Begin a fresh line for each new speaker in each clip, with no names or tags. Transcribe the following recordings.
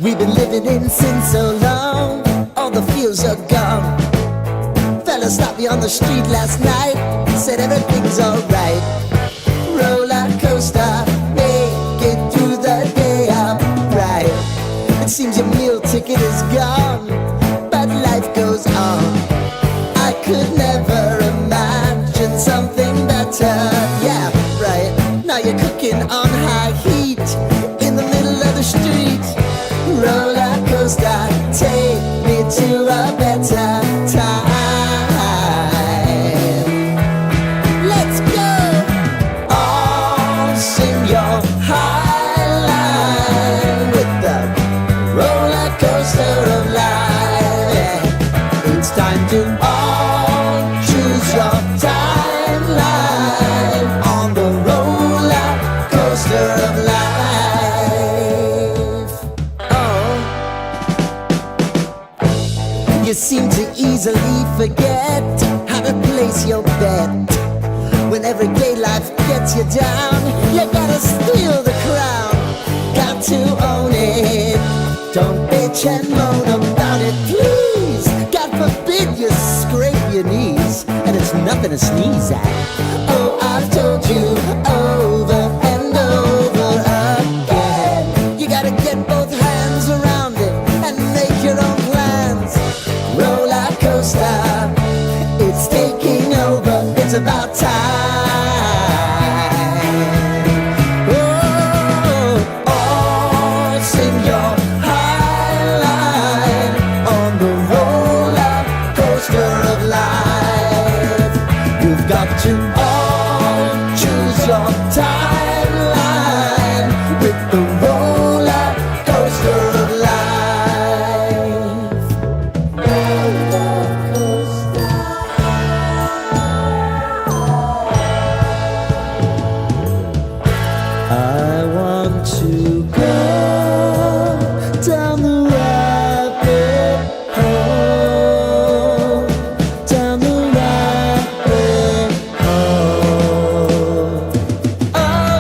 We've been living in sin so long, all the feels are gone. Fella stopped me on the street last night, said everything's alright. Roller coaster, make it through the day upright. It seems your meal ticket is gone, but life goes on. I could never imagine something better. Yeah, right. Now you're cooking on high heat in the middle of the street. Roller coaster, take me to a better time. Let's go! All sing your high line with the roller coaster of life. It's time to all choose your timeline on the roller coaster of life. You seem to easily forget how to place your bet. When everyday life gets you down, you gotta steal the crown. Got to own it. Don't bitch and moan about it, please. God forbid you scrape your knees, and it's nothing to sneeze at. Oh, I've told you over and over again. You gotta get both hands around it and make your own plans. Roller coaster, it's taking over, it's about time. Oh, all sing your high line on the roller coaster of life. You've got to all choose your timeline with the roller coaster of life. I want to go down the rabbit hole, down the rabbit hole. Oh,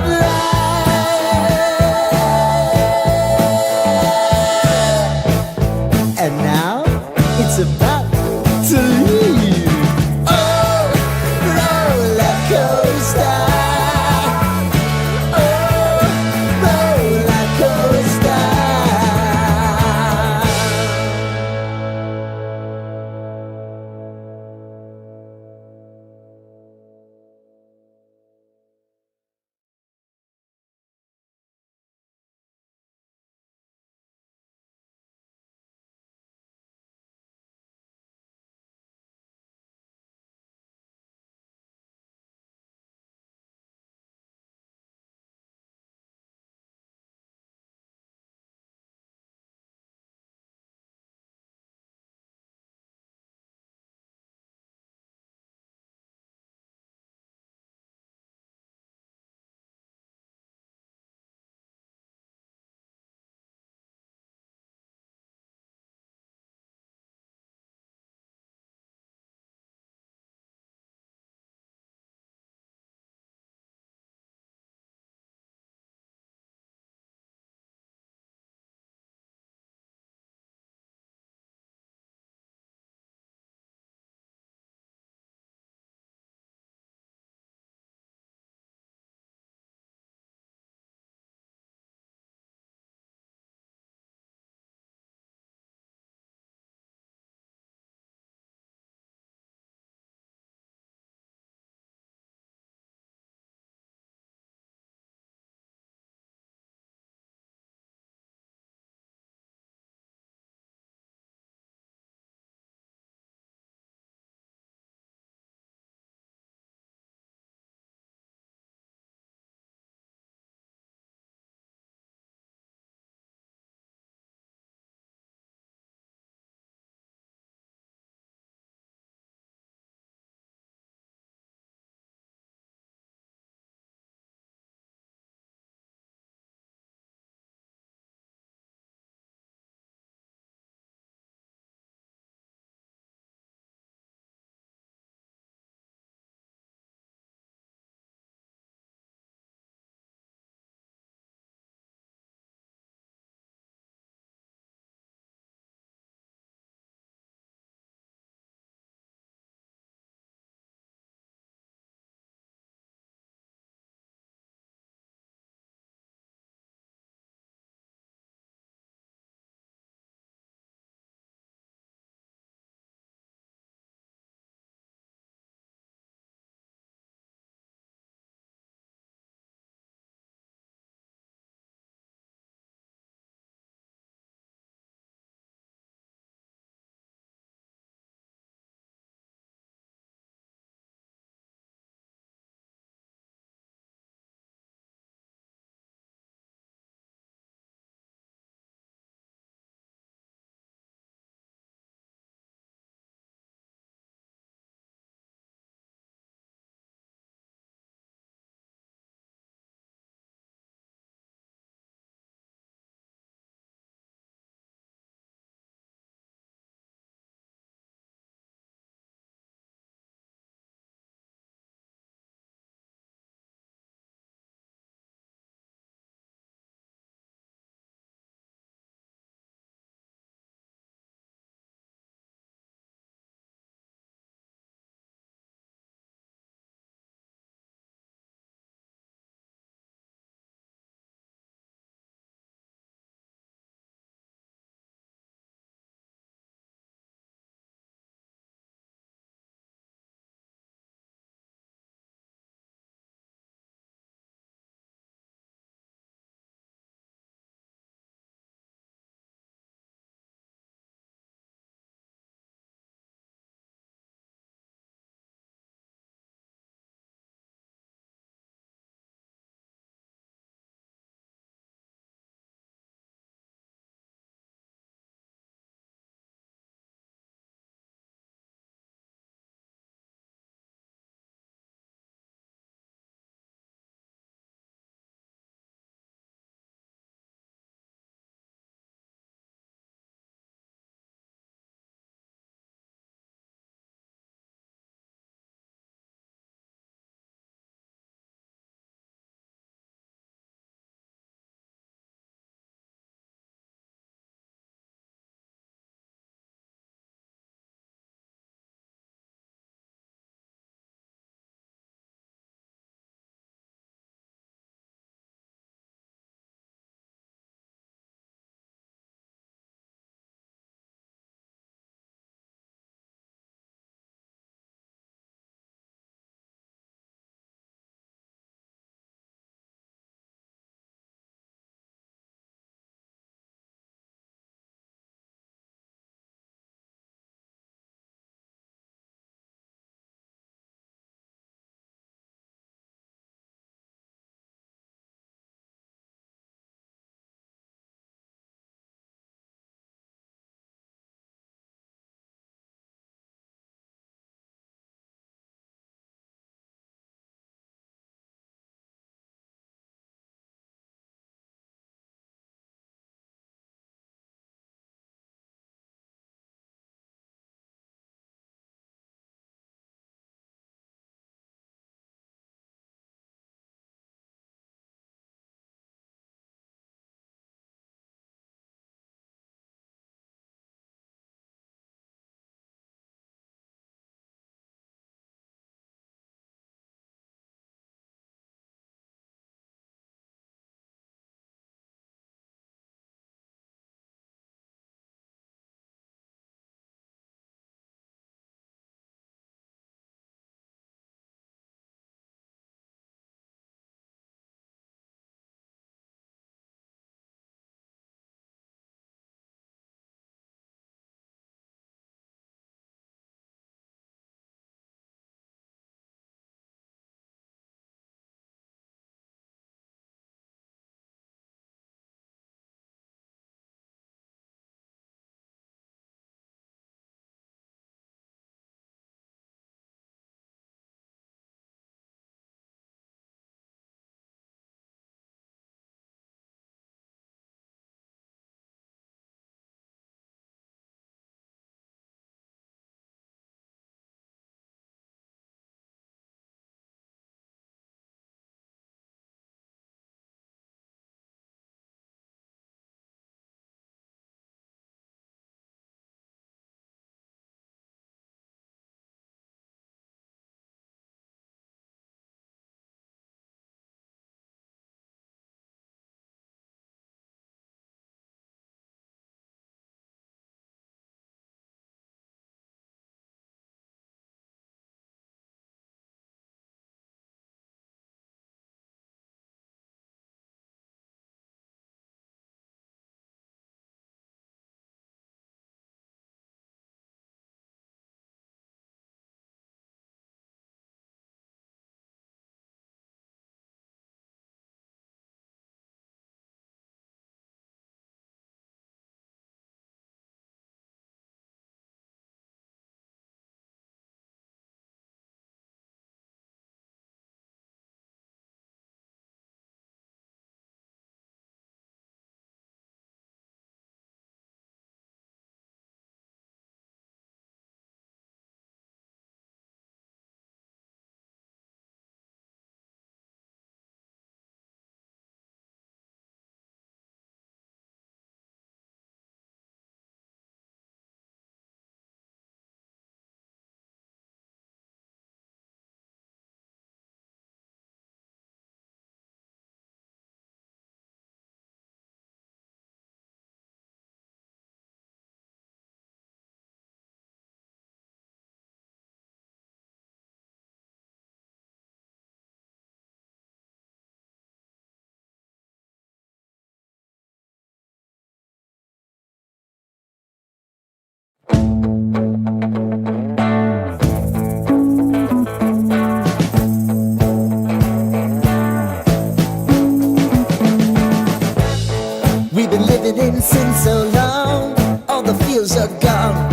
in sin so long, all the feels are gone.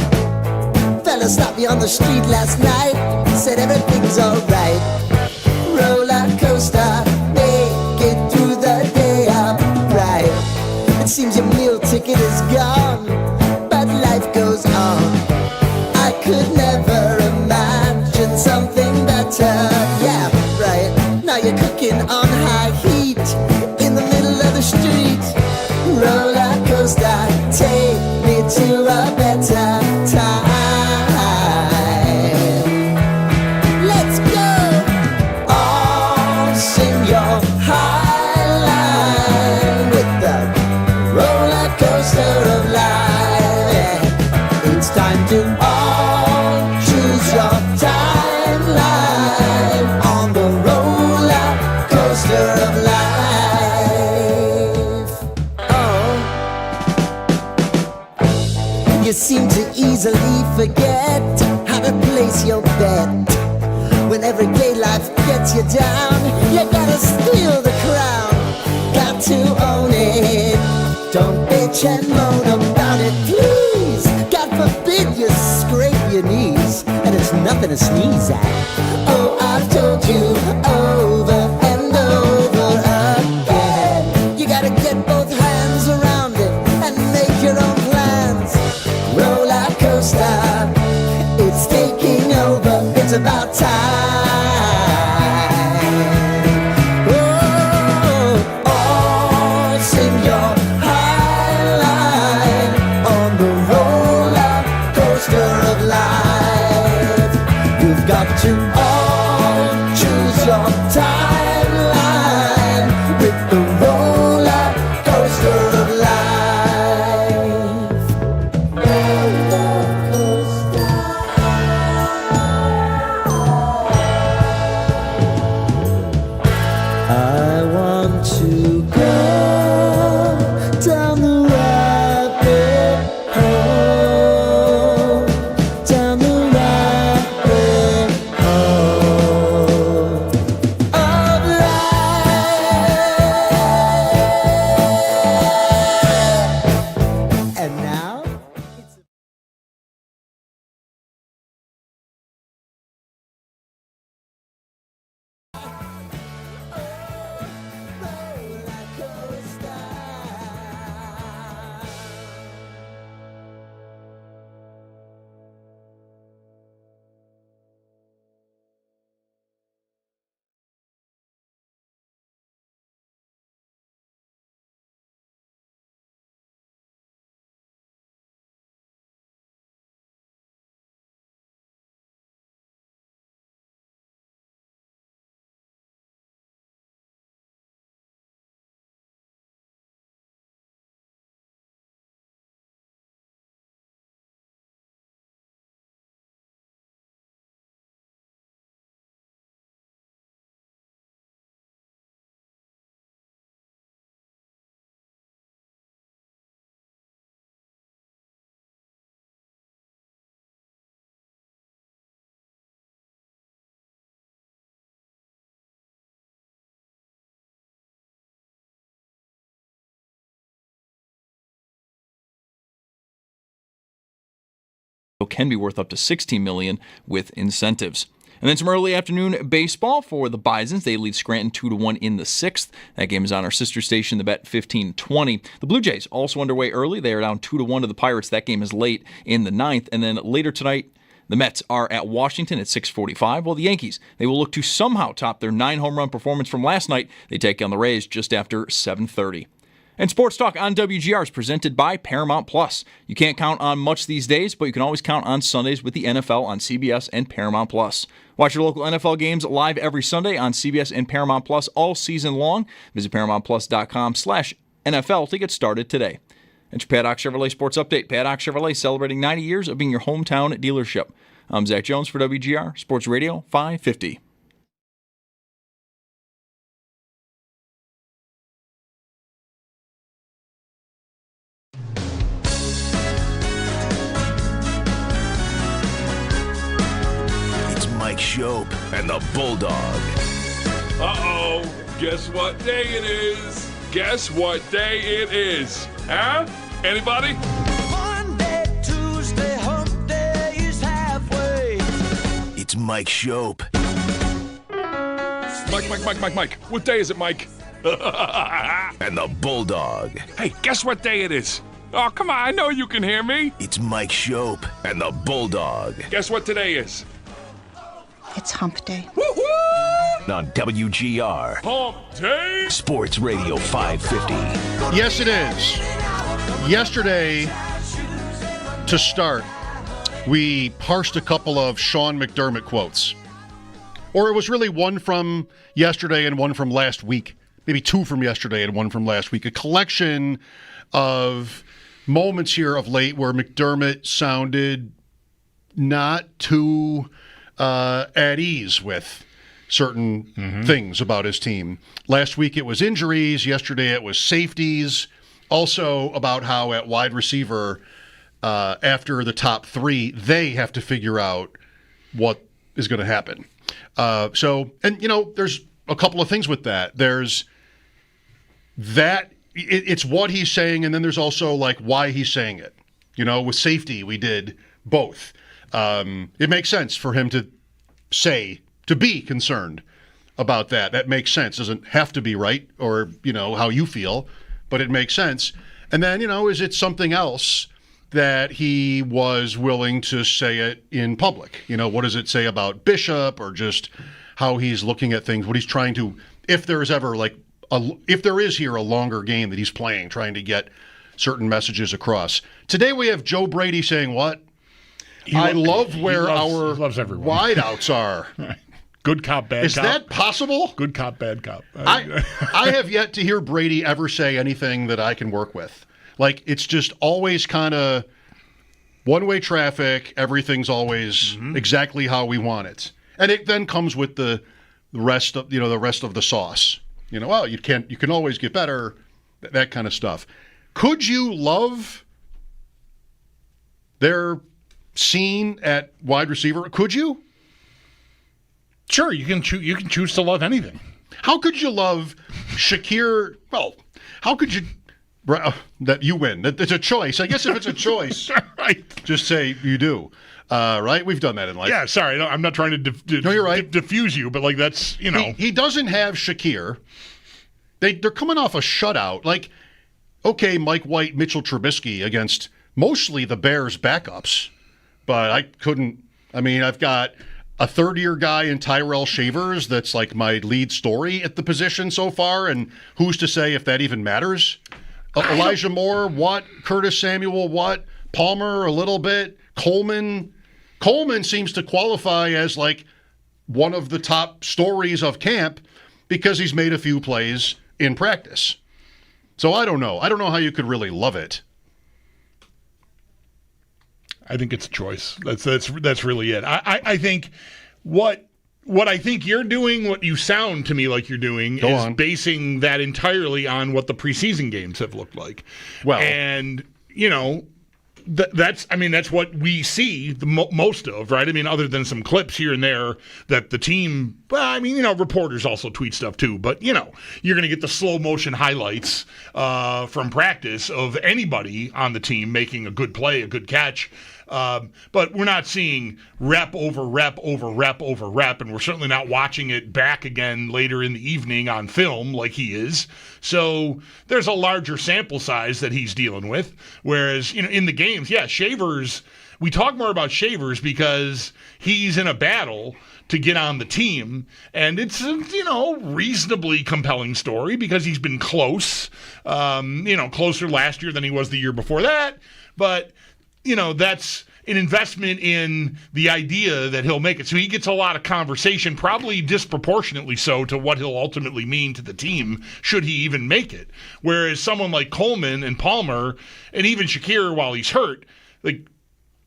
Fella stopped me on the street last night, said everything's alright. Roller coaster, make it through the day upright. It seems your meal ticket is gone, but life goes on. I could never imagine something better. Yeah, right. Now you're cooking on high heat in the middle of the street. Roller coaster, take me to a better time. Let's go. All sing your high line with the roller coaster of life. Yeah. It's time to all choose your timeline on the roller coaster of life. Oh, you seem to easily forget how to place your bet. When everyday life gets you down, you gotta steal the crown. Got to own it. Don't bitch and moan about it, please. God forbid you scrape your knees, and it's nothing to sneeze at. Oh, I've told you over and over again, you gotta get both hands around it and make your own plans. Roller coaster, it's taking over, it's about time. Oh, all sing your high line on the roller coaster of life. You've got to all choose your timeline with the roller coaster of life. Roller coaster. I want to go down the rabbit hole, down the rabbit hole of life. And now it's roller coaster.
Can be worth up to $16 million with incentives. And then some early afternoon baseball for the Bisons. They lead Scranton 2-1 in the 6th. That game is on our sister station, the Bet 1520. The Blue Jays also underway early. They are down 2-1 to the Pirates. That game is late in the 9th. And then later tonight, the Mets are at Washington at 6:45. While the Yankees, they will look to somehow top their 9-home run performance from last night. They take on the Rays just after 7:30. And Sports Talk on WGR is presented by Paramount Plus. You can't count on much these days, but you can always count on Sundays with the NFL on CBS and Paramount Plus. Watch your local NFL games live every Sunday on CBS and Paramount Plus all season long. Visit ParamountPlus.com/NFL to get started today. It's your Paddock Chevrolet Sports Update. Paddock Chevrolet celebrating 90 years of being your hometown dealership. I'm Zach Jones for WGR Sports Radio 550.
Schopp and the Bulldog.
Uh-oh, guess what day it is? Guess what day it is? Huh?
Anybody?
Monday, Tuesday, hump day is halfway.
It's Mike Schopp. Mike. What day is it, Mike? And the Bulldog. Hey, guess what day it is? Oh, come on, I know you can hear me. It's Mike Schopp and the Bulldog. Guess what today is?
It's hump day.
Woo-hoo! On WGR Hump Day Sports Radio 550.
Yes, it is. Yesterday, to start, we parsed a couple of Sean McDermott quotes. Or it was really one from yesterday and one from last week. Maybe two from yesterday and one from last week. A collection of moments here of late where McDermott sounded not too at ease with certain things about his team. Last week it was injuries. Yesterday it was safeties. Also about how at wide receiver, after the top three, they have to figure out what is going to happen. There's a couple of things with that. There's that it's what he's saying, and then there's also like why he's saying it. With safety, we did both. It makes sense for him to be concerned about that. That makes sense. Doesn't have to be right or, how you feel, but it makes sense. And then, is it something else that he was willing to say it in public? What does it say about Bishop or just how he's looking at things, what he's trying to, if there is ever if there is here a longer game that he's playing, trying to get certain messages across. Today we have Joe Brady saying what? I love where our wideouts are.
Good cop, bad cop.
Is that possible?
Good cop, bad cop.
I have yet to hear Brady ever say anything that I can work with. It's just always kind of one-way traffic. Everything's always exactly how we want it. And it then comes with the rest of the sauce. You can always get better, that kind of stuff. Could you love their scene at wide receiver? Could you?
Sure, you can choose to love anything.
How could you love Shakir? Well, how could you that you win? It's a choice. I guess if it's a choice,
right?
Just say you do. Right? We've done that in life.
Yeah, sorry. No, I'm not trying to
no, you're right.
diffuse you, but that's,
He doesn't have Shakir. They're coming off a shutout. Okay, Mike White, Mitchell Trubisky against mostly the Bears' backups. But I've got a third-year guy in Tyrell Shavers that's my lead story at the position so far, and who's to say if that even matters? Elijah Moore, what? Curtis Samuel, what? Palmer, a little bit. Coleman seems to qualify as one of the top stories of camp because he's made a few plays in practice. So I don't know. I don't know how you could really love it.
I think it's a choice. That's really it. I think what I think you're doing, what you sound to me like you're doing, is basing that entirely on what the preseason games have looked like.
Well,
and that's what we see the most of, right? Other than some clips here and there that the team, reporters also tweet stuff too, but you're going to get the slow motion highlights from practice of anybody on the team making a good play, a good catch. But we're not seeing rep over rep over rep over rep, and we're certainly not watching it back again later in the evening on film like he is. So there's a larger sample size that he's dealing with. Whereas, in the games, Shavers, we talk more about Shavers because he's in a battle to get on the team, and it's a, reasonably compelling story because he's been close, closer last year than he was the year before that, but that's an investment in the idea that he'll make it. So he gets a lot of conversation, probably disproportionately so to what he'll ultimately mean to the team, should he even make it. Whereas someone like Coleman and Palmer, and even Shakir while he's hurt,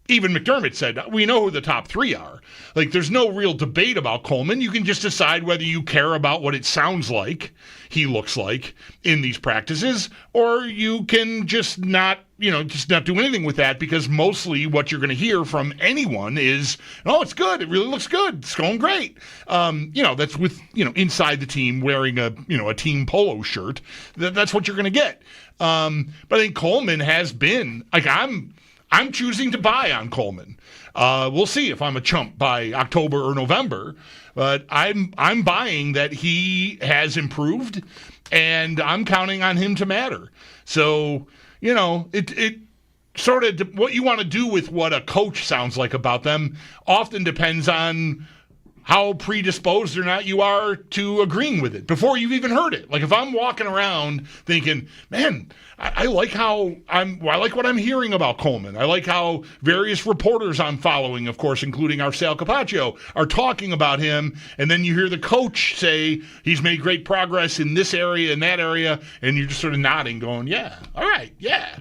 even McDermott said, we know who the top three are. Like, there's no real debate about Coleman. You can just decide whether you care about what it sounds like he looks like in these practices, or you can just not do anything with that, because mostly what you're going to hear from anyone is, oh, it's good. It really looks good. It's going great. That's with, inside the team wearing a team polo shirt. That's what you're going to get. But I think Coleman has been, like, I'm choosing to buy on Coleman. We'll see if I'm a chump by October or November, but I'm buying that he has improved, and I'm counting on him to matter. So, it sort of, what you want to do with what a coach sounds like about them often depends on how predisposed or not you are to agreeing with it before you've even heard it. Like, if I'm walking around thinking, man, I like what I'm hearing about Coleman. I like how various reporters I'm following, of course, including our Sal Capaccio, are talking about him. And then you hear the coach say he's made great progress in this area and that area, and you're just sort of nodding, going, yeah, all right, yeah.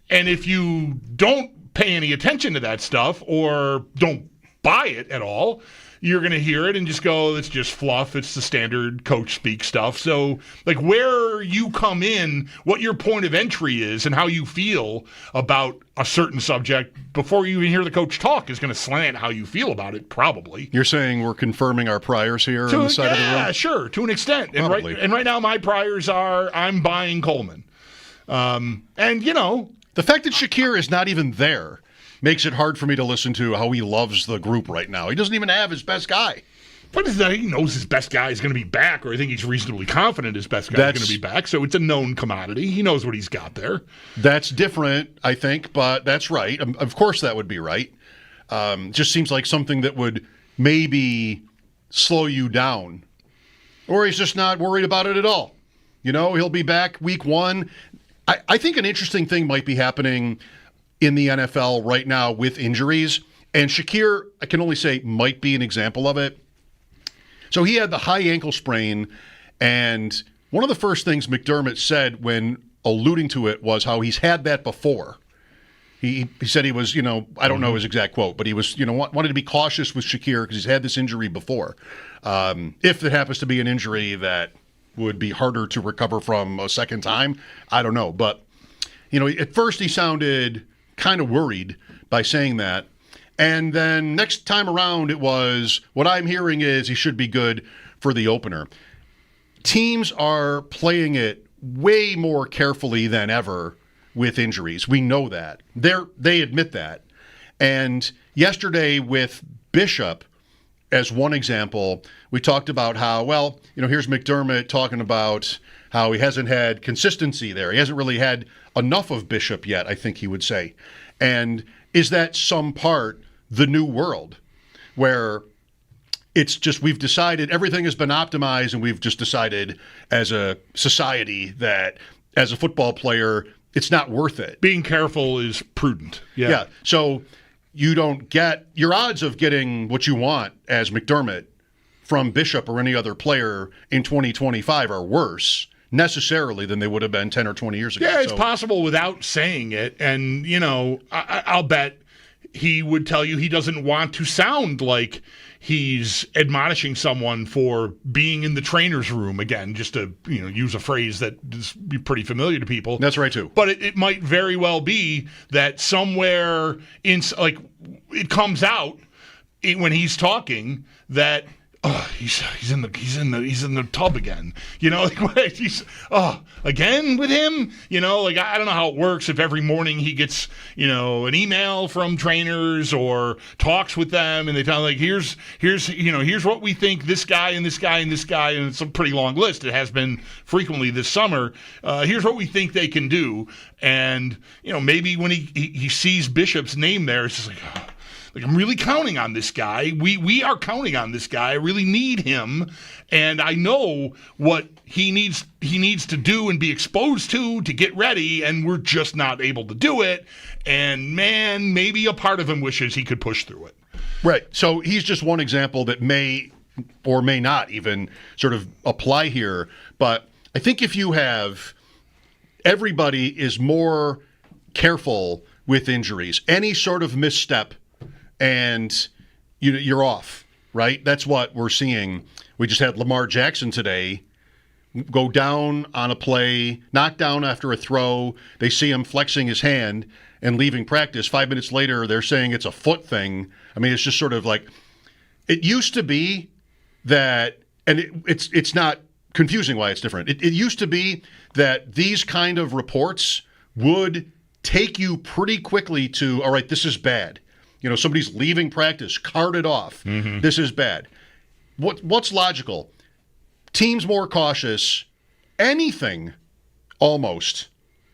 And if you don't pay any attention to that stuff or don't buy it at all, you're going to hear it and just go, it's just fluff. It's the standard coach speak stuff. So, like, where you come in, what your point of entry is, and how you feel about a certain subject before you even hear the coach talk is going to slant how you feel about it, probably.
You're saying we're confirming our priors here on the side of the room?
Yeah, sure, to an extent. And right now my priors are, I'm buying Coleman.
The fact that Shakir is not even there makes it hard for me to listen to how he loves the group right now. He doesn't even have his best guy.
But he knows his best guy is going to be back, or I think he's reasonably confident his best guy is going to be back. So it's a known commodity. He knows what he's got there.
That's different, I think, but that's right. Of course that would be right. Just seems like something that would maybe slow you down. Or he's just not worried about it at all. He'll be back week 1. I think an interesting thing might be happening in the NFL right now with injuries. And Shakir, I can only say, might be an example of it. So he had the high ankle sprain, and one of the first things McDermott said when alluding to it was how he's had that before. He said he was, I don't know his exact quote, but he was, wanted to be cautious with Shakir because he's had this injury before. If it happens to be an injury that would be harder to recover from a second time, I don't know. But, at first he sounded kind of worried by saying that. And then next time around it was, what I'm hearing is he should be good for the opener. Teams are playing it way more carefully than ever with injuries. We know that. They admit that. And yesterday with Bishop, as one example, we talked about how, here's McDermott talking about how he hasn't had consistency there. He hasn't really had enough of Bishop yet, I think he would say. And is that some part the new world where it's just we've decided everything has been optimized and we've just decided as a society that as a football player, it's not worth it.
Being careful is prudent.
Yeah. So you don't get your odds of getting what you want as McDermott from Bishop or any other player in 2025 are worse necessarily than they would have been 10 or 20 years ago.
Yeah, it's possible without saying it. And, I'll bet he would tell you he doesn't want to sound like he's admonishing someone for being in the trainer's room again, just to use a phrase that is pretty familiar to people.
That's right, too.
But it might very well be that somewhere it comes out when he's talking that he's in the tub again. Again with him. I don't know how it works if every morning he gets an email from trainers or talks with them and they tell him here's what we think this guy and this guy and this guy, and it's a pretty long list. It has been frequently this summer. Here's what we think they can do, and maybe when he sees Bishop's name there, it's just like. I'm really counting on this guy. We are counting on this guy. I really need him, and I know what he needs to do and be exposed to get ready, and we're just not able to do it. And man, maybe a part of him wishes he could push through it.
Right. So he's just one example that may or may not even sort of apply here. But I think if you have everybody is more careful with injuries. Any sort of misstep, and you're off, right? That's what we're seeing. We just had Lamar Jackson today go down on a play, knock down after a throw. They see him flexing his hand and leaving practice. 5 minutes later, they're saying it's a foot thing. I mean, it's just sort of like, it used to be that, and it's not confusing why it's different. It used to be that these kind of reports would take you pretty quickly to, all right, this is bad. Somebody's leaving practice, cart it off. Mm-hmm. This is bad. What's logical? Teams more cautious. Anything, almost,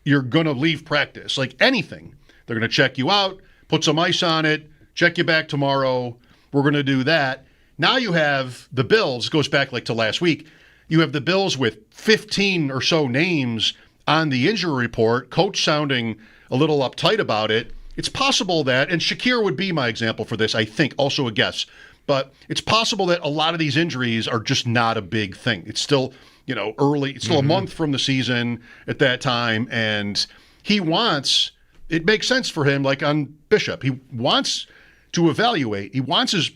you're going to leave practice. Like anything. They're going to check you out, put some ice on it, check you back tomorrow. We're going to do that. Now you have the Bills, goes back to last week, you have the Bills with 15 or so names on the injury report, coach sounding a little uptight about it. It's possible that, and Shakir would be my example for this, I think, also a guess, but it's possible that a lot of these injuries are just not a big thing. It's still, early. It's still a month from the season at that time, and it makes sense for him, like on Bishop. He wants to evaluate. He wants his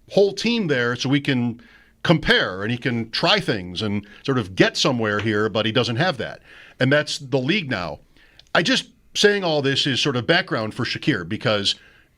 whole team there so we can compare and he can try things and sort of get somewhere here, but he doesn't have that. And that's the league now. Saying all this is sort of background for Shakir, because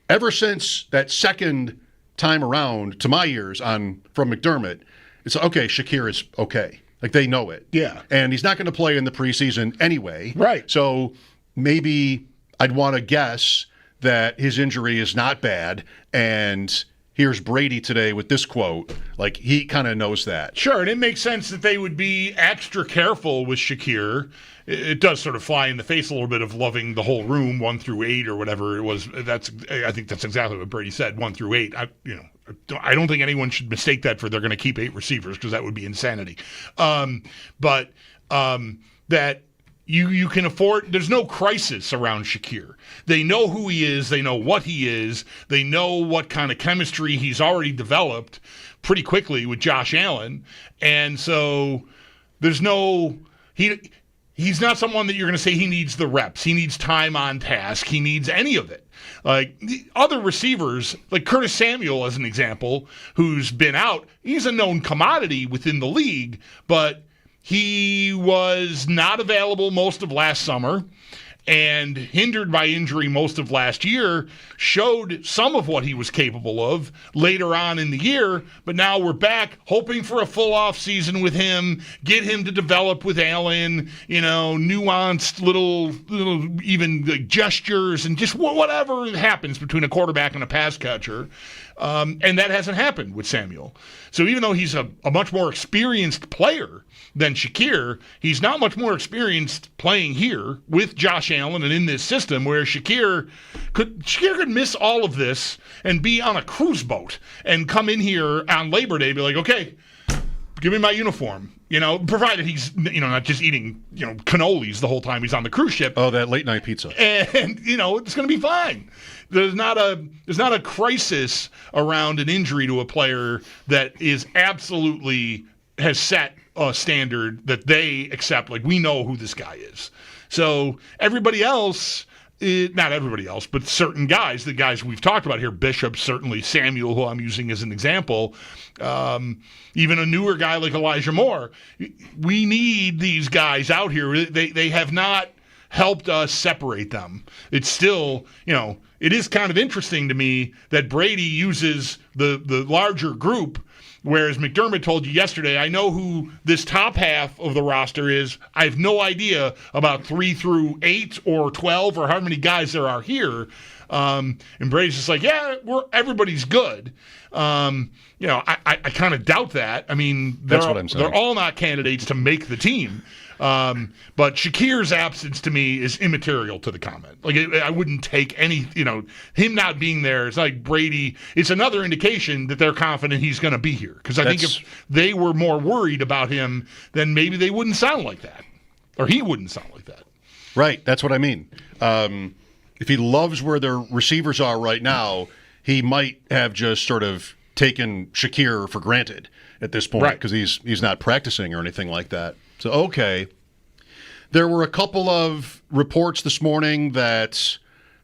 ever since that second time around, to my ears from McDermott, it's okay, Shakir is okay. They know it. Yeah. And he's not going to play in the preseason anyway.
Right.
So maybe I'd want to guess that his injury is not bad, and here's Brady today with this quote. He kind of knows that. Sure,
and it makes sense that they would be extra careful with Shakir. It does sort of fly in the face a little bit of loving the whole room, 1 through 8 or whatever it was. I think that's exactly what Brady said, 1 through 8. I don't think anyone should mistake that for they're going to keep 8 receivers, because that would be insanity. But that you can afford. There's no crisis around Shakir. They know who he is. They know what he is. They know what kind of chemistry he's already developed pretty quickly with Josh Allen, and so there's no He's not someone that you're going to say he needs the reps. He needs time on task. He needs any of it. The other receivers, like Curtis Samuel as an example, who's been out, he's a known commodity within the league, but he was not available most of last summer and hindered by injury most of last year, showed some of what he was capable of later on in the year, but now we're back hoping for a full off season with him, get him to develop with Allen, nuanced little even gestures and just whatever happens between a quarterback and a pass catcher. And that hasn't happened with Samuel. So even though he's a much more experienced player than Shakir, he's not much more experienced playing here with Josh Allen and in this system, where Shakir could miss all of this and be on a cruise boat and come in here on Labor Day and be like, okay, give me my uniform. Provided he's, not just eating, cannolis the whole time he's on the cruise ship.
Oh, that late night pizza.
And, it's going to be fine. There's not a crisis around an injury to a player that is absolutely has set a standard that they accept. We know who this guy is. So everybody else, not everybody else, but certain guys, the guys we've talked about here, Bishop, certainly Samuel, who I'm using as an example, even a newer guy like Elijah Moore, we need these guys out here. They have not helped us separate them. It's still, it is kind of interesting to me that Brady uses the larger group, whereas McDermott told you yesterday, I know who this top half of the roster is. I have no idea about 3 through 8 or 12 or how many guys there are here. And Brady's just like, yeah, everybody's good. I kind of doubt that. I mean,
that's what I'm saying.
They're all not candidates to make the team. But Shakir's absence to me is immaterial to the comment. I wouldn't take any, him not being there. It's like Brady. It's another indication that they're confident he's going to be here. Because I think if they were more worried about him, then maybe they wouldn't sound like that, or he wouldn't sound like that.
Right. That's what I mean. If he loves where their receivers are right now, he might have just sort of taken Shakir for granted at this point, because he's not practicing or anything like that. So, okay. There were a couple of reports this morning that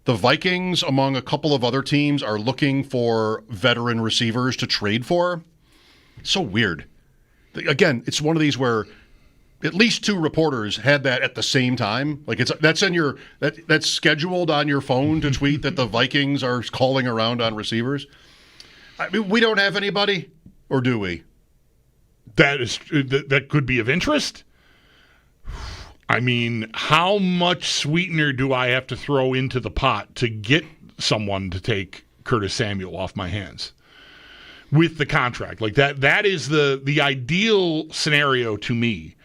the Vikings, among a couple of other teams, are looking for veteran receivers to trade for. So weird. Again, it's one of these where at least two reporters had that at the same time. Like that's scheduled on your phone to tweet that the Vikings are calling around on receivers. I mean, we don't have anybody, or do we?
That could be of interest. I mean, how much sweetener do I have to throw into the pot to get someone to take Curtis Samuel off my hands with the contract? Like that is the ideal scenario to me.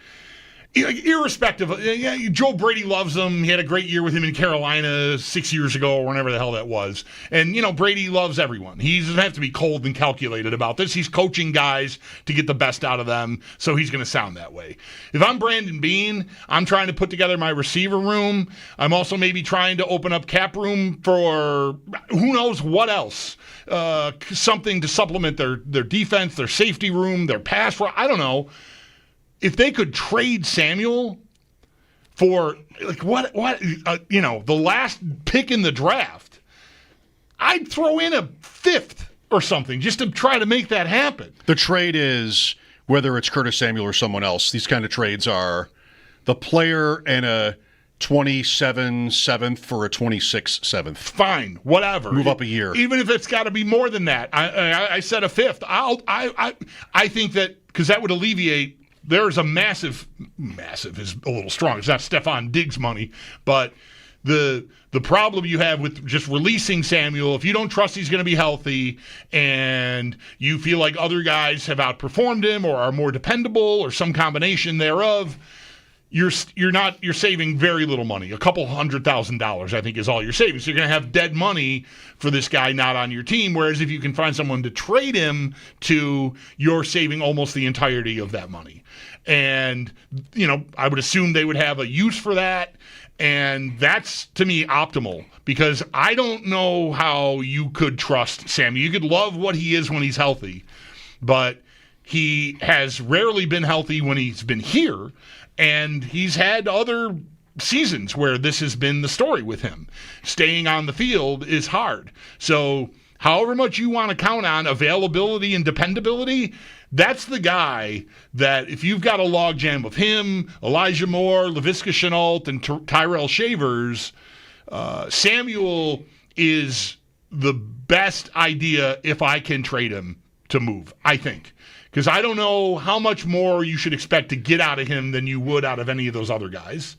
Irrespective of, Joe Brady loves him. He had a great year with him in Carolina 6 years ago or whenever the hell that was. And, Brady loves everyone. He doesn't have to be cold and calculated about this. He's coaching guys to get the best out of them, so he's going to sound that way. If I'm Brandon Beane, I'm trying to put together my receiver room. I'm also maybe trying to open up cap room for who knows what else. Something to supplement their defense, their safety room, their pass rush. I don't know. If they could trade Samuel for the last pick in the draft, I'd throw in a fifth or something just to try to make that happen.
The trade is, whether it's Curtis Samuel or someone else, these kind of trades are the player and a 27 seventh for a 26 seventh.
Fine, whatever.
Move up a year.
Even if it's got to be more than that. I said a fifth. I think that, because that would alleviate. There's a massive is a little strong. It's not Stephon Diggs money, but the problem you have with just releasing Samuel, if you don't trust he's going to be healthy and you feel like other guys have outperformed him or are more dependable or some combination thereof, you're saving very little money. A couple $100,000, I think, is all you're saving. So you're going to have dead money for this guy not on your team. Whereas if you can find someone to trade him to, you're saving almost the entirety of that money. And, I would assume they would have a use for that. And that's, to me, optimal, because I don't know how you could trust Samuel. You could love what he is when he's healthy, but he has rarely been healthy when he's been here. And he's had other seasons where this has been the story with him. Staying on the field is hard. So however much you want to count on availability and dependability, that's the guy that if you've got a logjam of him, Elijah Moore, Laviska Shenault, and Tyrell Shavers, Samuel is the best idea if I can trade him to move, I think. Because I don't know how much more you should expect to get out of him than you would out of any of those other guys.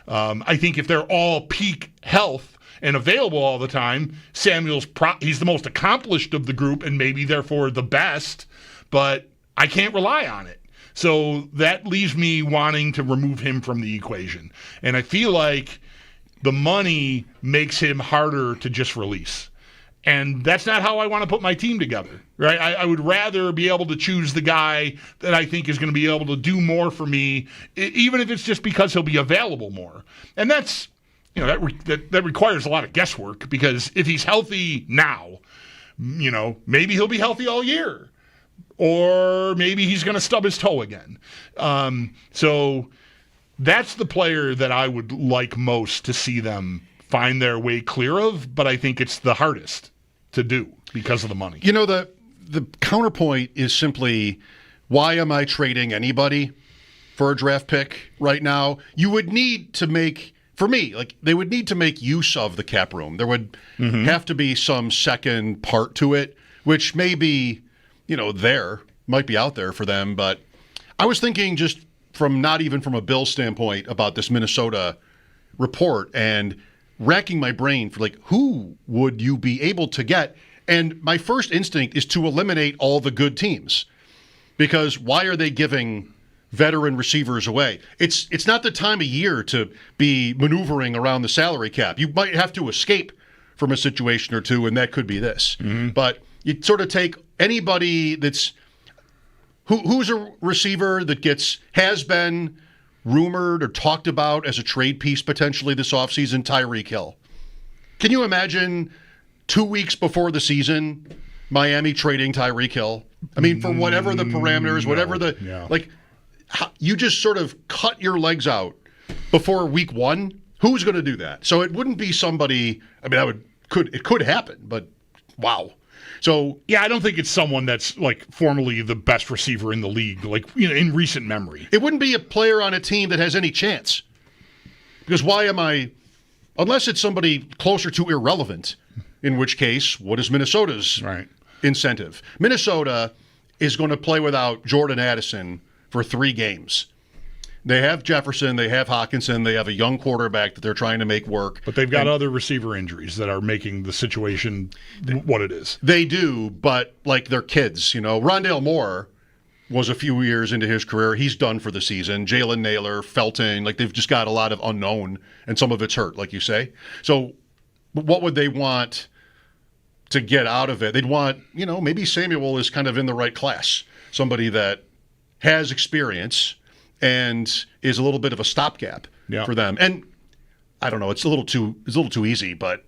I think if they're all peak health and available all the time, Samuel's he's the most accomplished of the group and maybe therefore the best, but I can't rely on it. So that leaves me wanting to remove him from the equation. And I feel like the money makes him harder to just release. And that's not how I want to put my team together, right? I would rather be able to choose the guy that I think is going to be able to do more for me, even if it's just because he'll be available more. And that's, that requires a lot of guesswork, because if he's healthy now, maybe he'll be healthy all year, or maybe he's going to stub his toe again. So that's the player that I would like most to see them find their way clear of, but I think it's the hardest to do because of the money.
The counterpoint is simply, why am I trading anybody for a draft pick right now? You would need to make, for me, they would need to make use of the cap room. There would have to be some second part to it, which may be, might be out there for them. But I was thinking just not even from a Bill standpoint about this Minnesota report and racking my brain for who would you be able to get? And my first instinct is to eliminate all the good teams, because why are they giving veteran receivers away? It's not the time of year to be maneuvering around the salary cap. You might have to escape from a situation or two, and that could be this. But you sort of take anybody that's who's a receiver that has been rumored or talked about as a trade piece potentially this offseason, Tyreek Hill. Can you imagine 2 weeks before the season, Miami trading Tyreek Hill? I mean, for whatever the parameters, you just sort of cut your legs out before week one Who's going to do that? So it wouldn't be somebody. I mean, it could happen, but wow. So
yeah, I don't think it's someone that's like formerly the best receiver in the league, like in recent memory.
It wouldn't be a player on a team that has any chance. Because why am I? Unless it's somebody closer to irrelevant, in which case, what is Minnesota's incentive? Minnesota is going to play without Jordan Addison for 3 games. They have Jefferson, they have Hawkinson, they have a young quarterback that they're trying to make work.
But they've got other receiver injuries that are making the situation what it is.
They do, but like they're kids. Rondale Moore was a few years into his career. He's done for the season. Jalen Naylor, Felton, like they've just got a lot of unknown, and some of it's hurt, like you say. So what would they want to get out of it? They'd want, maybe Samuel is kind of in the right class. Somebody that has experience and is a little bit of a stopgap for them. And I don't know, it's a little too easy, but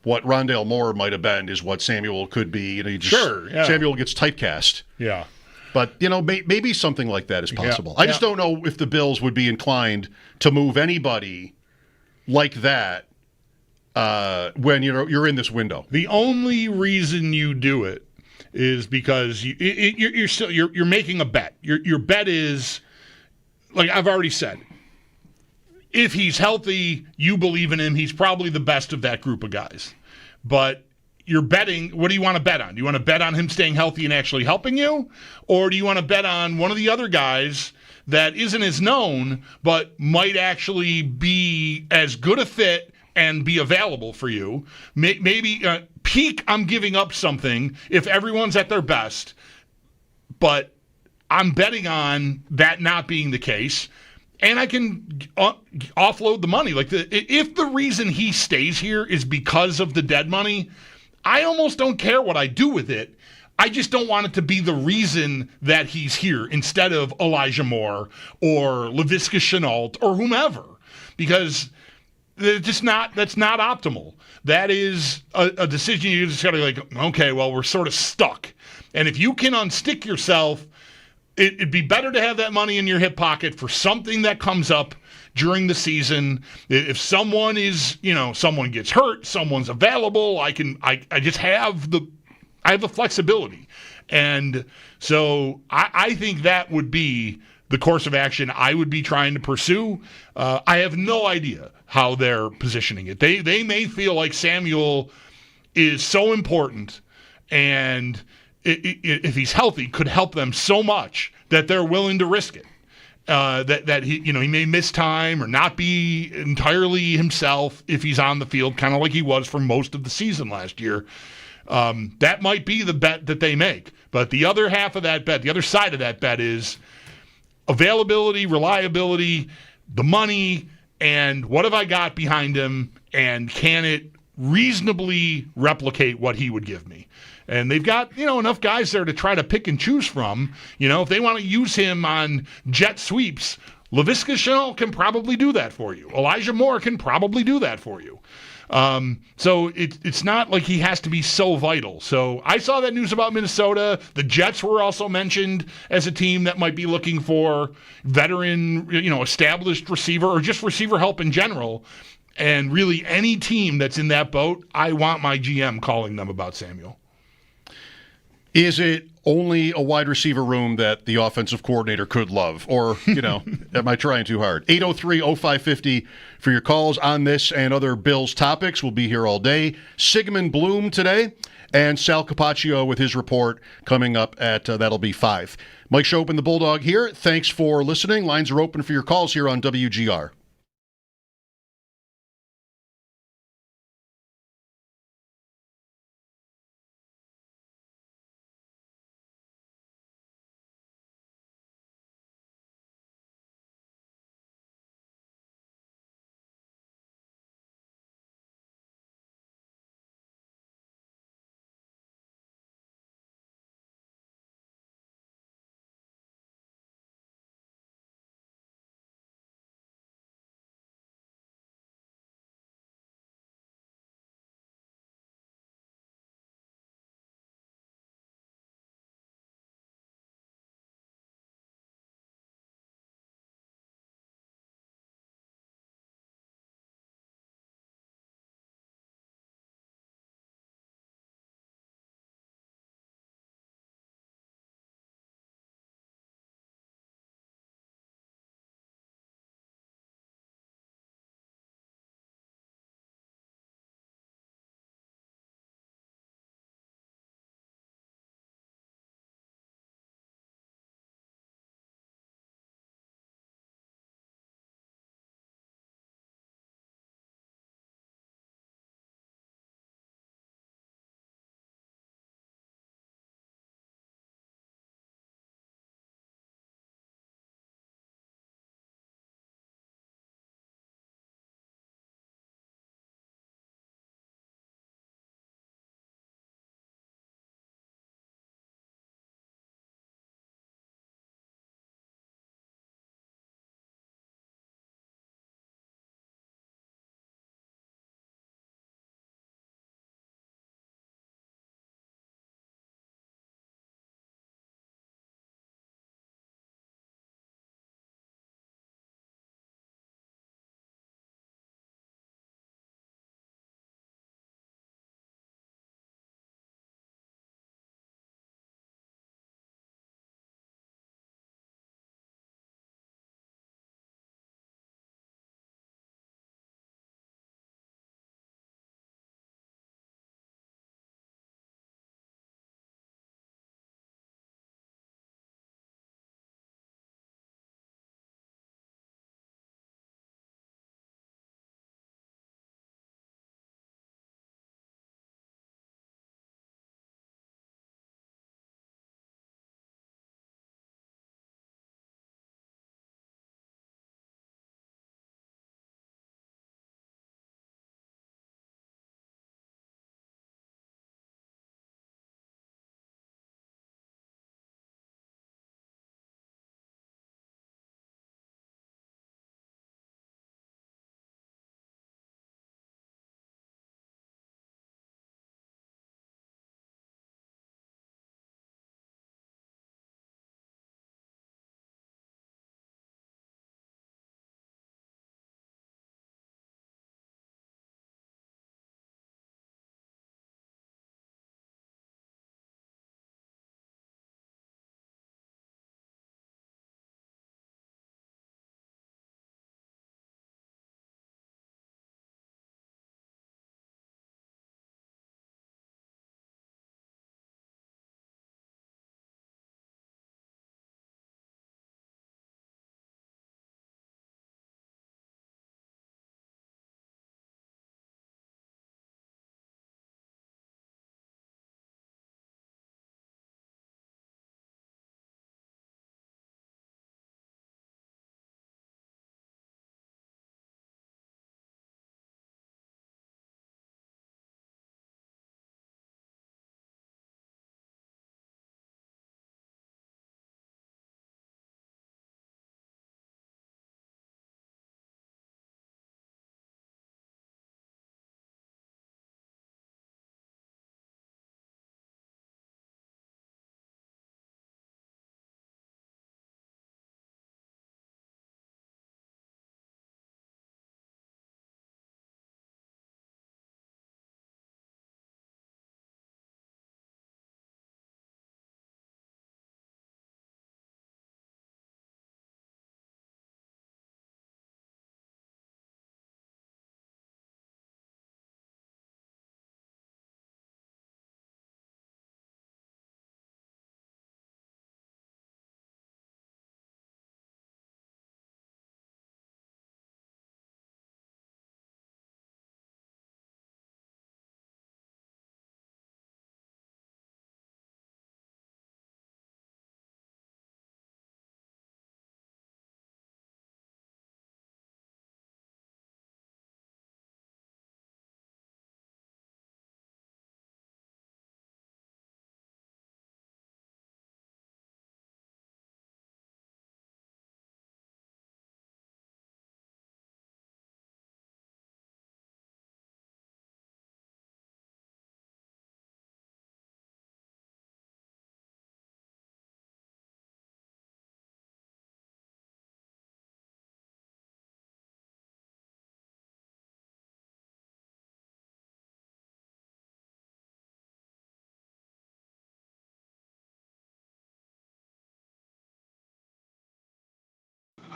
what Rondale Moore might have been is what Samuel could be. Samuel gets typecast.
Yeah.
But, maybe something like that is possible. I just don't know if the Bills would be inclined to move anybody like that when you're in this window.
The only reason you do it is because you're making a bet. Your bet is, like I've already said, if he's healthy, you believe in him. He's probably the best of that group of guys. But you're betting, what do you want to bet on? Do you want to bet on him staying healthy and actually helping you? Or do you want to bet on one of the other guys that isn't as known but might actually be as good a fit and be available for you? Maybe peak, I'm giving up something if everyone's at their best, but I'm betting on that not being the case, and I can offload the money. Like if the reason he stays here is because of the dead money, I almost don't care what I do with it. I just don't want it to be the reason that he's here instead of Elijah Moore or Laviska Shenault or whomever, because that's not optimal. That is a decision you just got to like, okay, well, we're sort of stuck. And if you can unstick yourself, it'd be better to have that money in your hip pocket for something that comes up during the season. If someone is, someone gets hurt, someone's available, I just have the flexibility. And so I think that would be the course of action I would be trying to pursue. I have no idea how they're positioning it. They may feel like Samuel is so important and if he's healthy, could help them so much that they're willing to risk it. That he may miss time or not be entirely himself if he's on the field, kind of like he was for most of the season last year. That might be the bet that they make. But the other half of that bet, the other side of that bet is availability, reliability, the money, and what have I got behind him, and can it reasonably replicate what he would give me? And they've got, enough guys there to try to pick and choose from. If they want to use him on jet sweeps, Laviska Shenault can probably do that for you. Elijah Moore can probably do that for you. So it's not like he has to be so vital. So I saw that news about Minnesota. The Jets were also mentioned as a team that might be looking for veteran, established receiver or just receiver help in general. And really any team that's in that boat, I want my GM calling them about Samuel.
Is it only a wide receiver room that the offensive coordinator could love? Or, am I trying too hard? 803-0550 for your calls on this and other Bills topics. We'll be here all day. Sigmund Bloom today and Sal Capaccio with his report coming up at, that'll be 5. Mike Schopp and the Bulldog here. Thanks for listening. Lines are open for your calls here on WGR.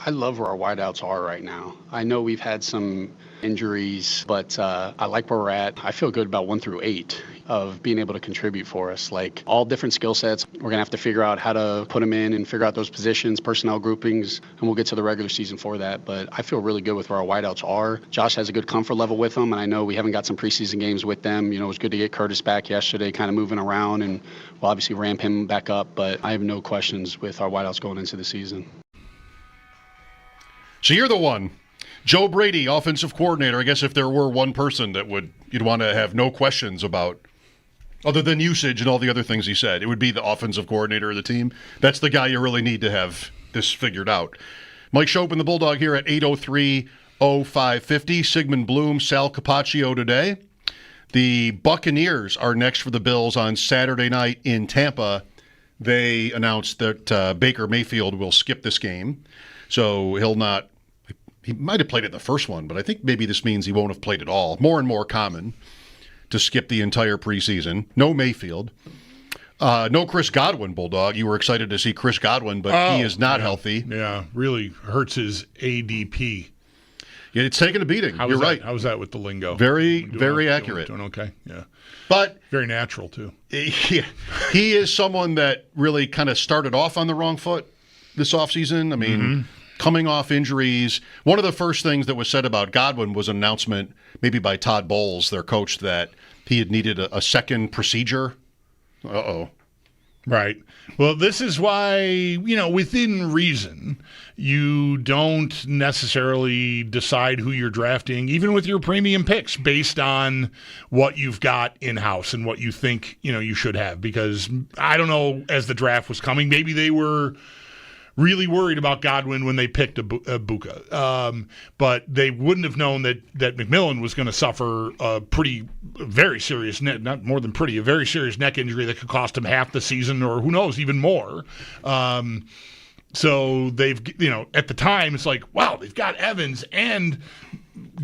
I love where our wideouts are right now. I know we've had some injuries, but I like where we're at. I feel good about 1 through 8 of being able to contribute for us. Like all different skill sets, we're going to have to figure out how to put them in and figure out those positions, personnel groupings, and we'll get to the regular season for that. But I feel really good with where our wideouts are. Josh has a good comfort level with them, and I know we haven't got some preseason games with them. You know, it was good to get Curtis back yesterday, kind of moving around, and we'll obviously ramp him back up. But I have no questions with our wideouts going into the season.
So you're the one. Joe Brady, offensive coordinator. I guess if there were one person that you'd want to have no questions about, other than usage and all the other things he said, it would be the offensive coordinator of the team. That's the guy you really need to have this figured out. Mike Schopp and the Bulldog here at 803-0550. Sigmund Bloom, Sal Capaccio today. The Buccaneers are next for the Bills on Saturday night in Tampa. They announced that Baker Mayfield will skip this game. So he might have played it in the first one, but I think maybe this means he won't have played at all. More and more common to skip the entire preseason. No Mayfield. No Chris Godwin, Bulldog. You were excited to see Chris Godwin, but he is not healthy.
Yeah, really hurts his ADP.
Yeah, it's taken a beating. You're right.
How was that with the lingo?
Very accurate.
Doing okay, yeah.
But
very natural, too.
Yeah, he is someone that really kind of started off on the wrong foot this offseason. I mean, coming off injuries. One of the first things that was said about Godwin was an announcement, maybe by Todd Bowles, their coach, that he had needed a second procedure. Uh-oh.
Right. Well, this is why, within reason, you don't necessarily decide who you're drafting, even with your premium picks, based on what you've got in-house and what you think, you should have. Because I don't know, as the draft was coming, maybe they were really worried about Godwin when they picked Buka. But they wouldn't have known that McMillan was going to suffer a very serious neck, not more than pretty, a very serious neck injury that could cost him half the season or who knows, even more. So they've, at the time, it's like, wow, they've got Evans and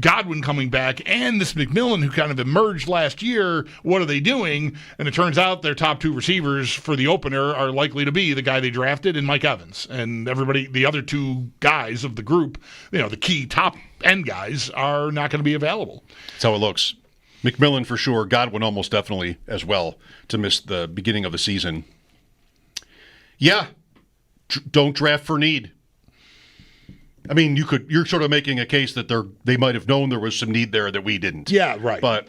Godwin coming back and this McMillan who kind of emerged last year. What are they doing? And it turns out their top 2 receivers for the opener are likely to be the guy they drafted and Mike Evans. And everybody, the other 2 guys of the group, the key top end guys are not going to be available.
That's how it looks. McMillan for sure, Godwin almost definitely as well to miss the beginning of the season. Yeah, don't draft for need. I mean, you're sort of making a case that they might have known there was some need there that we didn't.
Yeah, right.
But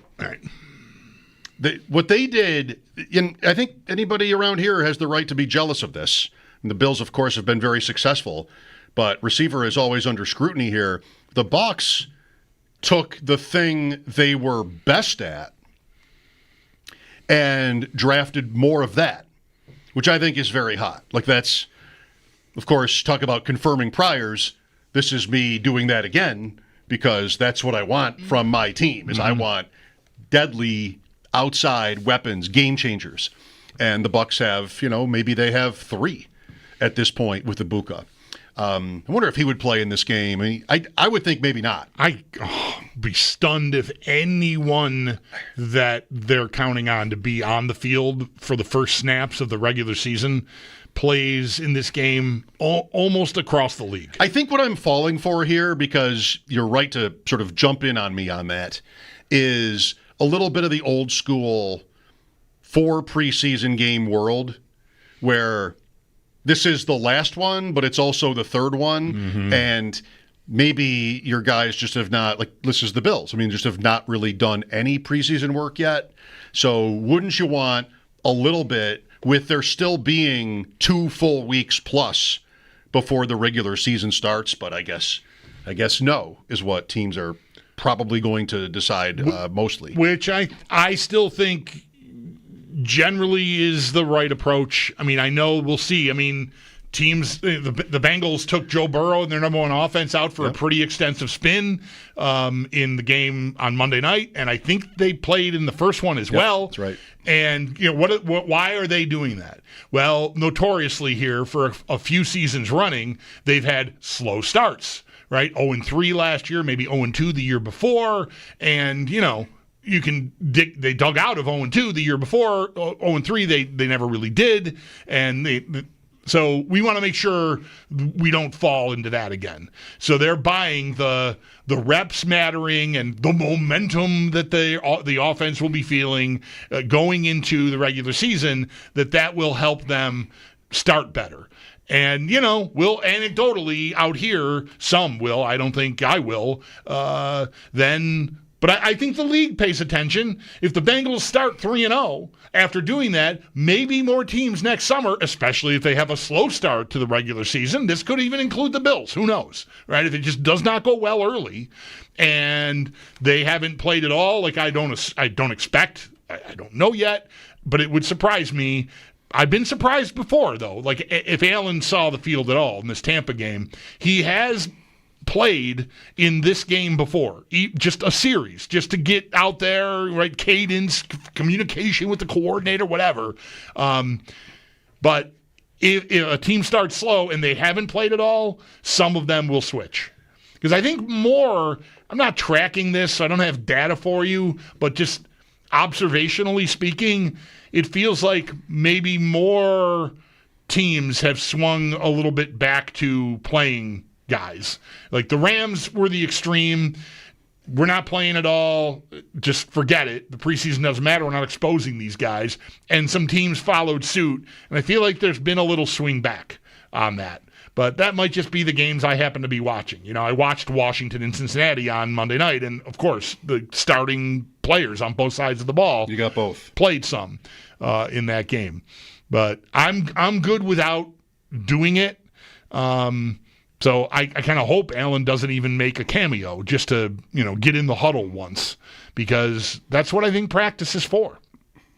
what they did, and I think anybody around here has the right to be jealous of this. And the Bills, of course, have been very successful, but receiver is always under scrutiny here. The Bucs took the thing they were best at and drafted more of that, which I think is very hot. Like that's, of course, talk about confirming priors. This is me doing that again because that's what I want from my team is I want deadly outside weapons, game changers. And the Bucs have, maybe they have 3 at this point with Ibuka. I wonder if he would play in this game. I would think maybe not.
I'd be stunned if anyone that they're counting on to be on the field for the first snaps of the regular season plays in this game almost across the league.
I think what I'm falling for here, because you're right to sort of jump in on me on that, is a little bit of the old school 4 preseason game world where this is the last one, but it's also the third one. And maybe your guys just have not, like, this is the Bills. I mean, just have not really done any preseason work yet. So wouldn't you want a little bit, with there still being 2 full weeks plus before the regular season starts? But I guess no is what teams are probably going to decide mostly.
Which I still think generally is the right approach. I mean, I know we'll see. I mean, teams, the Bengals took Joe Burrow and their number 1 offense out for a pretty extensive spin in the game on Monday night, and I think they played in the first one as well.
That's right.
And why are they doing that? Well, notoriously here for a few seasons running, they've had slow starts. Right, 0-3 last year, maybe 0-2 the year before, and you can they dug out of 0-2 the year before. 0-3 they never really did, and So we want to make sure we don't fall into that again. So they're buying the reps mattering and the momentum that the offense will be feeling going into the regular season, that will help them start better. And, we'll anecdotally out here, some will, I don't think I will, but I think the league pays attention. If the Bengals start 3-0 after doing that, maybe more teams next summer, especially if they have a slow start to the regular season. This could even include the Bills. Who knows, right? If it just does not go well early and they haven't played at all, like I don't expect, I don't know yet, but it would surprise me. I've been surprised before, though. Like, if Allen saw the field at all in this Tampa game, he has played in this game before, just a series, just to get out there, right? Cadence, communication with the coordinator, whatever. But if a team starts slow and they haven't played at all, some of them will switch. Because I think I'm not tracking this, so I don't have data for you, but just observationally speaking, it feels like maybe more teams have swung a little bit back to playing guys. Like the Rams were the extreme. We're not playing at all. Just forget it. The preseason doesn't matter. We're not exposing these guys. And some teams followed suit. And I feel like there's been a little swing back on that. But that might just be the games I happen to be watching. I watched Washington and Cincinnati on Monday night. And, of course, the starting players on both sides of the ball.
You got both.
Played some in that game. But I'm good without doing it. So I kind of hope Allen doesn't even make a cameo just to, get in the huddle once, because that's what I think practice is for,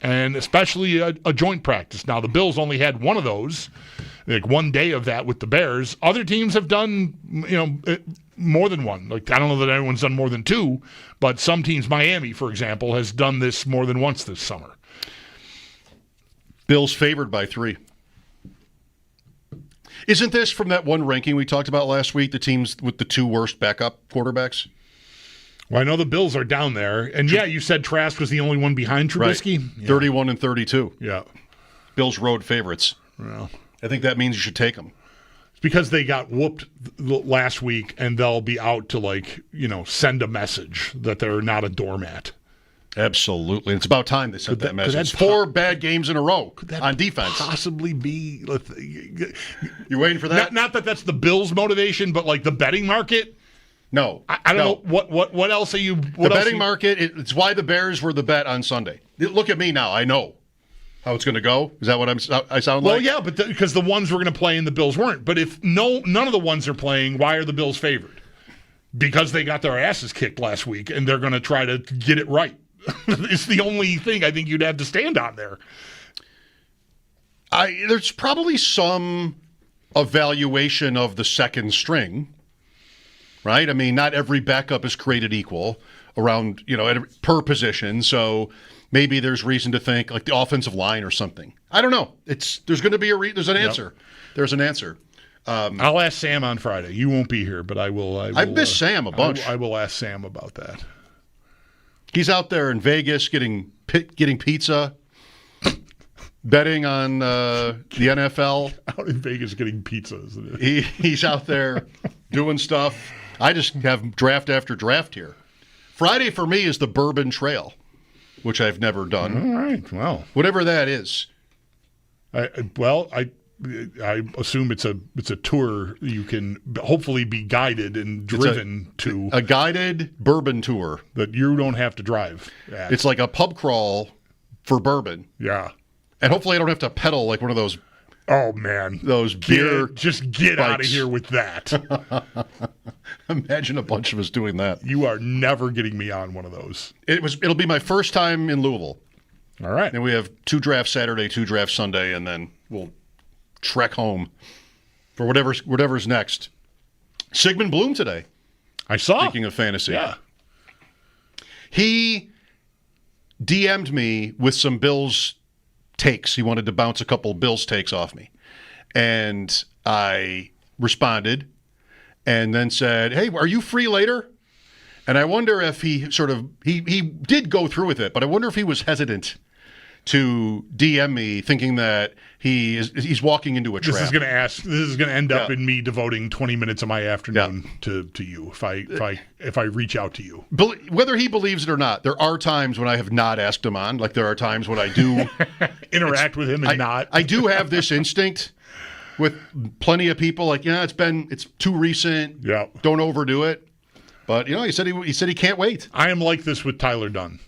and especially a joint practice. Now, the Bills only had one of those, like one day of that with the Bears. Other teams have done, more than one. Like, I don't know that anyone's done more than two, but some teams, Miami, for example, has done this more than once this summer.
Bills favored by 3. Isn't this from that one ranking we talked about last week, the teams with the 2 worst backup quarterbacks?
Well, I know the Bills are down there. And, you said Trask was the only one behind Trubisky?
Right. Yeah. 31 and 32.
Yeah.
Bills road favorites.
Well,
I think that means you should take them.
It's because they got whooped last week, and they'll be out to, send a message that they're not a doormat.
Absolutely. It's about time they sent that message. 4 bad games in a row on defense.
Possibly be.
You waiting for that?
Not that that's the Bills' motivation, but the betting market.
No,
I don't know what else are you.
The betting market. It's why the Bears were the bet on Sunday. Look at me now. I know how it's going to go. Is that what I sound like?
Well, yeah, but because the ones were going to play and the Bills weren't. But if none of the ones are playing, why are the Bills favored? Because they got their asses kicked last week, and they're going to try to get it right. It's the only thing I think you'd have to stand on there.
There's probably some evaluation of the second string, right? I mean, not every backup is created equal around, per position. So maybe there's reason to think like the offensive line or something. I don't know. There's going to be there's an answer. Yep. There's an answer.
I'll ask Sam on Friday. You won't be here, but I will.
I miss Sam a bunch.
I will ask Sam about that.
He's out there in Vegas getting pizza, betting on the NFL.
Out in Vegas getting pizza, isn't it?
He's out there doing stuff. I just have draft after draft here. Friday for me is the Bourbon Trail, which I've never done.
All right, well,
whatever that is.
I assume it's a tour you can hopefully be guided and driven to.
A guided bourbon tour.
That you don't have to drive at.
It's like a pub crawl for bourbon.
Yeah.
And hopefully I don't have to pedal like one of those.
Oh, man.
Those beer
Just get
bikes.
Out of here with that.
Imagine a bunch of us doing that.
You are never getting me on one of those.
It'll be my first time in Louisville.
All right.
And we have 2 drafts Saturday, 2 drafts Sunday, and then we'll trek home for whatever's next. Sigmund Bloom today.
I saw.
Speaking of fantasy.
Yeah.
He DM'd me with some Bills takes. He wanted to bounce a couple Bills takes off me. And I responded and then said, hey, are you free later? And I wonder if he did go through with it, but I wonder if he was hesitant to DM me thinking that he's walking into a trap.
This is going to end up in me devoting 20 minutes of my afternoon to you if I reach out to you.
Whether he believes it or not, there are times when I have not asked him on. Like there are times when I do
interact with him and not.
I do have this instinct with plenty of people. Like it's too recent.
Yeah,
don't overdo it. But he said he can't wait.
I am like this with Tyler Dunn.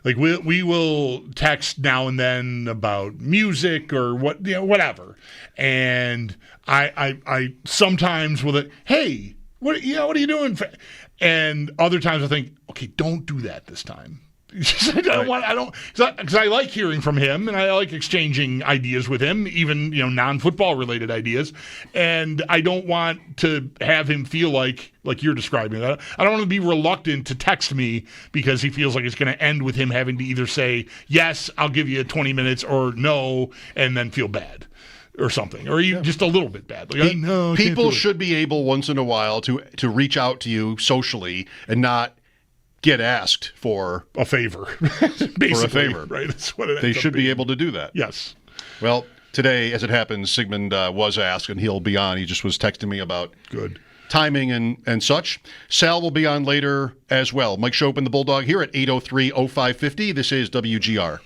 Like we will text now and then about music or whatever, and I sometimes will hey, what are you doing? And other times I think, okay, don't do that this time. Because I like hearing from him and I like exchanging ideas with him, even non-football related ideas, and I don't want to have him feel like you're describing that. I don't want to be reluctant to text me because he feels like it's going to end with him having to either say yes, I'll give you 20 minutes, or no, and then feel bad or something, or just a little bit bad. Like, no,
people should be able once in a while to reach out to you socially and not get asked for
a favor. Basically,
for a favor,
right? That's what
they should be able to do that.
Yes.
Well, today, as it happens, Sigmund was asked, and he'll be on. He just was texting me about timing and such. Sal will be on later as well. Mike Schopp and the Bulldog here at 803-0550. This is WGR.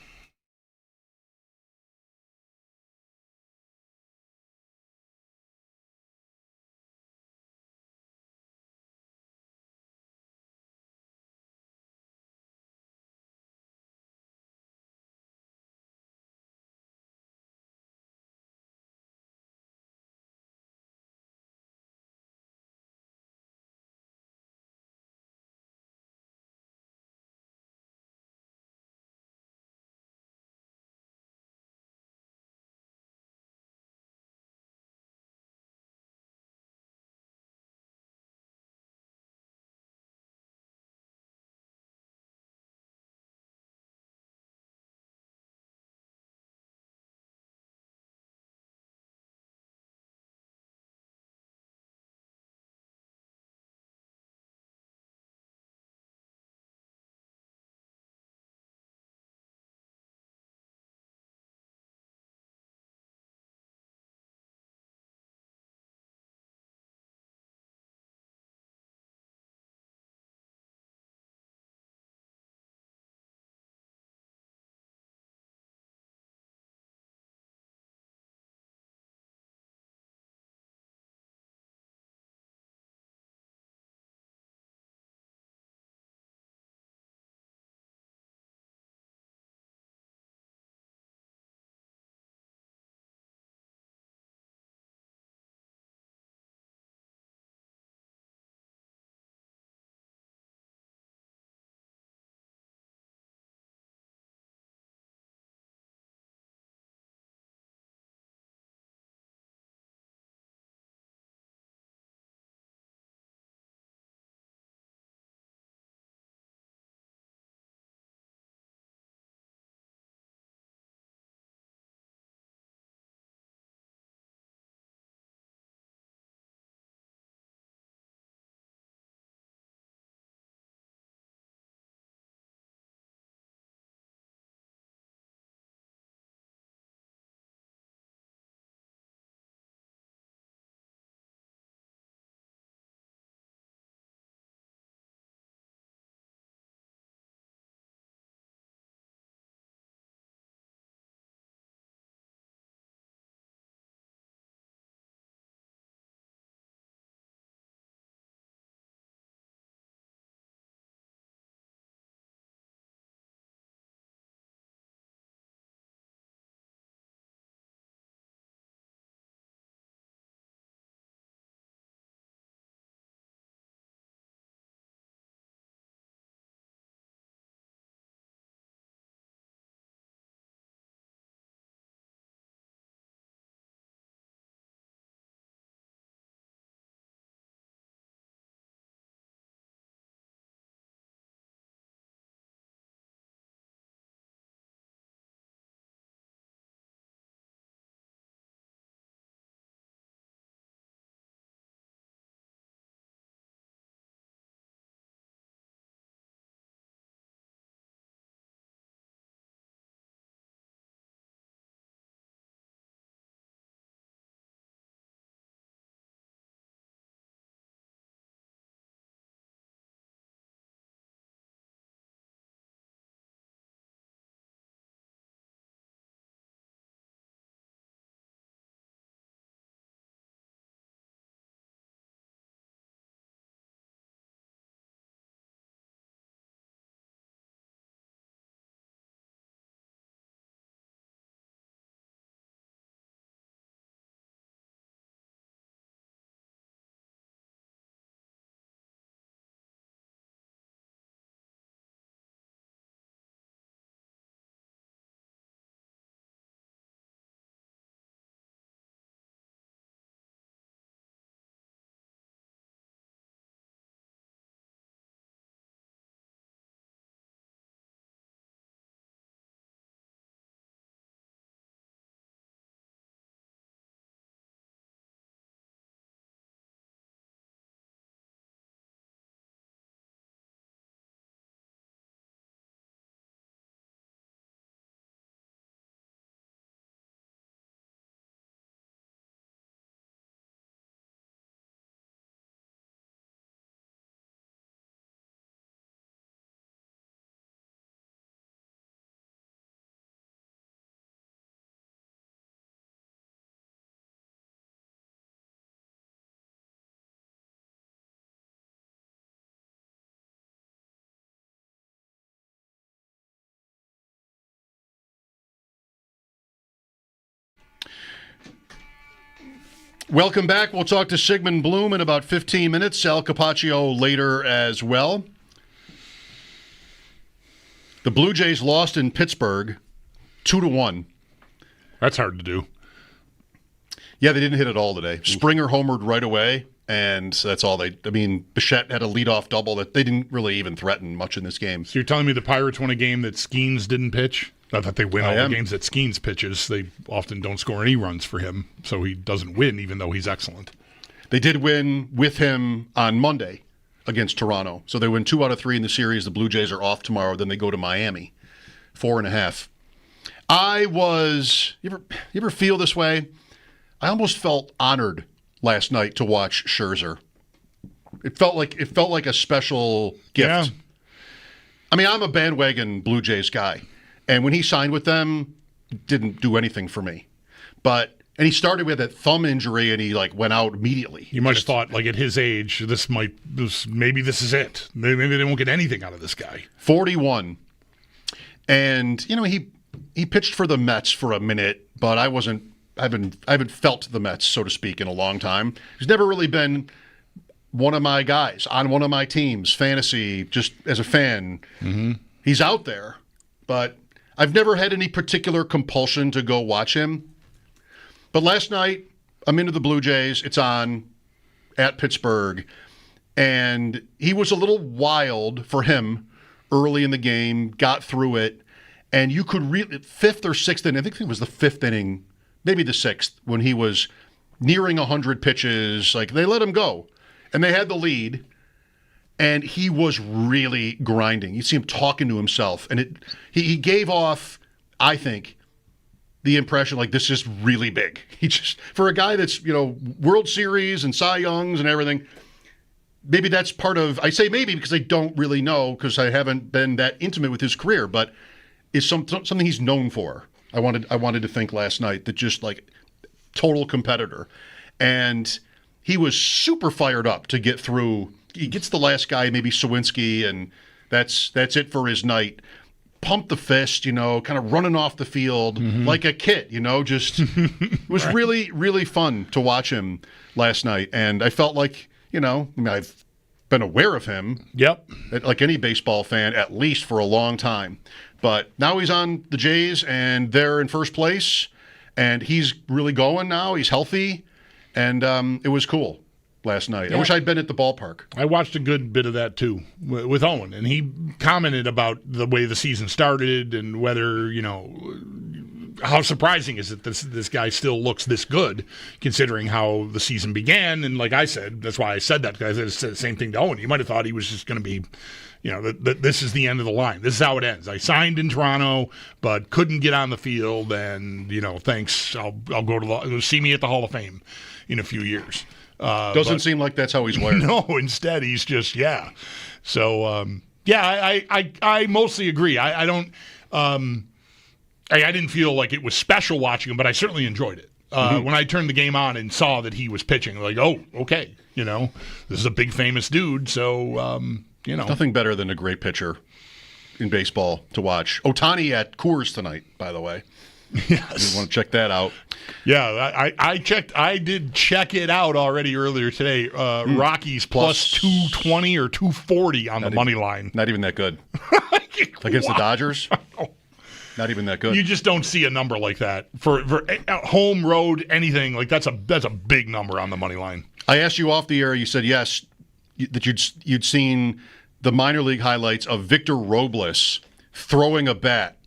Welcome back. We'll talk to Sigmund Bloom in about 15 minutes. Al Capaccio later as well. The Blue Jays lost in Pittsburgh 2-1.
That's hard to do.
Yeah, they didn't hit it all today. Springer homered right away, and that's all Bichette had a leadoff double that they didn't really even threaten much in this game.
So you're telling me the Pirates won a game that Skeens didn't pitch? Not that they win all the games that Skeens pitches. They often don't score any runs for him, so he doesn't win even though he's excellent.
They did win with him on Monday against Toronto. So they win 2 out of 3 in the series. The Blue Jays are off tomorrow. Then they go to Miami, 4.5. You ever feel this way? I almost felt honored last night to watch Scherzer. It felt like a special gift.
Yeah.
I mean, I'm a bandwagon Blue Jays guy, and when he signed with them, it didn't do anything for me. And he started with that thumb injury, and he went out immediately.
You might have thought, at his age, maybe this is it. Maybe they won't get anything out of this guy.
41, and he pitched for the Mets for a minute, but I haven't felt the Mets, so to speak, in a long time. He's never really been one of my guys on one of my teams, fantasy, just as a fan.
Mm-hmm.
He's out there, but I've never had any particular compulsion to go watch him. But last night, I'm into the Blue Jays. It's on at Pittsburgh, and he was a little wild for him early in the game, got through it, and you could really, 5th or 6th inning, I think it was the 5th inning, maybe the 6th, when he was nearing 100 pitches, they let him go. And they had the lead, and he was really grinding. You see him talking to himself, and he gave off, I think, the impression this is really big. He just, for a guy that's, World Series and Cy Youngs and everything, maybe that's part of, I say maybe because I don't really know because I haven't been that intimate with his career, but it's something he's known for. I wanted to think last night that just total competitor. And he was super fired up to get through. He gets the last guy, maybe Sawinski, and that's it for his night. Pumped the fist, kind of running off the field like a kid, just it was really, really fun to watch him last night. And I felt I've been aware of him.
Yep.
Like any baseball fan, at least for a long time. But now he's on the Jays, and they're in first place, and he's really going now. He's healthy, and it was cool last night. Yeah. I wish I'd been at the ballpark.
I watched a good bit of that, too, with Owen, and he commented about the way the season started and whether, how surprising is it that this guy still looks this good, considering how the season began. And like I said, that's why I said that, because I said the same thing to Owen. You might have thought he was just going to be, that this is the end of the line. This is how it ends. I signed in Toronto, but couldn't get on the field, and, thanks. I'll go see me at the Hall of Fame in a few years.
Doesn't seem like that's how he's wired.
No, instead he's just, yeah. So, I mostly agree. I don't, I didn't feel like it was special watching him, but I certainly enjoyed it. When I turned the game on and saw that he was pitching, oh, okay, this is a big famous dude, so,
Nothing better than a great pitcher in baseball to watch. Ohtani at Coors tonight, by the way.
Yes.
You want to check that out.
Yeah, I checked. I did check it out already earlier today. Rockies plus 220 or 240 on the money line.
Not even that good. Against the Dodgers? Not even that good.
You just don't see a number like that. For home, road, anything, that's a big number on the money line.
I asked you off the air, you said yes, that you'd seen the minor league highlights of Victor Robles throwing a bat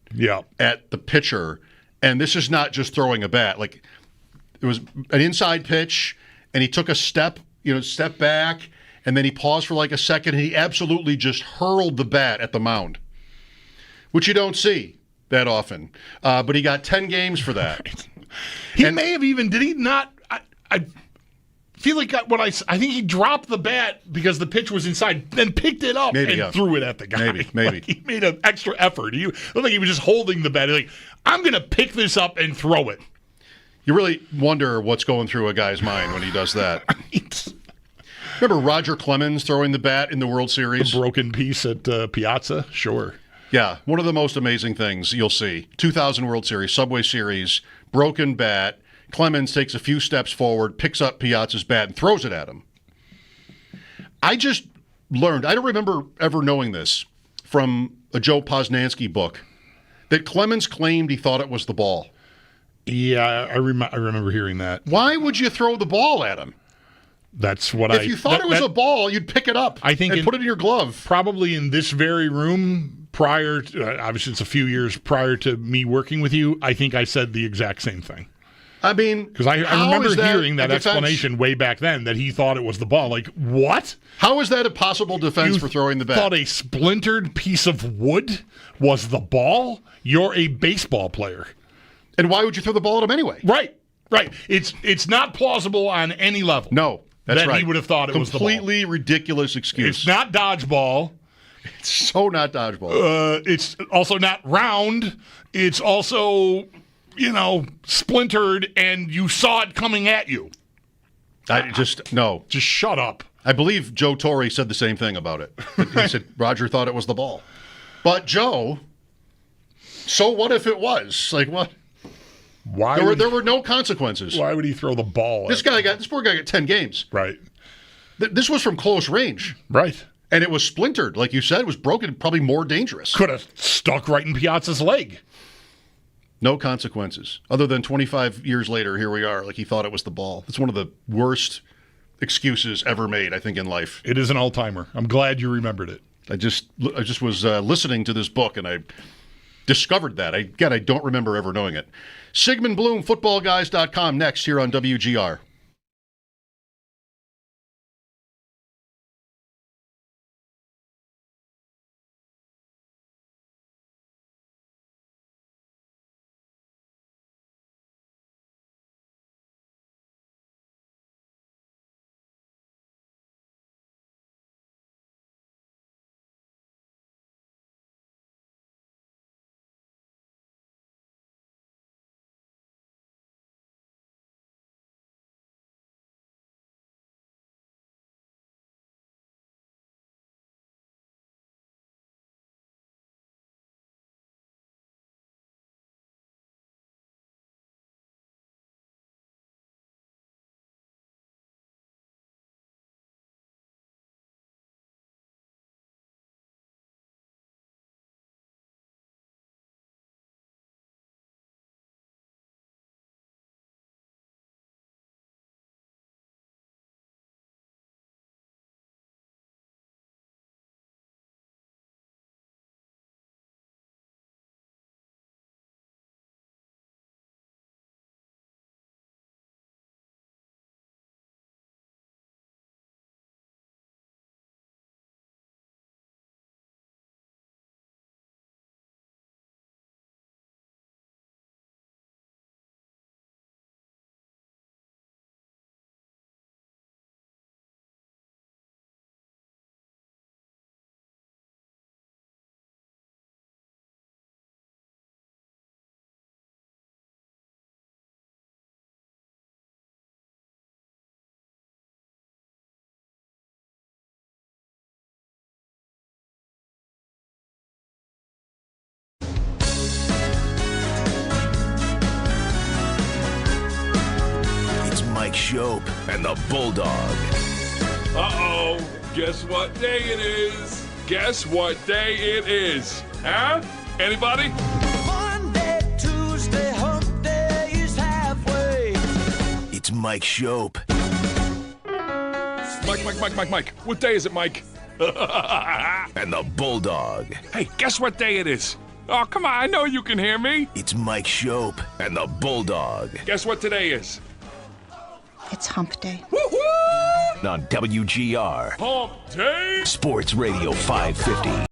at the pitcher. And this is not just throwing a bat. It was an inside pitch, and he took a step back, and then he paused for a second, and he absolutely just hurled the bat at the mound, which you don't see that often. But he got 10 games for that.
May have even, did he not? I feel like I think he dropped the bat because the pitch was inside, then picked it up threw it at the guy.
Maybe.
He made an extra effort. He looked like he was just holding the bat. I'm going to pick this up and throw it.
You really wonder what's going through a guy's mind when he does that.
Right.
Remember Roger Clemens throwing the bat in the World Series?
The broken piece at Piazza? Sure.
Yeah, one of the most amazing things you'll see. 2000 World Series, Subway Series, broken bat, Clemens takes a few steps forward, picks up Piazza's bat, and throws it at him. I just learned, I don't remember ever knowing this from a Joe Posnanski book, that Clemens claimed he thought it was the ball.
Yeah, I remember hearing that.
Why would you throw the ball at him?
That's what
If you thought it was a ball, you'd pick it up and put it in your glove.
Probably in this very room prior to, obviously it's a few years prior to me working with you, I think I said the exact same thing.
I mean,
because I remember hearing that explanation way back then that he thought it was the ball. Like, what?
How is that a possible defense for throwing the bat?
You thought a splintered piece of wood was the ball? You're a baseball player.
And why would you throw the ball at him anyway?
Right. It's not plausible on any level.
No, that's right.
He would have thought it was the ball.
Completely ridiculous excuse.
It's not dodgeball.
It's so not dodgeball.
It's also not round. It's also, splintered, and you saw it coming at you.
Just
shut up.
I believe Joe Torre said the same thing about it. He said Roger thought it was the ball. But Joe, so what if it was? Like, what? There were no consequences.
Why would he throw the ball?
This poor guy got 10 games.
Right.
This was from close range.
Right.
And it was splintered, like you said, it was broken, probably more dangerous.
Could have stuck right in Piazza's leg.
No consequences. Other than 25 years later, here we are, like he thought it was the ball. It's one of the worst excuses ever made, I think, in life.
It is an all-timer. I'm glad you remembered it.
I just was listening to this book, and I discovered that. I don't remember ever knowing it. Sigmund Bloom, footballguys.com, next here on WGR.
Mike Schopp and the Bulldog. Uh-oh. Guess what day it is? Guess what day it is? Huh? Anybody?
Monday, Tuesday, hump day is halfway.
It's Mike Schopp. Mike. What day is it, Mike? And the Bulldog. Hey, guess what day it is? Oh, come on. I know you can hear me. It's Mike Schopp and the Bulldog. Guess what today is?
It's hump day.
Woo-hoo! On WGR. Hump day? Sports Radio 550.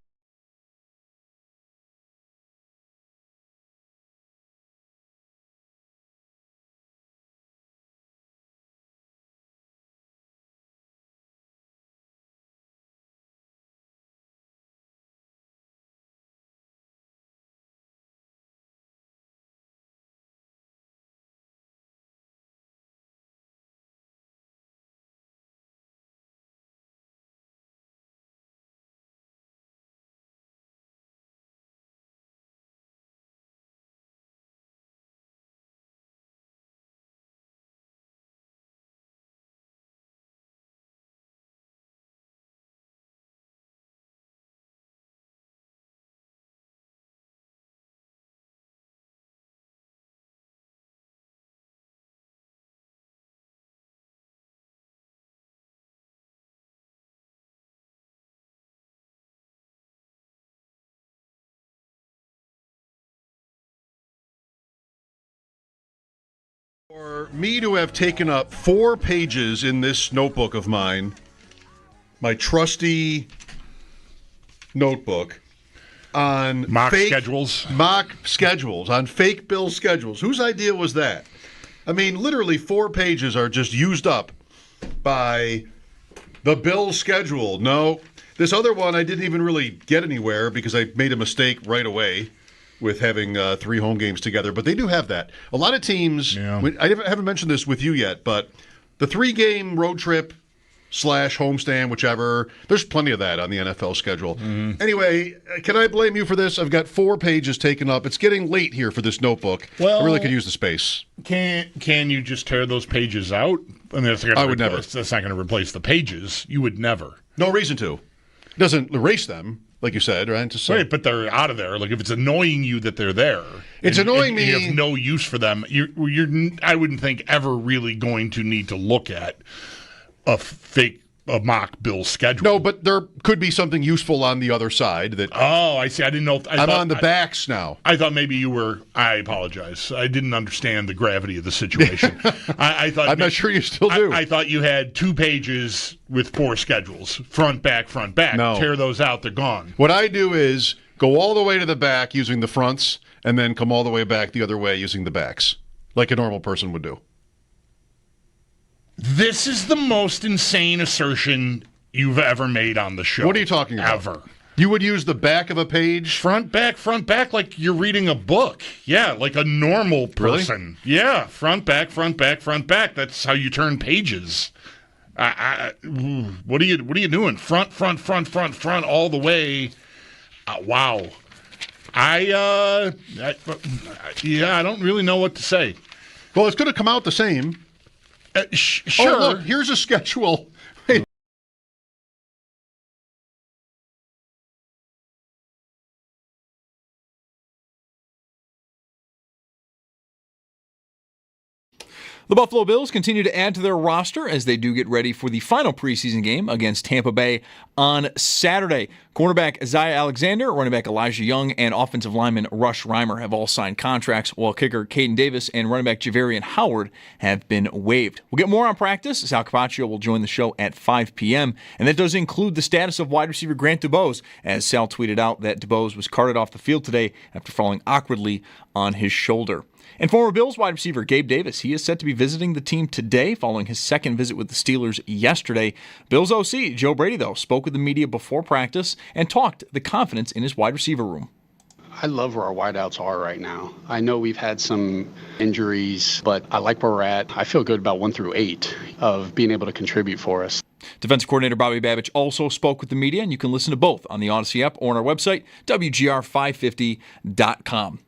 For me to have taken up 4 pages in this notebook of mine, my trusty notebook, on
mock schedules,
on fake bill schedules. Whose idea was that? I mean, literally 4 pages are just used up by the bill schedule. No, this other one I didn't even really get anywhere because I made a mistake right away with having 3 home games together. But they do have that. A lot of teams, I haven't mentioned this with you yet, but the 3-game road trip / homestand, whichever, there's plenty of that on the NFL schedule. Anyway, can I blame you for this? I've got 4 pages taken up. It's getting late here for this notebook. Well, I really could use the space.
Can you just tear those pages out? I mean, I would never. That's not going to replace the pages. You would never.
No reason to. It doesn't erase them, like you said, right?
Right, but they're out of there. Like, if it's annoying you that they're there,
it's annoying me.
You have no use for them. You're I wouldn't think ever really going to need to look at a mock bill schedule.
No, but there could be something useful on the other side. That.
Oh, I see. I didn't know.
I'm on the backs now.
I thought maybe you were. I apologize. I didn't understand the gravity of the situation. I thought.
I'm not sure you still do.
I thought you had 2 pages with 4 schedules, front, back, front, back.
No.
Tear those out. They're gone.
What I do is go all the way to the back using the fronts, and then come all the way back the other way using the backs, like a normal person would do.
This is the most insane assertion you've ever made on the show.
What are you talking about?
Ever.
You would use the back of a page?
Front, back, like you're reading a book. Yeah, like a normal person.
Really?
Yeah, front, back, front, back, front, back. That's how you turn pages. What are you doing? Front, all the way. Wow. I don't really know what to say.
Well, it's going to come out the same.
Sure.
Oh, look, here's a schedule. Hey.
The Buffalo Bills continue to add to their roster as they do get ready for the final preseason game against Tampa Bay on Saturday. Cornerback Isaiah Alexander, running back Elijah Young, and offensive lineman Rush Reimer have all signed contracts, while kicker Caden Davis and running back Javarian Howard have been waived. We'll get more on practice. Sal Capaccio will join the show at 5 p.m., and that does include the status of wide receiver Grant DuBose, as Sal tweeted out that DuBose was carted off the field today after falling awkwardly on his shoulder. And former Bills wide receiver Gabe Davis, he is set to be visiting the team today following his second visit with the Steelers yesterday. Bills OC Joe Brady, though, spoke with the media before practice and talked the confidence in his wide receiver room.
I love where our wideouts are right now. I know we've had some injuries, but I like where we're at. I feel good about 1 through 8 of being able to contribute for us.
Defensive coordinator Bobby Babich also spoke with the media, and you can listen to both on the Odyssey app or on our website, WGR550.com.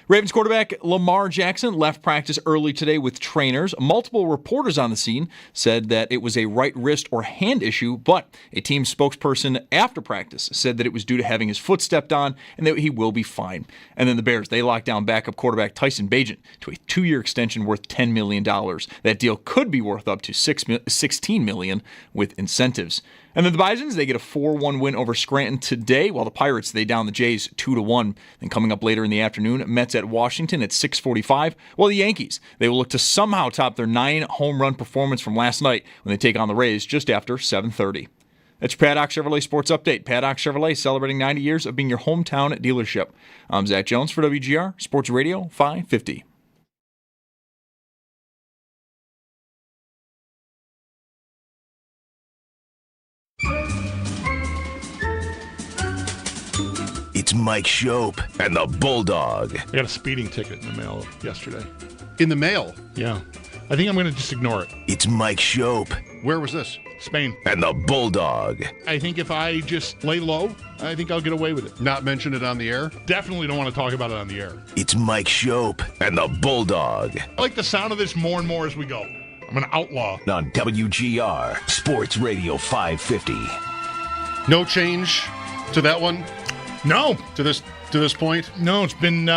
Ravens quarterback Lamar Jackson left practice early today with trainers. Multiple reporters on the scene said that it was a right wrist or hand issue, but a team spokesperson after practice said that it was due to having his foot stepped on and that he will be fine. And then the Bears, they locked down backup quarterback Tyson Bagent to a 2-year extension worth $10 million. That deal could be worth up to $16 million with incentives. And then the Bisons, they get a 4-1 win over Scranton today, while the Pirates, they down the Jays 2-1. Then coming up later in the afternoon, Mets at Washington at 6:45, while the Yankees, they will look to somehow top their 9-home run performance from last night when they take on the Rays just after 7:30. That's your Paddock Chevrolet Sports Update. Paddock Chevrolet celebrating 90 years of being your hometown dealership. I'm Zach Jones for WGR Sports Radio 550.
It's Mike Schopp and the Bulldog.
I got a speeding ticket in the mail yesterday.
In the mail?
Yeah. I think I'm going to just ignore it.
It's Mike Schopp
Where was this?
Spain.
and the Bulldog.
I think if I just lay low, I think I'll get away with it.
Not mention it on the air?
Definitely don't want to talk about it on the air.
It's Mike Schopp and the Bulldog
I like the sound of this more and more as we go. I'm an outlaw.
on WGR Sports Radio 550.
No change to that one?
No.
To this point?
No, it's been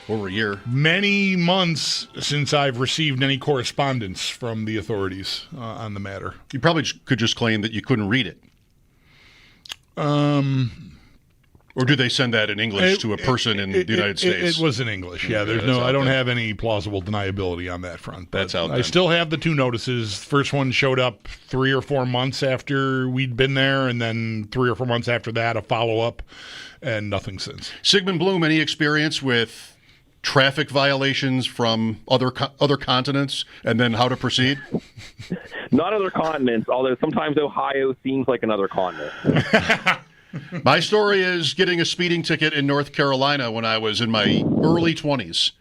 Over a year.
many months since I've received any correspondence from the authorities on the matter.
You probably could just claim that you couldn't read it. Or do they send that in English to a person in the United States?
It was in English. Yeah, I don't have any plausible deniability on that front.
That's out.
I still have the 2 notices. First one showed up 3 or 4 months after we'd been there, and then 3 or 4 months after that, a follow-up, and nothing since.
Sigmund Bloom, any experience with traffic violations from other continents, and then how to proceed?
Not other continents, although sometimes Ohio seems like another continent.
My story is getting a speeding ticket in North Carolina when I was in my early 20s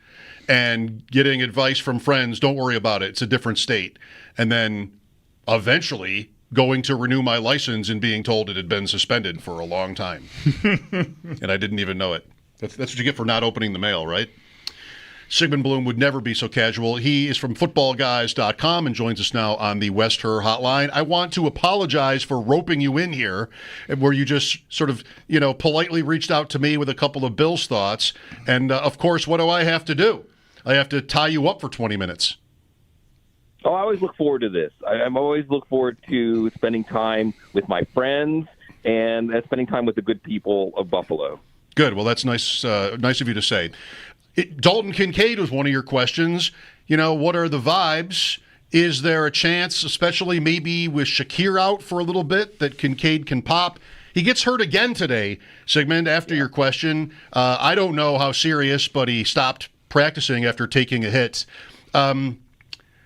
and getting advice from friends, don't worry about it, it's a different state. And then eventually going to renew my license and being told it had been suspended for a long time. And I didn't even know it. That's what you get for not opening the mail, right? Sigmund Bloom would never be so casual. He is from footballguys.com and joins us now on the West Her hotline. I want to apologize for roping you in here, where you just sort of, politely reached out to me with a couple of Bills thoughts. And, of course, what do I have to do? I have to tie you up for 20 minutes.
Oh, I always look forward to this. I'm always look forward to spending time with my friends and spending time with the good people of Buffalo.
Good. Well, that's nice of you to say. Dalton Kincaid was one of your questions. What are the vibes? Is there a chance, especially maybe with Shakir out for a little bit, that Kincaid can pop? He gets hurt again today, Sigmund, after your question. I don't know how serious, but he stopped practicing after taking a hit.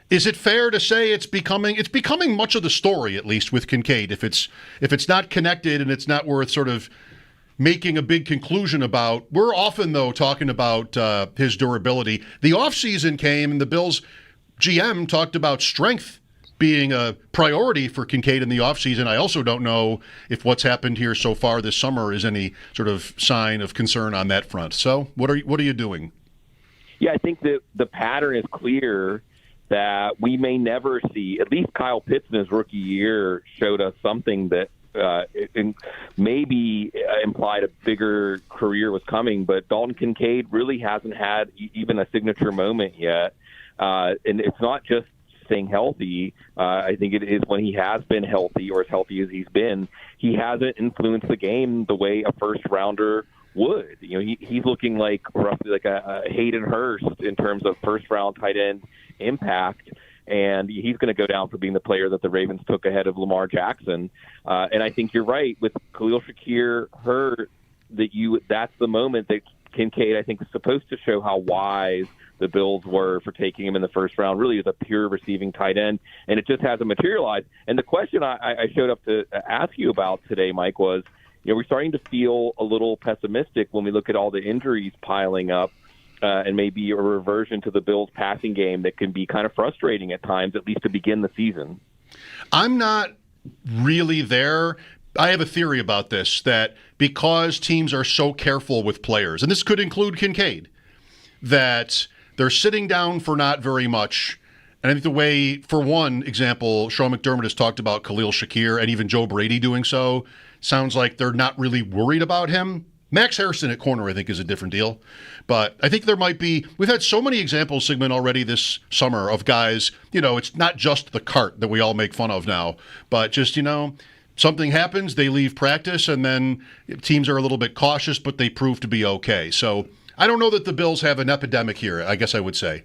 Is it fair to say it's becoming much of the story, at least with Kincaid, if it's not connected and it's not worth sort of making a big conclusion about? We're often, though, talking about his durability. The offseason came, and the Bills GM talked about strength being a priority for Kincaid in the offseason. I also don't know if what's happened here so far this summer is any sort of sign of concern on that front. So what are you doing?
Yeah, I think that the pattern is clear that we may never see. At least Kyle Pitts in his rookie year showed us something that maybe implied a bigger career was coming, but Dalton Kincaid really hasn't had even a signature moment yet. And it's not just staying healthy. I think it is when he has been healthy, or as healthy as he's been, he hasn't influenced the game the way a first-rounder would. He's looking like roughly like a Hayden Hurst in terms of first-round tight end impact. And he's going to go down for being the player that the Ravens took ahead of Lamar Jackson. And I think you're right with Khalil Shakir hurt, that's the moment that Kincaid, I think, is supposed to show how wise the Bills were for taking him in the first round, really as a pure receiving tight end. And it just hasn't materialized. And the question I showed up to ask you about today, Mike, was, we're starting to feel a little pessimistic when we look at all the injuries piling up. And maybe a reversion to the Bills' passing game that can be kind of frustrating at times, at least to begin the season.
I'm not really there. I have a theory about this, that because teams are so careful with players, and this could include Kincaid, that they're sitting down for not very much. And I think the way, for one example, Sean McDermott has talked about Khalil Shakir and even Joe Brady doing so, sounds like they're not really worried about him. Max Harrison at corner, I think, is a different deal. But I think there might be – we've had so many examples, Sigmund, already this summer of guys – it's not just the cart that we all make fun of now, but just, something happens, they leave practice, and then teams are a little bit cautious, but they prove to be okay. So I don't know that the Bills have an epidemic here, I guess I would say.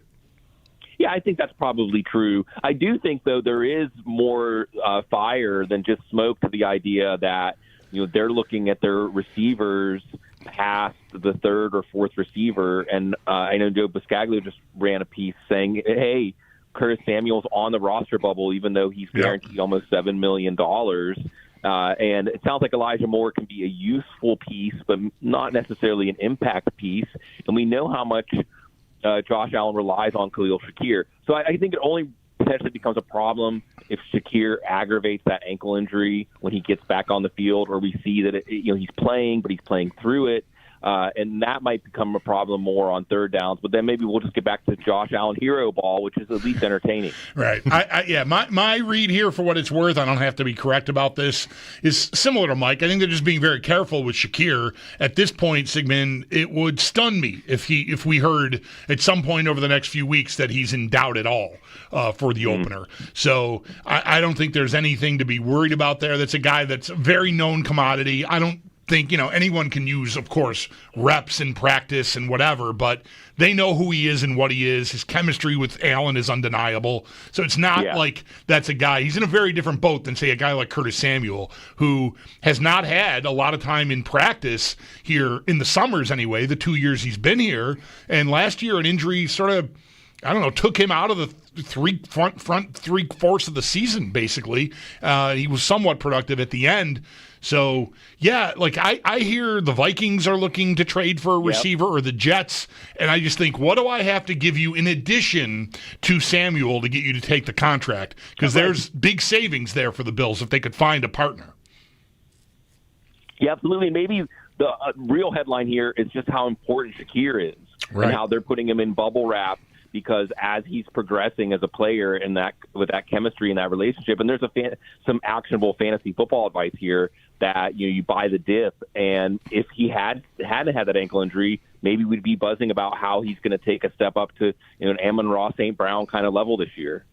Yeah, I think that's probably true. I do think, though, there is more fire than just smoke to the idea that – they're looking at their receivers past the third or fourth receiver. And I know Joe Buscaglio just ran a piece saying, hey, Curtis Samuel's on the roster bubble, even though he's guaranteed almost $7 million. And it sounds like Elijah Moore can be a useful piece, but not necessarily an impact piece. And we know how much Josh Allen relies on Khalil Shakir. So I think it only potentially becomes a problem if Shakir aggravates that ankle injury when he gets back on the field, or we see that he's playing, but he's playing through it. And that might become a problem more on third downs. But then maybe we'll just get back to Josh Allen hero ball, which is at least entertaining.
Right. My read here, for what it's worth, I don't have to be correct about this, is similar to Mike. I think they're just being very careful with Shakir. At this point, Sigmund, it would stun me if we heard at some point over the next few weeks that he's in doubt at all for the opener. So I don't think there's anything to be worried about there. That's a guy that's a very known commodity. I don't think, anyone can use, of course, reps in practice and whatever, but they know who he is and what he is. His chemistry with Allen is undeniable. So it's not like that's a guy. He's in a very different boat than, say, a guy like Curtis Samuel, who has not had a lot of time in practice here in the summers anyway, the 2 years he's been here. And last year, an injury sort of, took him out of the front three-fourths of the season, basically. He was somewhat productive at the end. So, yeah, I hear the Vikings are looking to trade for a receiver, or the Jets, and I just think, what do I have to give you in addition to Samuel to get you to take the contract? Because there's big savings there for the Bills if they could find a partner.
Yeah, absolutely. Maybe the real headline here is just how important Shakir is and how they're putting him in bubble wrap, because as he's progressing as a player and with that chemistry and that relationship, and there's some actionable fantasy football advice here that you buy the dip, and if he hadn't had that ankle injury, maybe we'd be buzzing about how he's going to take a step up to an Amon-Ra St. Brown kind of level this year.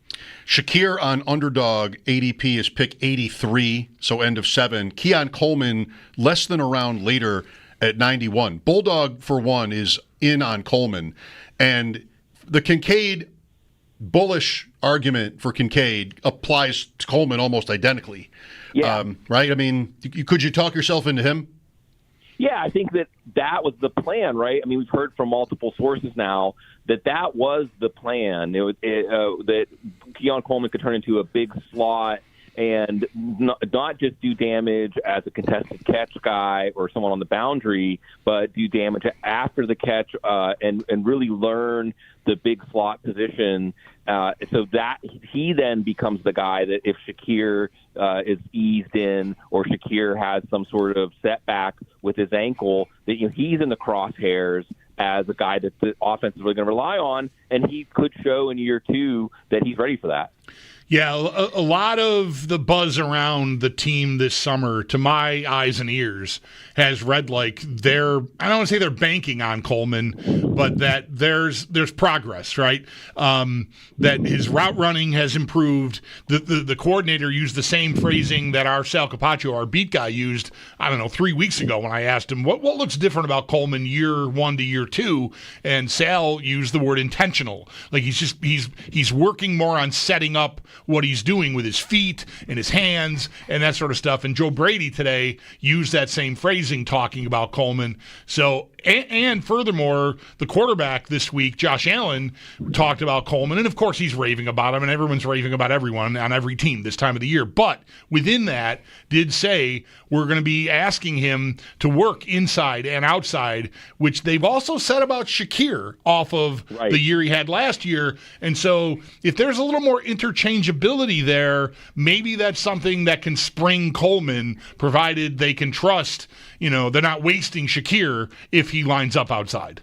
Shakir on Underdog ADP is pick 83, so end of 7. Keon Coleman less than a round later at 91. Bulldog, for one, is in on Coleman, and the Kincaid bullish argument for Kincaid applies to Coleman almost identically.
Yeah.
Right? I mean, could you talk yourself into him?
Yeah, I think that was the plan, right? I mean, we've heard from multiple sources now that was the plan. That Keon Coleman could turn into a big slot and not just do damage as a contested catch guy or someone on the boundary, but do damage after the catch and really learn the big slot position, so that he then becomes the guy that if Shakir is eased in or Shakir has some sort of setback with his ankle, that he's in the crosshairs as a guy that the offense is really going to rely on, and he could show in year 2 that he's ready for that.
Yeah, a lot of the buzz around the team this summer, to my eyes and ears, has read like I don't want to say they're banking on Coleman, but that there's progress, right? That his route running has improved. The coordinator used the same phrasing that our Sal Capaccio, our beat guy, used, 3 weeks ago when I asked him, what looks different about Coleman year 1 to year 2? And Sal used the word intentional. Like he's working more on setting up what he's doing with his feet and his hands and that sort of stuff. And Joe Brady today used that same phrasing talking about Coleman. So, and furthermore, the quarterback this week, Josh Allen, talked about Coleman. And of course, he's raving about him, and everyone's raving about everyone on every team this time of the year. But within that, did say we're going to be asking him to work inside and outside, which they've also said about Shakir off of the year he had last year. And so if there's a little more interchangeability there, maybe that's something that can spring Coleman, provided they can trust, they're not wasting Shakir if he lines up outside.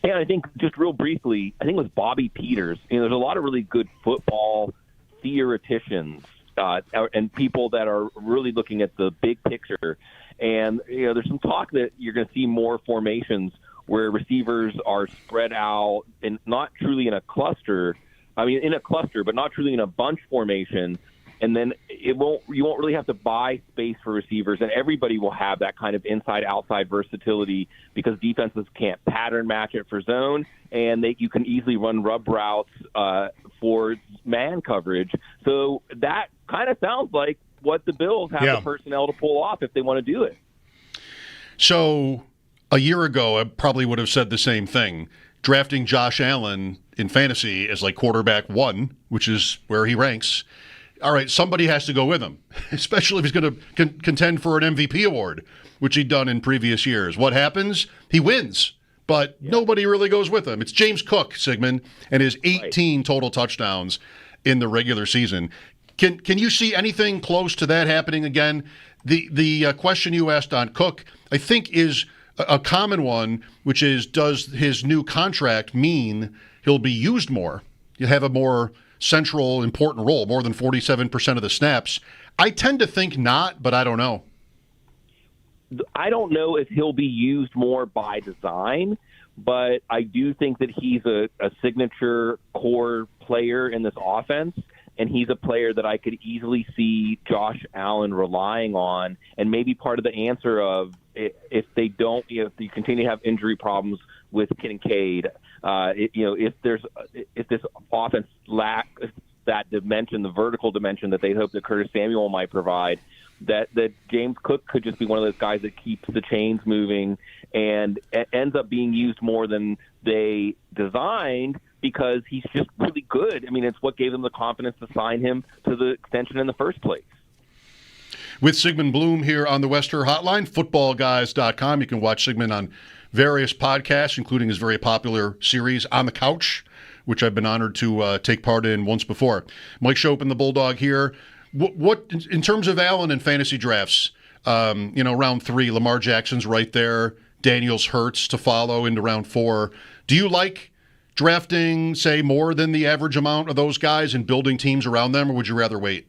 And I think just real briefly, I think with Bobby Peters, there's a lot of really good football theoreticians and people that are really looking at the big picture. And, there's some talk that you're going to see more formations where receivers are spread out and not truly in a cluster. I mean, in a cluster, but not truly in a bunch formation. And then you won't really have to buy space for receivers, and everybody will have that kind of inside-outside versatility because defenses can't pattern match it for zone, and you can easily run rub routes for man coverage. So that kind of sounds like what the Bills have the personnel to pull off if they want to do it.
So a year ago, I probably would have said the same thing. Drafting Josh Allen in fantasy as like quarterback 1, which is where he ranks. All right, somebody has to go with him, especially if he's going to contend for an MVP award, which he'd done in previous years. What happens? He wins, but nobody really goes with him. It's James Cook, Sigmund, and his 18 total touchdowns in the regular season. Can you see anything close to that happening again? The question you asked on Cook, I think, is a common one, which is, does his new contract mean he'll be used more? You have a more central, important role, more than 47% of the snaps. I tend to think not, but I don't know.
I don't know if he'll be used more by design, but I do think that he's a signature core player in this offense. and he's a player that I could easily see Josh Allen relying on, and maybe part of the answer of if they don't, if you continue to have injury problems with Kincaid, if this offense lacks that dimension, the vertical dimension that they hope that Curtis Samuel might provide, that James Cook could just be one of those guys that keeps the chains moving and ends up being used more than they designed because he's just really good. I mean, it's what gave them the confidence to sign him to the extension in the first place.
With Sigmund Bloom here on the Wester Hotline, footballguys.com. You can watch Sigmund on various podcasts, including his very popular series On the Couch, which I've been honored to take part in once before. Mike Schopp and the Bulldog here. What in terms of Allen and fantasy drafts, round 3, Lamar Jackson's right there, Daniels Hurts to follow into round 4. Do you like drafting, say, more than the average amount of those guys and building teams around them, or would you rather wait?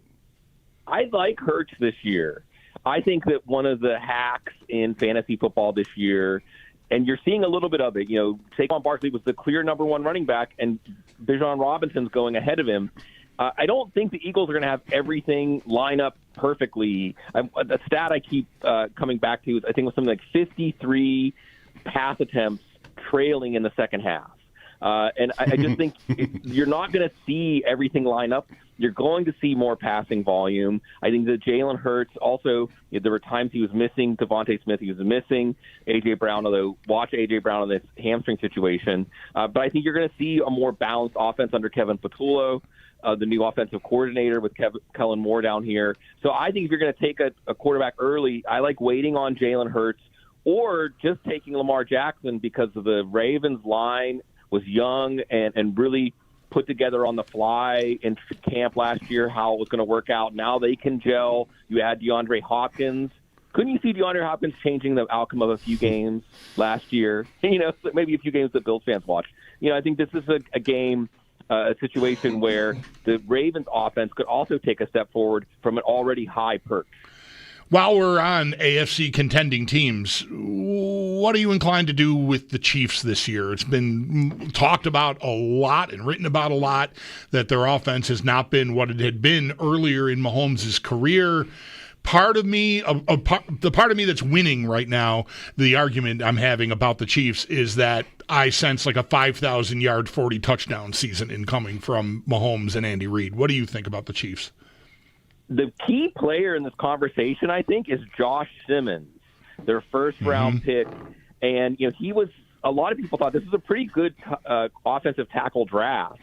I like Hurts this year. I think that one of the hacks in fantasy football this year, and you're seeing a little bit of it, Saquon Barkley was the clear number 1 running back, and Bijan Robinson's going ahead of him. I don't think the Eagles are going to have everything line up perfectly. The stat I keep coming back to is I think it was something like 53 pass attempts trailing in the second half. And I just think you're not going to see everything line up. You're going to see more passing volume. I think that Jalen Hurts also, there were times he was missing Devontae Smith. He was missing A.J. Brown, although watch A.J. Brown in this hamstring situation. But I think you're going to see a more balanced offense under Kevin Patullo, the new offensive coordinator with Kellen Moore down here. So I think if you're going to take a quarterback early, I like waiting on Jalen Hurts or just taking Lamar Jackson because of the Ravens line was young and really put together on the fly in camp last year how it was going to work out. Now they can gel. You add DeAndre Hopkins. Couldn't you see DeAndre Hopkins changing the outcome of a few games last year? Maybe a few games that Bills fans watch. I think this is a game, a situation where the Ravens offense could also take a step forward from an already high perch.
While we're on AFC contending teams, what are you inclined to do with the Chiefs this year? It's been talked about a lot and written about a lot that their offense has not been what it had been earlier in Mahomes' career. Part of me, the part of me that's winning right now, the argument I'm having about the Chiefs is that I sense like a 5,000-yard, 40-touchdown season incoming from Mahomes and Andy Reid. What do you think about the Chiefs?
The key player in this conversation, I think, is Josh Simmons, their first-round pick. And, a lot of people thought this was a pretty good offensive tackle draft.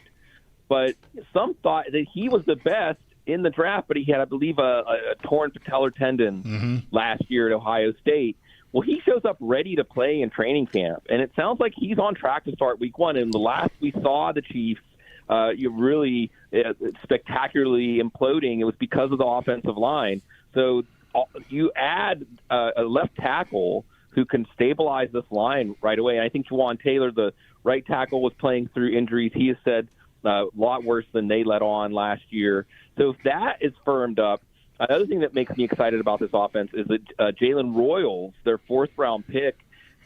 But some thought that he was the best in the draft, but he had, I believe, a torn patellar tendon last year at Ohio State. Well, he shows up ready to play in training camp, and it sounds like he's on track to start week 1. And the last we saw the Chiefs, really spectacularly imploding, it was because of the offensive line. So you add a left tackle who can stabilize this line right away. And I think Juwan Taylor, the right tackle, was playing through injuries. He has said a lot worse than they let on last year. So if that is firmed up, another thing that makes me excited about this offense is that Jalen Royals, their 4th-round pick,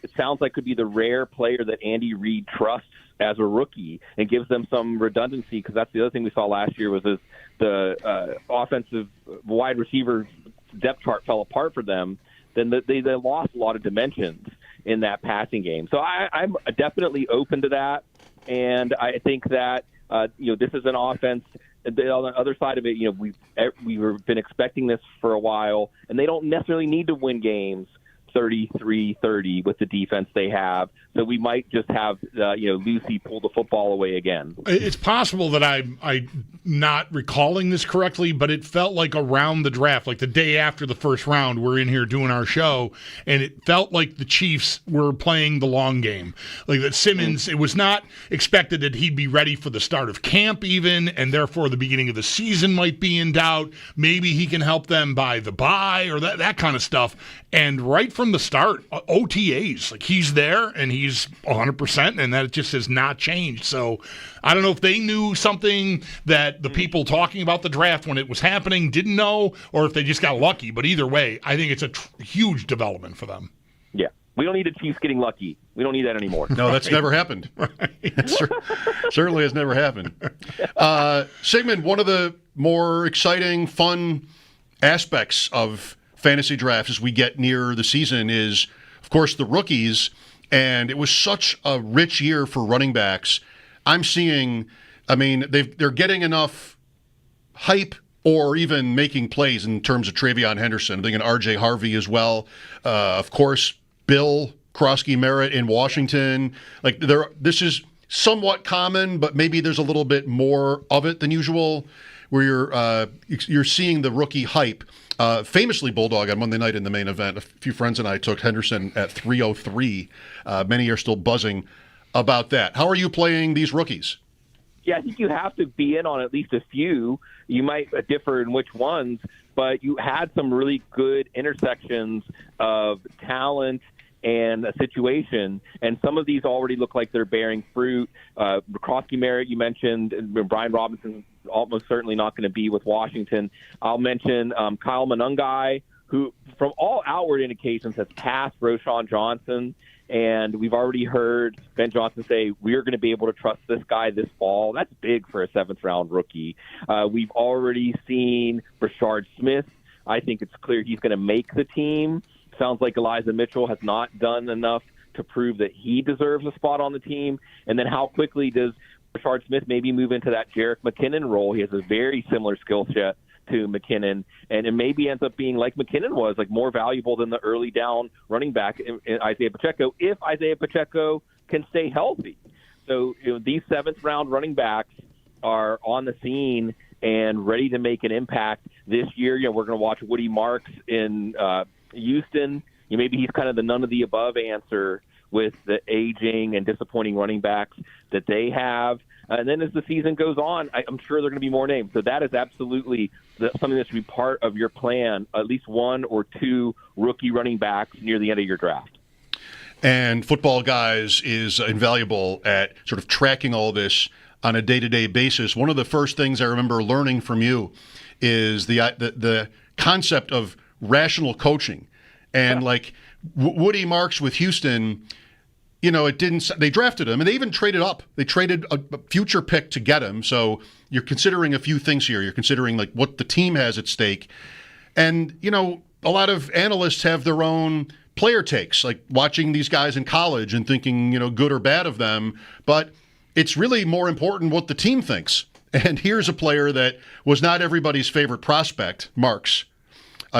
it sounds like could be the rare player that Andy Reid trusts as a rookie and gives them some redundancy, because that's the other thing we saw last year was the offensive wide receiver depth chart fell apart for them. Then they lost a lot of dimensions in that passing game. So I'm definitely open to that, and I think that this is an offense. On the other side of it, we've been expecting this for a while, and they don't necessarily need to win games 33-30 with the defense they have. So we might just have Lucy pull the football away again.
It's possible that I'm not recalling this correctly, but it felt like around the draft, like the day after the first round, we're in here doing our show, and it felt like the Chiefs were playing the long game. Like that Simmons, it was not expected that he'd be ready for the start of camp even, and therefore the beginning of the season might be in doubt. Maybe he can help them by the bye or that kind of stuff. And right from the start, OTAs, like he's there and he's 100%, and that just has not changed. So I don't know if they knew something that the people talking about the draft when it was happening didn't know, or if they just got lucky. But either way, I think it's a huge development for them.
Yeah, We don't need the Chiefs getting lucky. We don't need that anymore.
No, that's never happened. Certainly has never happened. Sigmund, one of the more exciting, fun aspects of fantasy drafts as we get near the season is, of course, the rookies. And it was such a rich year for running backs. I'm seeing, they're getting enough hype or even making plays in terms of Travion Henderson. I'm thinking R.J. Harvey as well. Of course, Bill Krosky-Merritt in Washington. This is somewhat common, but maybe there's a little bit more of it than usual, where you're seeing the rookie hype. Famously, Bulldog on Monday night in the main event, a few friends and I took Henderson at 303. Many are still buzzing about that. How are you playing these rookies?
Yeah, I think you have to be in on at least a few. You might differ in which ones, but you had some really good intersections of talent and a situation, and some of these already look like they're bearing fruit. Krosky-Merritt, you mentioned, Brian Robinson almost certainly not going to be with Washington. I'll mention Kyle Monangai, who from all outward indications has passed Roschon Johnson, and we've already heard Ben Johnson say, we're going to be able to trust this guy this fall. That's big for a seventh-round rookie. We've already seen Brashard Smith. I think it's clear he's going to make the team. Sounds like Elijah Mitchell has not done enough to prove that he deserves a spot on the team. And then how quickly does Brashard Smith maybe move into that Jerick McKinnon role? He has a very similar skill set to McKinnon, and it maybe ends up being like McKinnon was, like more valuable than the early down running back in Isaiah Pacheco, if Isaiah Pacheco can stay healthy. So these seventh-round running backs are on the scene and ready to make an impact this year. We're going to watch Woody Marks in Houston. Maybe he's kind of the none of the above answer with the aging and disappointing running backs that they have. And then as the season goes on, I'm sure there are going to be more names. So that is absolutely something that should be part of your plan, at least one or two rookie running backs near the end of your draft.
And Football Guys is invaluable at sort of tracking all this on a day-to-day basis. One of the first things I remember learning from you is the concept of rational coaching. And like Woody Marks with Houston, they drafted him and they even traded up. They traded a future pick to get him. So you're considering a few things here. You're considering like what the team has at stake. And, a lot of analysts have their own player takes, like watching these guys in college and thinking, good or bad of them. But it's really more important what the team thinks. And here's a player that was not everybody's favorite prospect, Marks.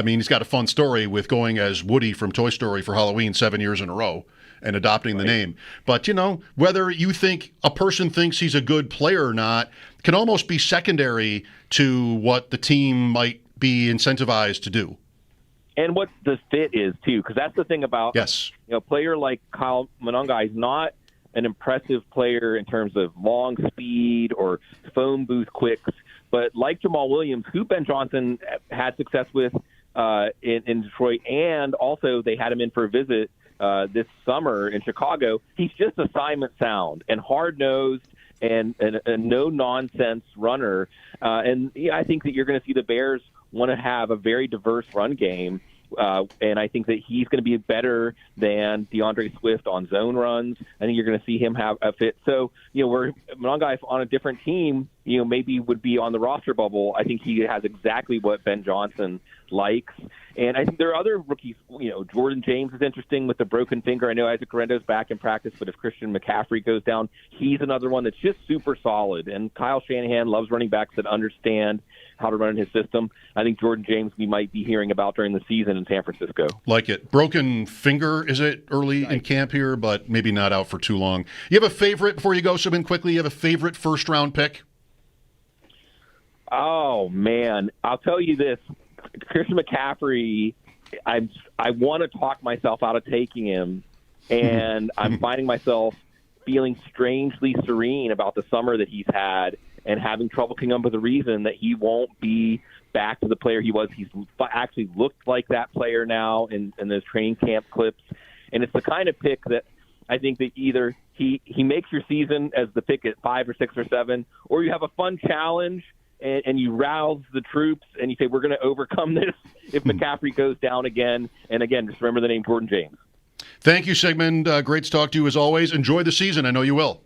He's got a fun story with going as Woody from Toy Story for Halloween 7 years in a row and adopting the name. But, whether you think a person thinks he's a good player or not can almost be secondary to what the team might be incentivized to do.
And what the fit is, too, because that's the thing about
a
player like Kyle Monangai is not an impressive player in terms of long speed or phone booth quicks, but like Jamal Williams, who Ben Johnson had success with in Detroit, and also they had him in for a visit this summer in Chicago. He's just assignment sound and hard-nosed and a no-nonsense runner. I think that you're going to see the Bears want to have a very diverse run game. And I think that he's going to be better than DeAndre Swift on zone runs. I think you're going to see him have a fit. So, where Monangai on a different team, maybe would be on the roster bubble. I think he has exactly what Ben Johnson likes. And I think there are other rookies. Jordan James is interesting with the broken finger. I know Isaac Guerendo's back in practice, but if Christian McCaffrey goes down, he's another one that's just super solid. And Kyle Shanahan loves running backs that understand how to run in his system. I think Jordan James we might be hearing about during the season in San Francisco.
Like it. Broken finger, is it early in camp here, but maybe not out for too long. You have a favorite, before you go, Subin, quickly, you have a favorite first-round pick?
Oh, man. I'll tell you this. Christian McCaffrey, I want to talk myself out of taking him, and I'm finding myself feeling strangely serene about the summer that he's had and having trouble coming up with a reason that he won't be back to the player he was. He's actually looked like that player now in those training camp clips. And it's the kind of pick that I think that either he makes your season as the pick at 5 or 6 or 7, or you have a fun challenge and you rouse the troops and you say, we're going to overcome this if McCaffrey goes down again. And again, just remember the name Jordan James.
Thank you, Sigmund. Great to talk to you as always. Enjoy the season. I know you will.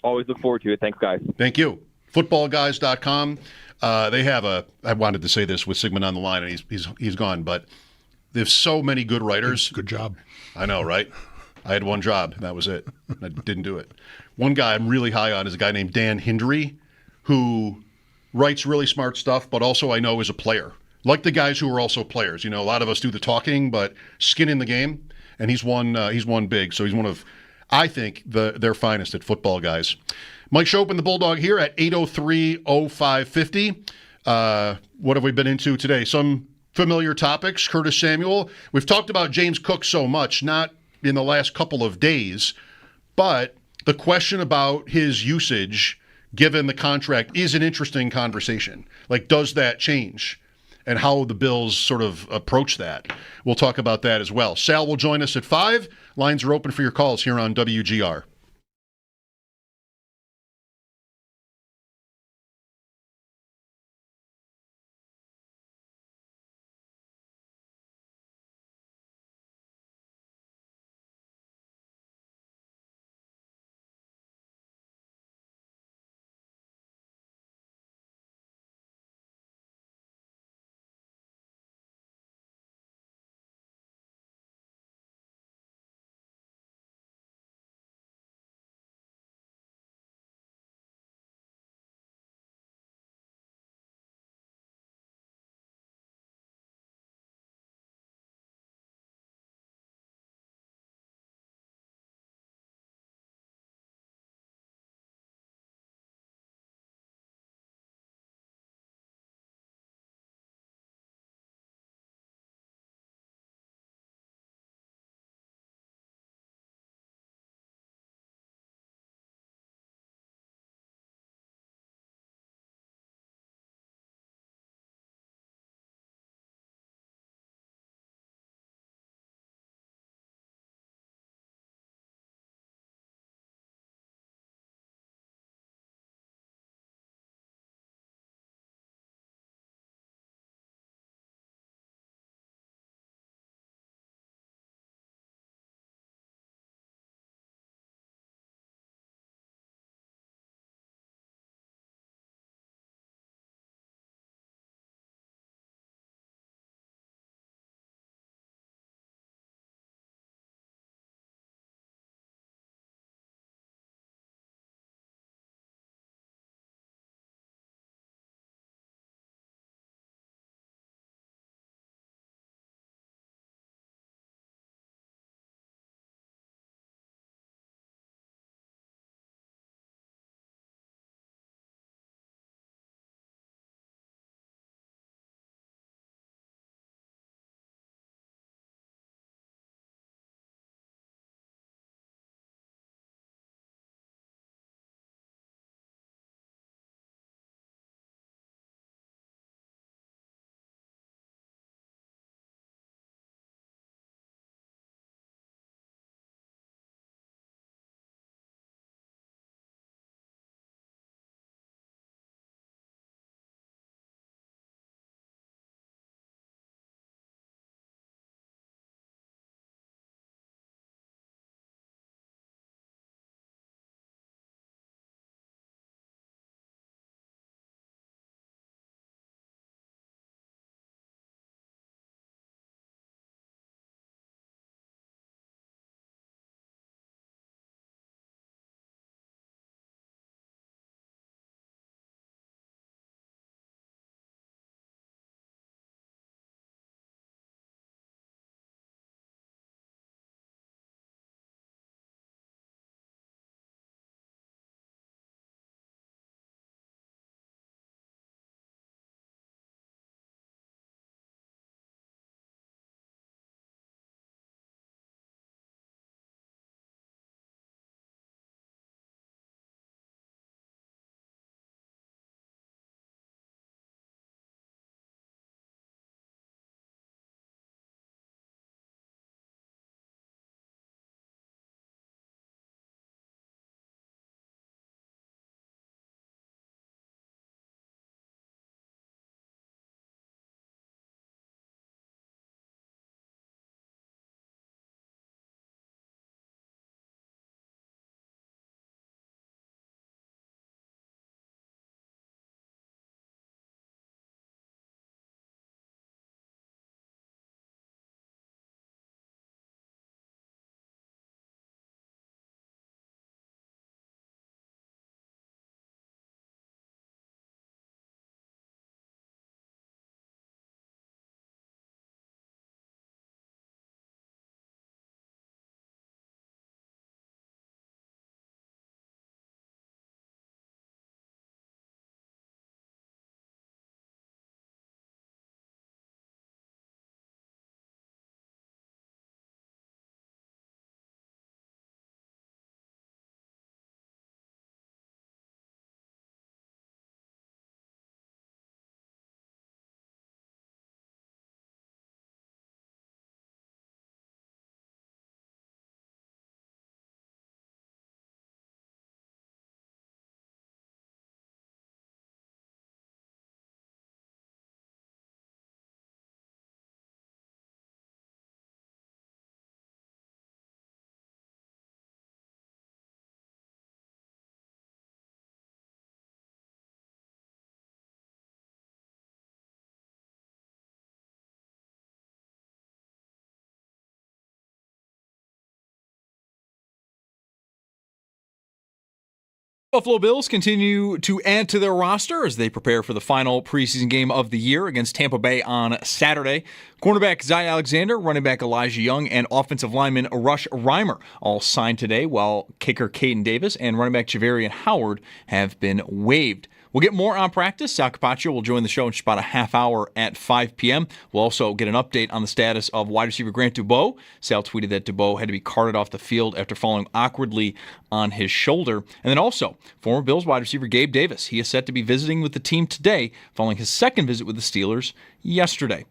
Always look forward to it. Thanks, guys.
Thank you. Footballguys.com. They have I wanted to say this with Sigmund on the line, and he's gone, but there's so many good writers.
Good job.
I know, right? I had one job, and that was it. I didn't do it. One guy I'm really high on is a guy named Dan Hindry, who writes really smart stuff, but also I know is a player. Like the guys who are also players. A lot of us do the talking, but skin in the game, and he's won big. So he's one of, I think, their finest at Football Guys. Mike Schopp and the Bulldog here at 803-0550. What have we been into today? Some familiar topics. Curtis Samuel. We've talked about James Cook so much, not in the last couple of days, but the question about his usage given the contract is an interesting conversation. Like, does that change? And how the Bills sort of approach that. We'll talk about that as well. Sal will join us at 5. Lines are open for your calls here on WGR.
Buffalo Bills continue to add to their roster as they prepare for the final preseason game of the year against Tampa Bay on Saturday. Cornerback Zy Alexander, running back Elijah Young, and offensive lineman Rush Reimer all signed today, while kicker Caden Davis and running back Javarian Howard have been waived. We'll get more on practice. Sal Capaccio will join the show in just about a half hour at 5 p.m. We'll also get an update on the status of wide receiver Grant Dubois. Sal tweeted that Dubois had to be carted off the field after falling awkwardly on his shoulder. And then also, former Bills wide receiver Gabe Davis. He is set to be visiting with the team today following his second visit with the Steelers yesterday.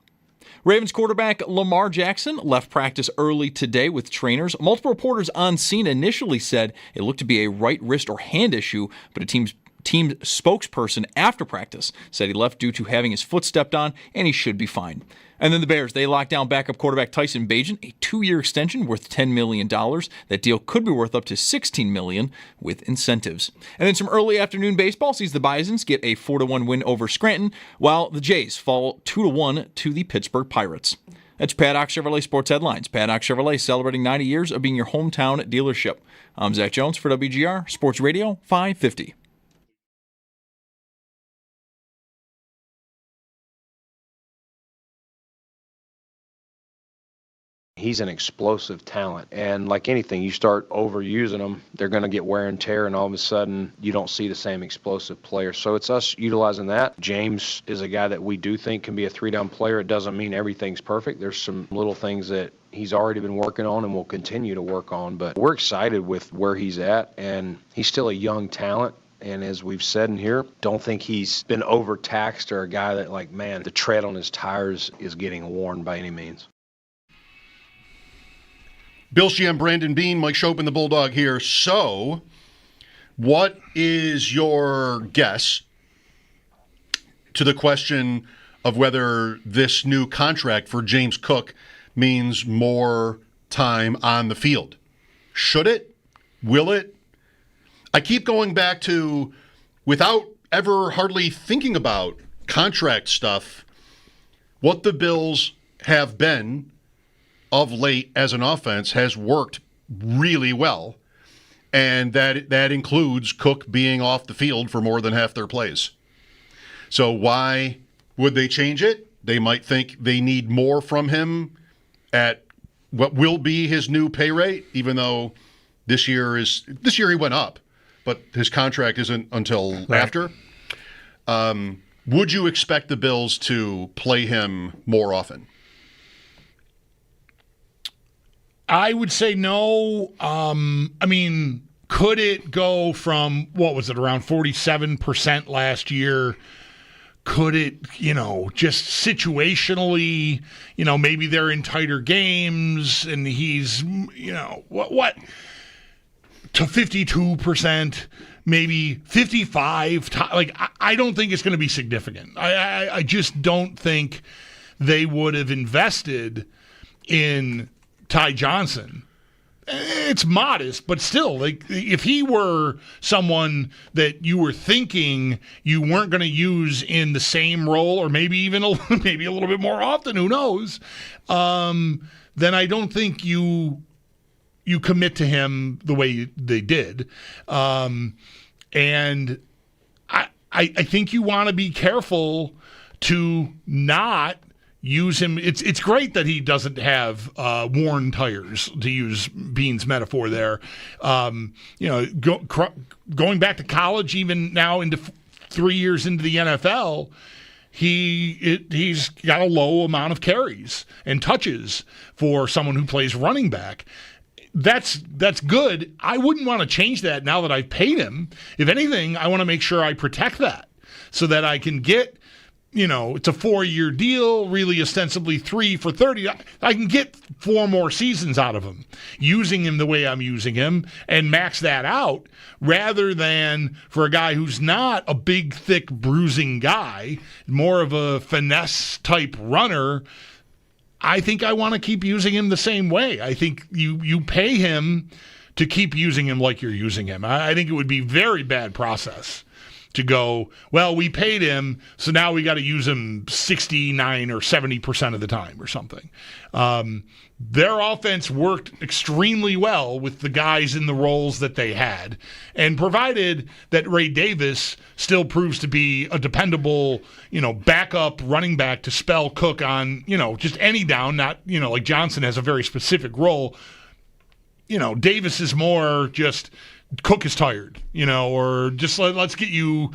Ravens quarterback Lamar Jackson left practice early today with trainers. Multiple reporters on scene initially said it looked to be a right wrist or hand issue, but a team spokesperson after practice said he left due to having his foot stepped on, and he should be fine. And then the Bears, they locked down backup quarterback Tyson Bagent, a 2-year extension worth $10 million. That deal could be worth up to $16 million with incentives. And then some early afternoon baseball sees the Bisons get a 4-1 win over Scranton, while the Jays fall 2-1 to the Pittsburgh Pirates. That's Paddock Chevrolet Sports Headlines. Paddock Chevrolet celebrating 90 years of being your hometown dealership. I'm Zach Jones for WGR Sports Radio 550.
He's an explosive talent, and like anything, you start overusing them, they're going to get wear and tear, and all of a sudden you don't see the same explosive player. So it's us utilizing that. James is a guy that we do think can be a 3-down player. It doesn't mean everything's perfect. There's some little things that he's already been working on and will continue to work on, but we're excited with where he's at, and he's still a young talent. And as we've said in here, don't think he's been overtaxed or a guy that, like, man, the tread on his tires is getting worn by any means.
Bill Sheehan, Brandon Bean, Mike Schopp, and the Bulldog here. So, what is your guess to the question of whether this new contract for James Cook means more time on the field? Should it? Will it? I keep going back to, without ever hardly thinking about contract stuff, what the Bills have been of late as an offense has worked really well, and that includes Cook being off the field for more than half their plays. So why would they change it? They might think they need more from him at what will be his new pay rate, even though this year he went up, but his contract isn't until after. Would you expect the Bills to play him more often?
I would say no. I mean, could it go from, what was it, around 47% last year? Could it, just situationally, maybe they're in tighter games and he's, what, to 52%, maybe 55%. Like, I don't think it's going to be significant. I just don't think they would have invested in Ty Johnson. It's modest, but still, like, if he were someone that you were thinking you weren't going to use in the same role, or maybe even a little bit more often, who knows, then I don't think you commit to him the way they did. And I think you want to be careful to not use him. It's great that he doesn't have worn tires, to use Bean's metaphor there. Going back to college, even now into 3 years into the NFL, he's got a low amount of carries and touches for someone who plays running back. That's good. I wouldn't want to change that now that I've paid him. If anything, I want to make sure I protect that so that I can get, it's a 4-year deal, really ostensibly 3 for $30. I can get 4 more seasons out of him, using him the way I'm using him, and max that out, rather than for a guy who's not a big, thick, bruising guy, more of a finesse-type runner. I think I want to keep using him the same way. I think you pay him to keep using him like you're using him. I think it would be very bad process to go, well, we paid him, so now we got to use him 69 or 70% of the time or something. Their offense worked extremely well with the guys in the roles that they had, and provided that Ray Davis still proves to be a dependable, backup running back to spell Cook on, just any down, not, like Johnson has a very specific role. Davis is more just Cook is tired, or just let's get you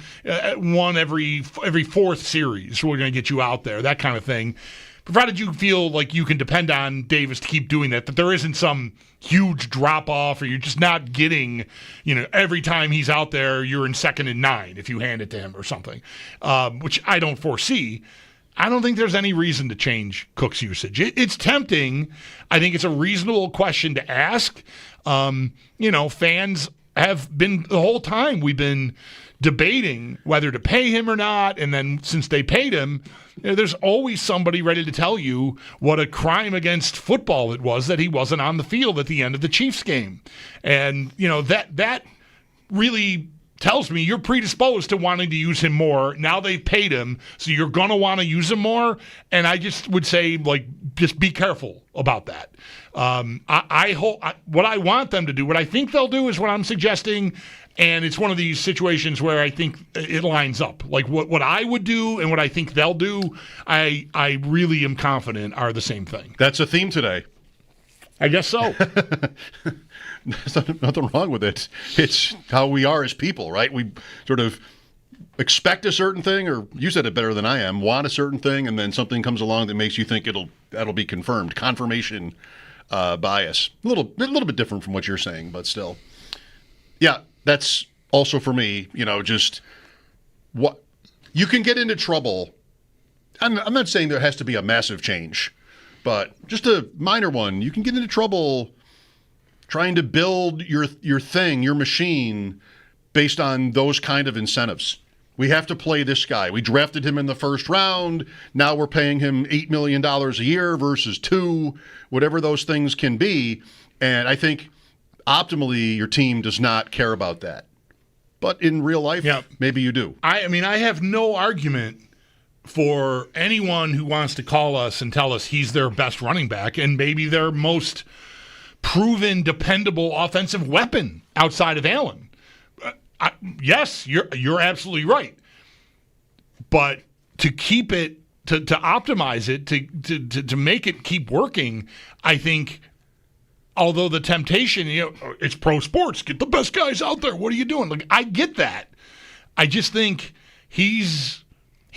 one every fourth series. We're going to get you out there, that kind of thing. Provided you feel like you can depend on Davis to keep doing that there isn't some huge drop-off or you're just not getting, every time he's out there, you're in 2nd and 9 if you hand it to him or something, which I don't foresee. I don't think there's any reason to change Cook's usage. It's tempting. I think it's a reasonable question to ask. Fans have been, the whole time we've been debating whether to pay him or not, and then since they paid him, there's always somebody ready to tell you what a crime against football it was that he wasn't on the field at the end of the Chiefs game. And, that really tells me you're predisposed to wanting to use him more. Now they've paid him, so you're going to want to use him more. And I just would say, just be careful about that. I hope what I want them to do, what I think they'll do is what I'm suggesting. And it's one of these situations where I think it lines up. Like what I would do and what I think they'll do, I really am confident are the same thing.
That's a theme today.
I guess so.
There's nothing wrong with it. It's how we are as people, right? We sort of expect a certain thing, or you said it better than I am, want a certain thing, and then something comes along that makes you think that'll be confirmed. Confirmation bias. A little bit different from what you're saying, but still. Yeah, that's also for me, just what you can get into trouble. I'm not saying there has to be a massive change, but just a minor one. You can get into trouble trying to build your thing, your machine, based on those kind of incentives. We have to play this guy. We drafted him in the first round. Now we're paying him $8 million a year versus $2 million, whatever those things can be. And I think optimally your team does not care about that. But in real life, maybe you do. I
have no argument for anyone who wants to call us and tell us he's their best running back and maybe their most proven, dependable offensive weapon outside of Allen. Yes, you're absolutely right. But to keep it, to optimize it, to make it keep working, I think, although the temptation, it's pro sports, get the best guys out there. What are you doing? I get that. I just think he's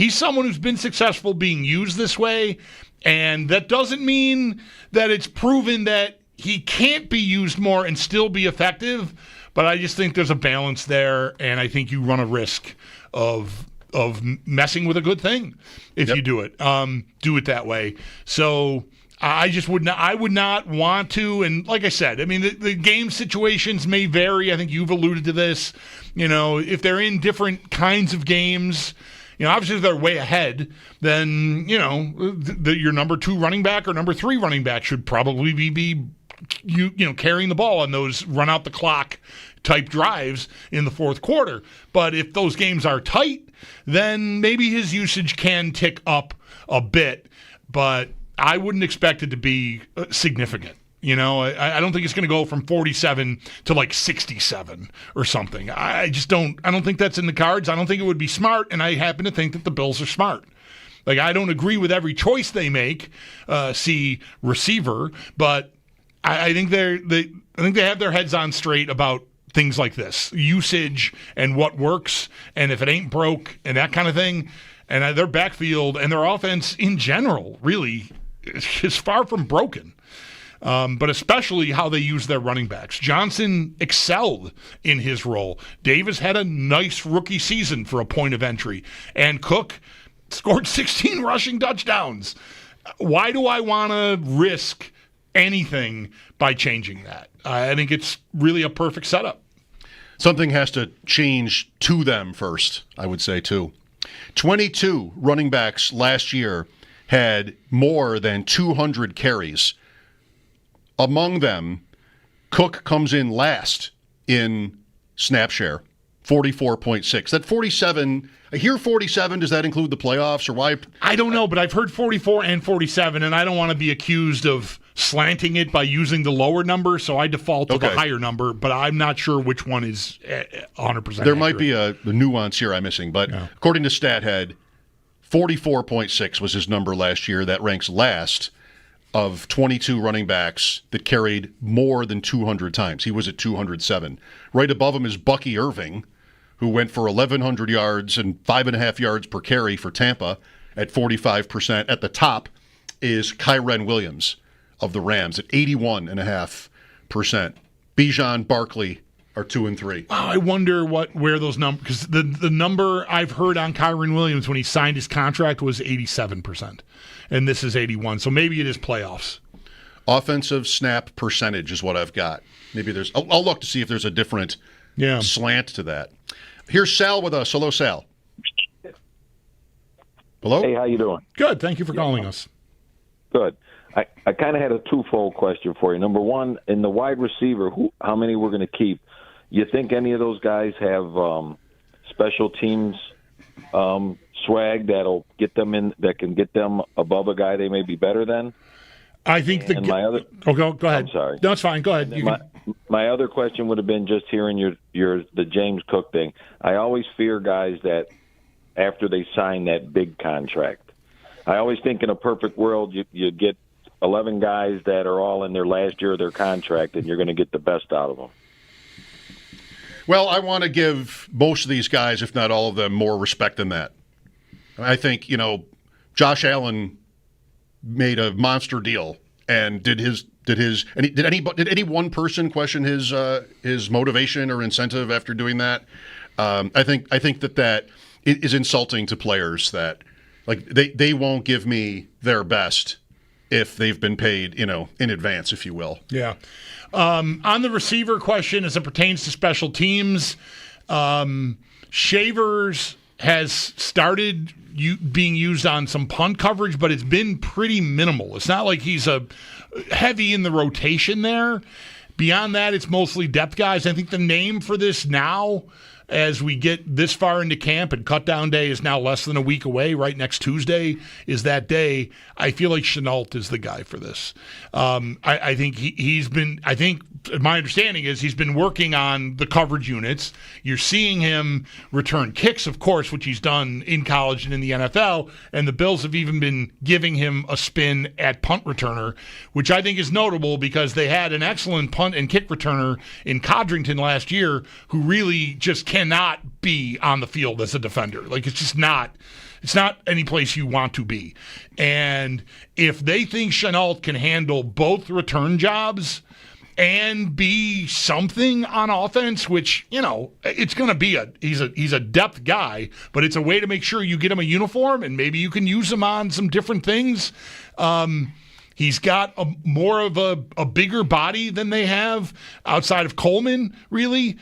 someone who's been successful being used this way, and that doesn't mean that it's proven that he can't be used more and still be effective, but I just think there's a balance there, and I think you run a risk of messing with a good thing if you do it that way. So I would not want to, and like I said, the game situations may vary. I think you've alluded to this. If they're in different kinds of games, obviously if they're way ahead, then, your number 2 running back or number 3 running back should probably be carrying the ball on those run out the clock type drives in the fourth quarter. But if those games are tight, then maybe his usage can tick up a bit, but I wouldn't expect it to be significant. I don't think it's going to go from 47 to 67 or something. I don't think that's in the cards. I don't think it would be smart, and I happen to think that the Bills are smart. I don't agree with every choice they make, see receiver, but I think they have their heads on straight about things like this, usage and what works, and if it ain't broke and that kind of thing. And their backfield and their offense in general really is far from broken. But especially how they use their running backs. Johnson excelled in his role. Davis had a nice rookie season for a point of entry. And Cook scored 16 rushing touchdowns. Why do I want to risk anything by changing that? I think it's really a perfect setup.
Something has to change to them first, I would say, too. 22 running backs last year had more than 200 carries. Among them, Cook comes in last in snap share, 44.6. That 47, I hear 47, does that include the playoffs or why?
I don't know, but I've heard 44 and 47, and I don't want to be accused of slanting it by using the lower number, so I default to the higher number, but I'm not sure which one is 100%
There might be a nuance here I'm missing, but according to StatHead, 44.6 was his number last year. That ranks last of 22 running backs that carried more than 200 times. He was at 207. Right above him is Bucky Irving, who went for 1,100 yards and 5.5 yards per carry for Tampa at 45%. At the top is Kyren Williams of the Rams at 81.5%. Bijan, Barkley are 2 and 3.
Wow, I wonder where those numbers, because the number I've heard on Kyren Williams when he signed his contract was 87%, and this is 81. So maybe it is playoffs.
Offensive snap percentage is what I've got. Maybe there's. I'll look to see if there's a different slant to that. Here's Sal with us. Hello, Sal. Hello.
Hey, how you doing?
Good. Thank you for calling us.
Good. I kind of had a twofold question for you. Number one, in the wide receiver, how many we're going to keep? You think any of those guys have special teams swag that'll get them in, that can get them above a guy they may be better than?
I think
my other.
Oh, go ahead.
I'm sorry.
No, it's fine. Go ahead.
My other question would have been just hearing the James Cook thing. I always fear guys that after they sign that big contract. I always think in a perfect world you get 11 guys that are all in their last year of their contract, and you're going to get the best out of them.
Well, I want to give most of these guys, if not all of them, more respect than that. I think, Josh Allen made a monster deal and did any one person question his motivation or incentive after doing that? I think that is insulting to players that they won't give me their best if they've been paid, in advance, if you will.
Yeah. On the receiver question, as it pertains to special teams, Shavers has started being used on some punt coverage, but it's been pretty minimal. It's not like he's a heavy in the rotation there. Beyond that, it's mostly depth guys. I think the name for this now, as we get this far into camp and cutdown day is now less than a week away, right next Tuesday is that day, I feel like Chenault is the guy for this. I think he's been, my understanding is he's been working on the coverage units. You're seeing him return kicks, of course, which he's done in college and in the NFL, and the Bills have even been giving him a spin at punt returner, which I think is notable because they had an excellent punt and kick returner in Codrington last year who really just cannot be on the field as a defender. It's not any place you want to be. And if they think Chenault can handle both return jobs and be something on offense, which, it's going to be he's a depth guy, but it's a way to make sure you get him a uniform and maybe you can use him on some different things. He's got more of a bigger body than they have outside of Coleman, really.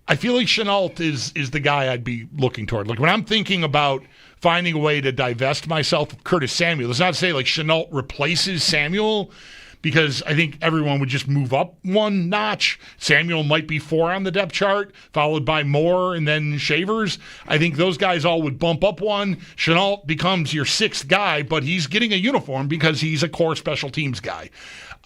I feel like Chenault is the guy I'd be looking toward. When I'm thinking about finding a way to divest myself of Curtis Samuel, it's not to say Chenault replaces Samuel, because I think everyone would just move up one notch. Samuel might be 4 on the depth chart, followed by Moore and then Shavers. I think those guys all would bump up one. Chenault becomes your 6th guy, but he's getting a uniform because he's a core special teams guy.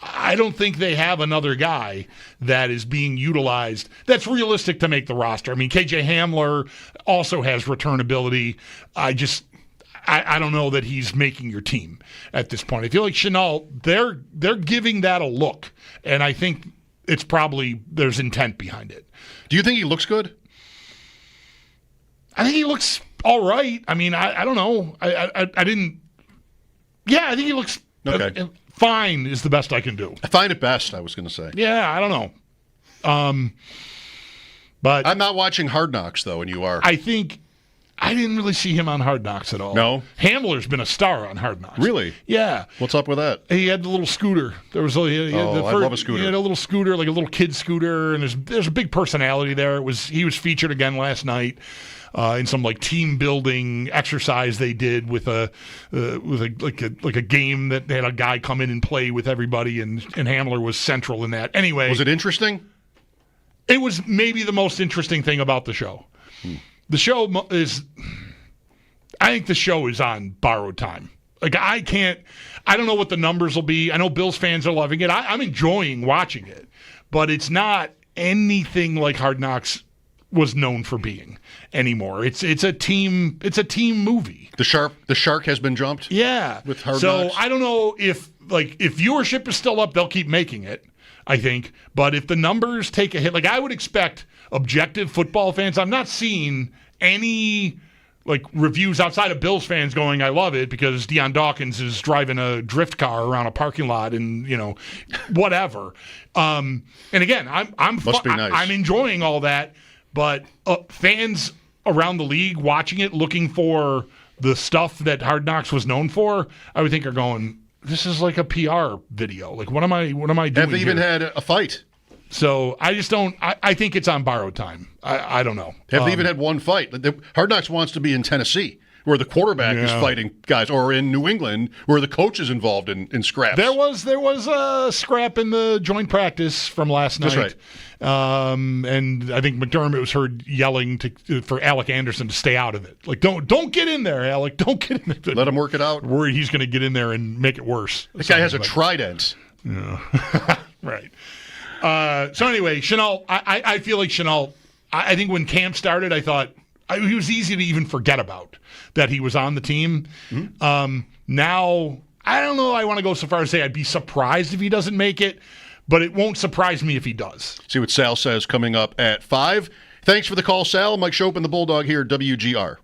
I don't think they have another guy that is being utilized that's realistic to make the roster. I mean, KJ Hamler also has return ability. I don't know that he's making your team at this point. I feel like Chenault, they're giving that a look, and I think it's probably there's intent behind it.
Do you think he looks good?
I think he looks all right. I mean, I don't know. I didn't. Yeah, I think he looks
okay.
Fine is the best I can do.
Fine at best, I was going to say.
Yeah, I don't know. But
I'm not watching Hard Knocks though, and you are.
I think. I didn't really see him on Hard Knocks at all.
No?
Hamler's been a star on Hard Knocks.
Really?
Yeah.
What's up with that?
He had the little scooter. I
love a scooter.
He had a little scooter, like a little kid scooter, and there's a big personality there. He was featured again last night in some team building exercise they did with a game that they had a guy come in and play with everybody, and Hamler was central in that. Anyway,
was it interesting?
It was maybe the most interesting thing about the show. The show is, I think the show is on borrowed time. Like, I don't know what the numbers will be. I know Bills fans are loving it. I'm enjoying watching it, but it's not anything like Hard Knocks was known for being anymore. It's a team movie.
The shark has been jumped.
Yeah.
With Hard Knocks.
So I don't know if viewership is still up, they'll keep making it, I think. But if the numbers take a hit, like I would expect objective football fans, I'm not seeing any reviews outside of Bills fans going, I love it because Deion Dawkins is driving a drift car around a parking lot and, whatever. And again,
Must be nice.
I'm enjoying all that, but fans around the league watching it, looking for the stuff that Hard Knocks was known for, I would think are going, this is like a PR video. Like, what am I doing?
Have they even
here?
had a fight?
So I just don't. I think it's on borrowed time. I don't know.
Have they even had one fight? Hard Knocks wants to be in Tennessee, where the quarterback is fighting guys, or in New England, where the coach is involved in scraps.
There was a scrap in the joint practice from last night.
That's
right. And I think McDermott was heard yelling for Alec Anderson to stay out of it. Like, don't get in there, Alec. Don't get in there.
Let him work it out.
Worried he's going to get in there and make it worse.
That guy has a trident.
Yeah. Right. So anyway, Shenault, I feel like Shenault, I think when camp started, I thought he was easy to even forget about that he was on the team. Mm-hmm. Now, I don't know, I want to go so far as to say I'd be surprised if he doesn't make it, but it won't surprise me if he does.
See what Sal says coming up at 5. Thanks for the call, Sal. Mike Schopp and the Bulldog here at WGR.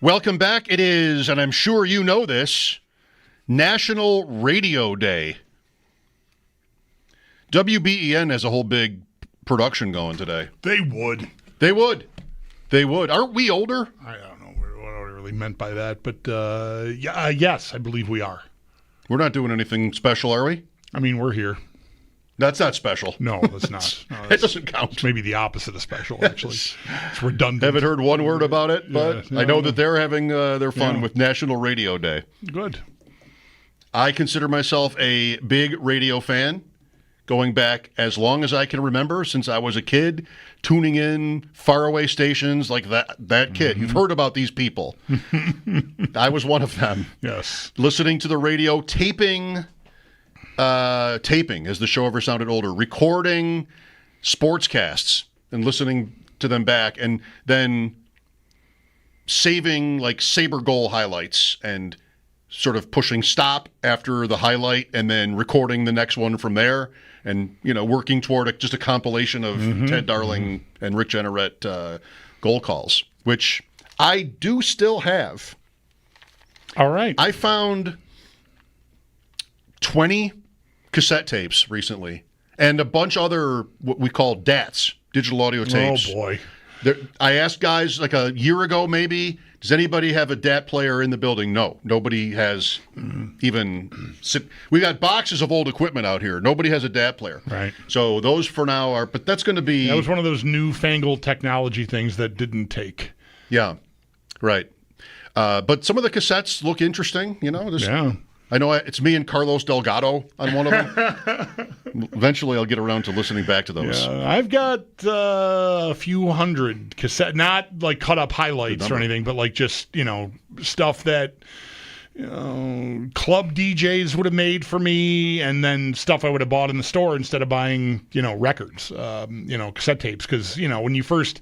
Welcome back. It is, and I'm sure you know this, National Radio Day. WBEN has a whole big production going today.
They would.
Aren't we older?
I don't know what I really meant by that, but yes, I believe we are.
We're not doing anything special, are we?
I mean, we're here.
That's not special.
No, that's not. No,
It doesn't count.
It's maybe the opposite of special, actually. It's redundant.
Haven't heard one word about it, but I know that they're having their fun with National Radio Day.
Good.
I consider myself a big radio fan, going back as long as I can remember, since I was a kid, tuning in faraway stations like that kid. You've heard about these people. I was one of them.
Yes.
Listening to the radio, taping as the show ever sounded older, recording sportscasts and listening to them back, and then saving like Sabre goal highlights and sort of pushing stop after the highlight and then recording the next one from there, and working toward just a compilation of Ted Darling and Rick Jenneret goal calls, which I do still have.
All right.
I found 20 cassette tapes recently, and a bunch other what we call DATs, digital audio tapes.
Oh, boy.
I asked guys like a year ago maybe, does anybody have a DAT player in the building? No. Nobody has even... We got boxes of old equipment out here. Nobody has a DAT player.
Right.
So those for now are... But that's going to be...
That was one of those newfangled technology things that didn't take.
Yeah. Right. But some of the cassettes look interesting,
Yeah.
I know it's me and Carlos Delgado on one of them. Eventually, I'll get around to listening back to those.
Yeah, I've got a few hundred cassette, not like cut up highlights or anything, but like just, stuff that club DJs would have made for me, and then stuff I would have bought in the store instead of buying, records, cassette tapes. Because, when you first...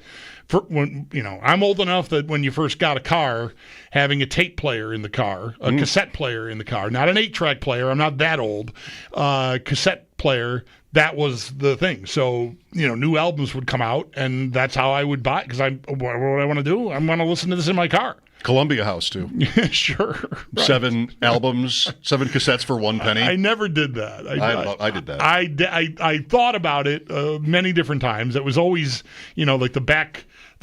I'm old enough that when you first got a car, having a tape player in the car, a cassette player in the car, not an 8-track player, I'm not that old, cassette player, that was the thing. So, new albums would come out, and that's how I would buy it, because what do I want to do? I want to listen to this in my car.
Columbia House, too.
Sure. Right.
7 albums, 7 cassettes for 1 penny.
I never did that.
I did that.
I thought about it many different times. It was always, like the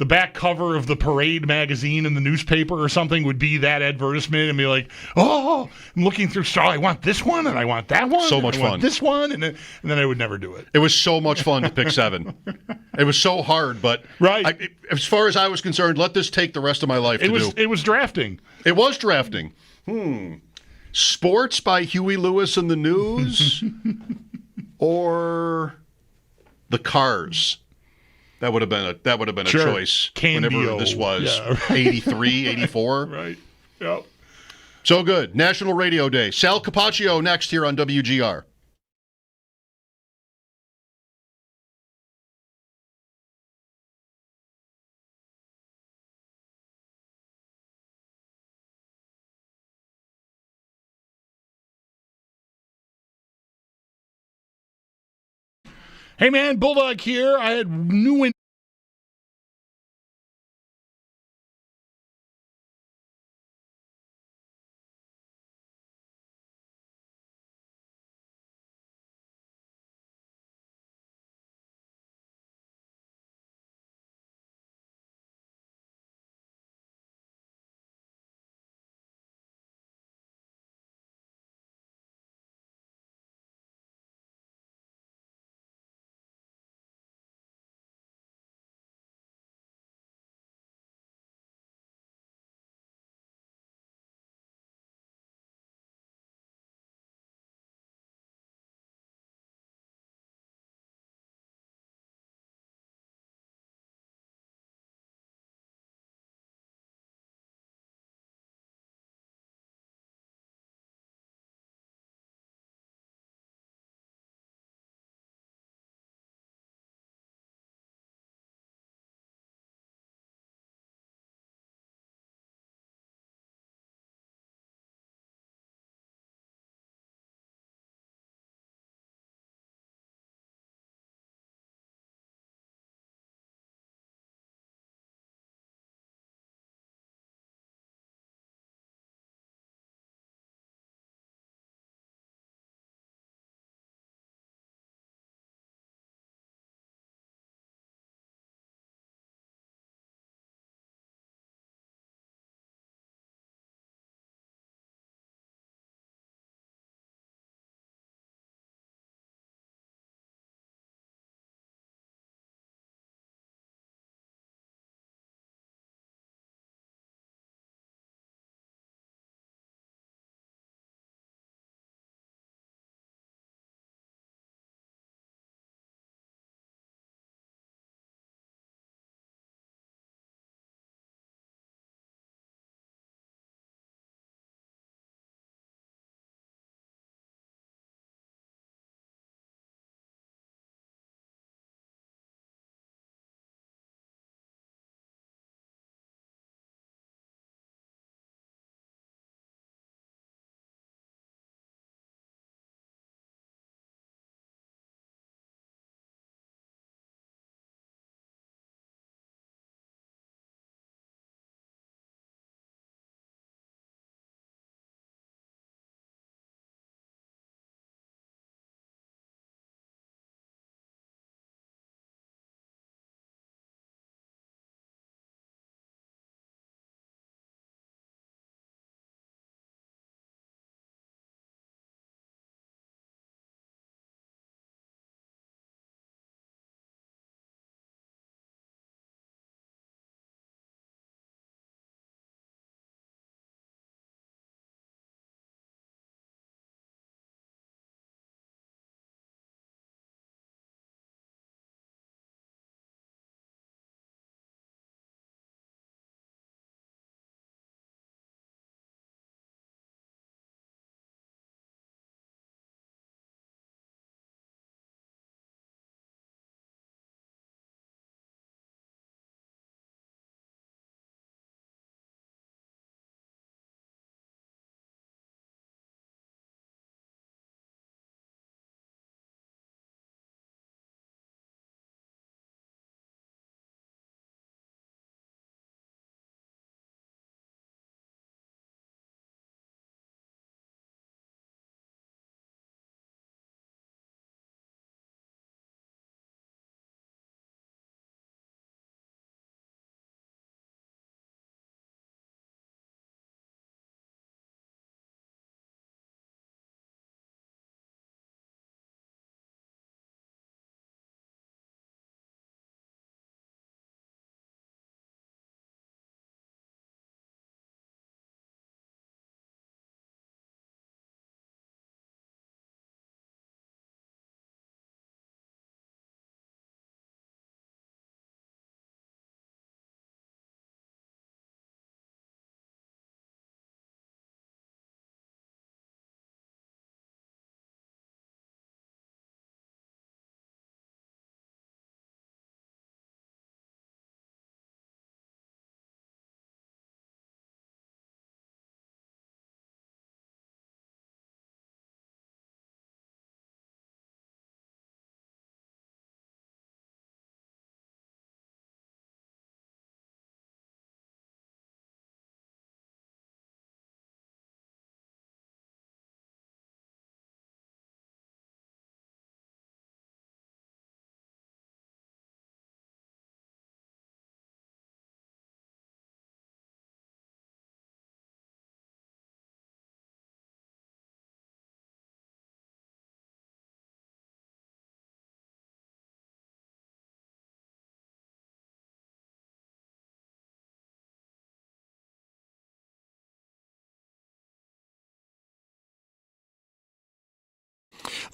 back cover of the Parade magazine in the newspaper or something would be that advertisement, and be like, oh, I'm looking through I want this one, and I want that one.
So much fun.
Want this one, and then I would never do it.
It was so much fun to pick 7. It was so hard, but
right.
As far as I was concerned, let this take the rest of my life to do.
It was drafting.
It was drafting. Sports by Huey Lewis and the News or The Cars. That would have been a
sure.
choice.
Candio.
Whenever this was,
yeah, right.
83, 84.
Right. Yep.
So good. National Radio Day. Sal Capaccio next here on WGR.
Hey, man, Bulldog here. I had new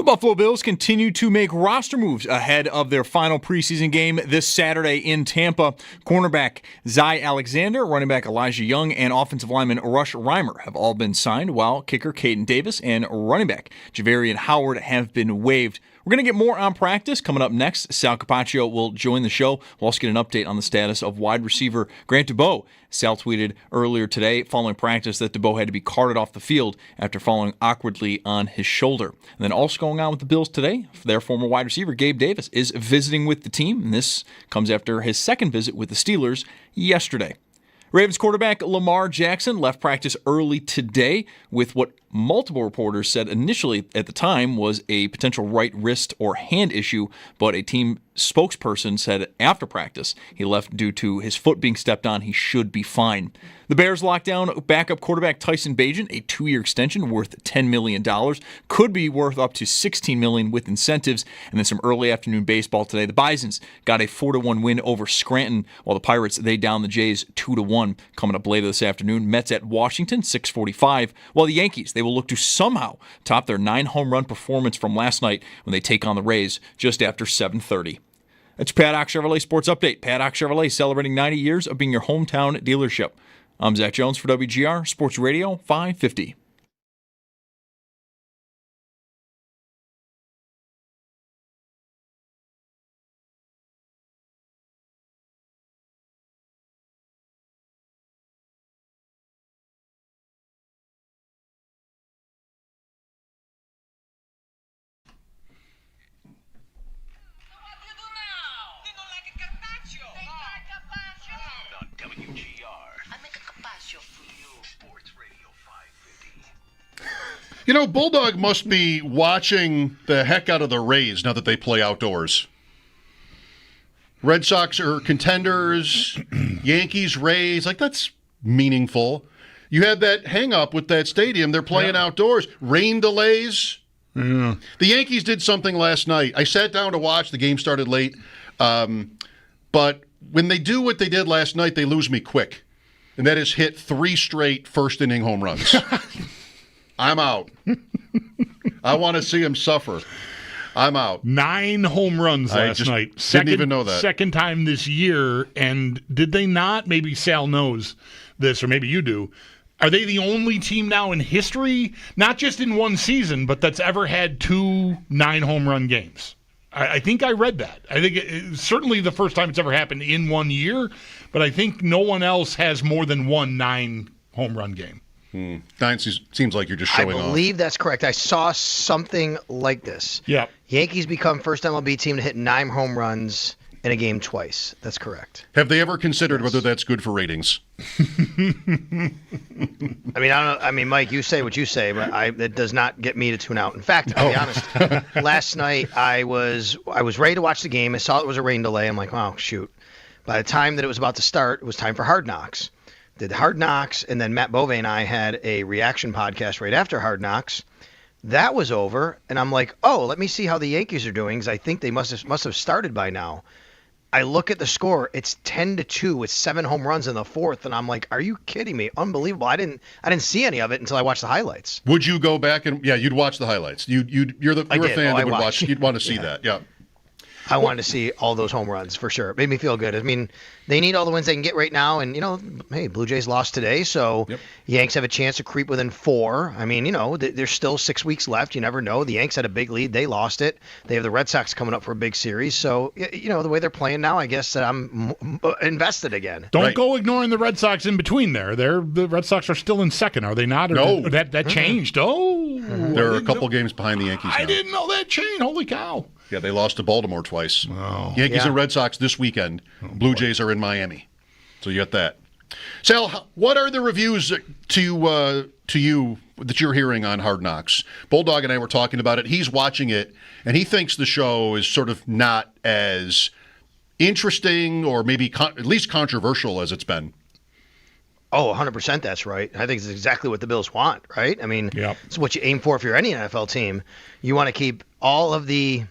The Buffalo Bills continue to make roster moves ahead of their final preseason game this Saturday in Tampa. Cornerback Zy Alexander, running back Elijah Young, and offensive lineman Rush Reimer have all been signed, while kicker Caden Davis and running back Javarian Howard have been waived. We're going to get more on practice coming up next. Sal Capaccio will join the show. We'll also get an update on the status of wide receiver Grant Dubois. Sal tweeted earlier today following practice that Dubois had to be carted off the field after falling awkwardly on his shoulder. And then also going on with the Bills today, their former wide receiver Gabe Davis is visiting with the team, and this comes after his second visit with the Steelers yesterday. Ravens quarterback Lamar Jackson left practice early today with what multiple reporters said initially at the time was a potential right wrist or hand issue, but a team spokesperson said after practice he left due to his foot being stepped on. He should be fine. The Bears locked down backup quarterback Tyson Bagent, a 2-year extension worth $10 million. Could be worth up to $16 million with incentives. And then some early afternoon baseball today. The Bisons got a 4-1 win over Scranton, while the Pirates, they down the Jays 2-1. Coming up later this afternoon, Mets at Washington, 6:45. While the Yankees, they will look to somehow top their 9-home run performance from last night when they take on the Rays just after 7:30. That's your Paddock Chevrolet Sports Update. Paddock Chevrolet celebrating 90 years of being your hometown dealership. I'm Zach Jones for WGR Sports Radio 550.
You know, Bulldog must be watching the heck out of the Rays now that they play outdoors. Red Sox are contenders, Yankees, Rays, like that's meaningful. You had that hang-up with that stadium. They're playing outdoors. Rain delays. The Yankees did something last night. I sat down to watch. The game started late. But when they do what they did last night, they lose me quick. And that is hit 3 straight first-inning home runs. I'm out. I want to see him suffer. I'm out.
9 home runs last night.
Didn't even know that.
Second time this year. And did they not? Maybe Sal knows this, or maybe you do. Are they the only team now in history, not just in one season, but that's ever had 2 9-home-run games? I think I read that. I think it's certainly the first time it's ever happened in 1 year, but I think no one else has more than 1 9-home-run game.
9 seems like you're just showing off.
I believe that's correct. I saw something like this.
Yeah.
Yankees become first MLB team to hit 9 home runs in a game twice. That's correct.
Have they ever considered whether that's good for ratings?
I mean, I don't know. I mean, Mike, you say what you say, but it does not get me to tune out. In fact, I'll be honest. Last night I was ready to watch the game. I saw it was a rain delay. I'm like, oh shoot. By the time that it was about to start, it was time for Hard Knocks. Did Hard Knocks, and then Matt Bove and I had a reaction podcast right after Hard Knocks. That was over, and I'm like, oh, let me see how the Yankees are doing, because I think they must have started by now. I look at the score; it's 10-2 with 7 home runs in the 4th, and I'm like, are you kidding me? Unbelievable! I didn't see any of it until I watched the highlights.
Would you go back and you'd watch the highlights? You're a fan that would watch. You'd want to see that, yeah.
I wanted to see all those home runs for sure. It made me feel good. I mean, they need all the wins they can get right now. And, hey, Blue Jays lost today, so Yanks have a chance to creep within 4. I mean, there's still 6 weeks left. You never know. The Yanks had a big lead. They lost it. They have the Red Sox coming up for a big series. So, the way they're playing now, I guess that I'm invested again.
Don't go ignoring the Red Sox in between there. The Red Sox are still in second, are they not? Or
no.
That changed. Oh.
They're a couple games behind the Yankees now.
I didn't know that changed. Holy cow.
Yeah, they lost to Baltimore twice.
Oh.
Yankees and Red Sox this weekend. Blue Jays are in Miami. So you got that. Sal, what are the reviews to you that you're hearing on Hard Knocks? Bulldog and I were talking about it. He's watching it, and he thinks the show is sort of not as interesting or maybe at least controversial as it's been.
Oh, 100% that's right. I think it's exactly what the Bills want, right? I mean, it's what you aim for if you're any NFL team. You want to keep all of the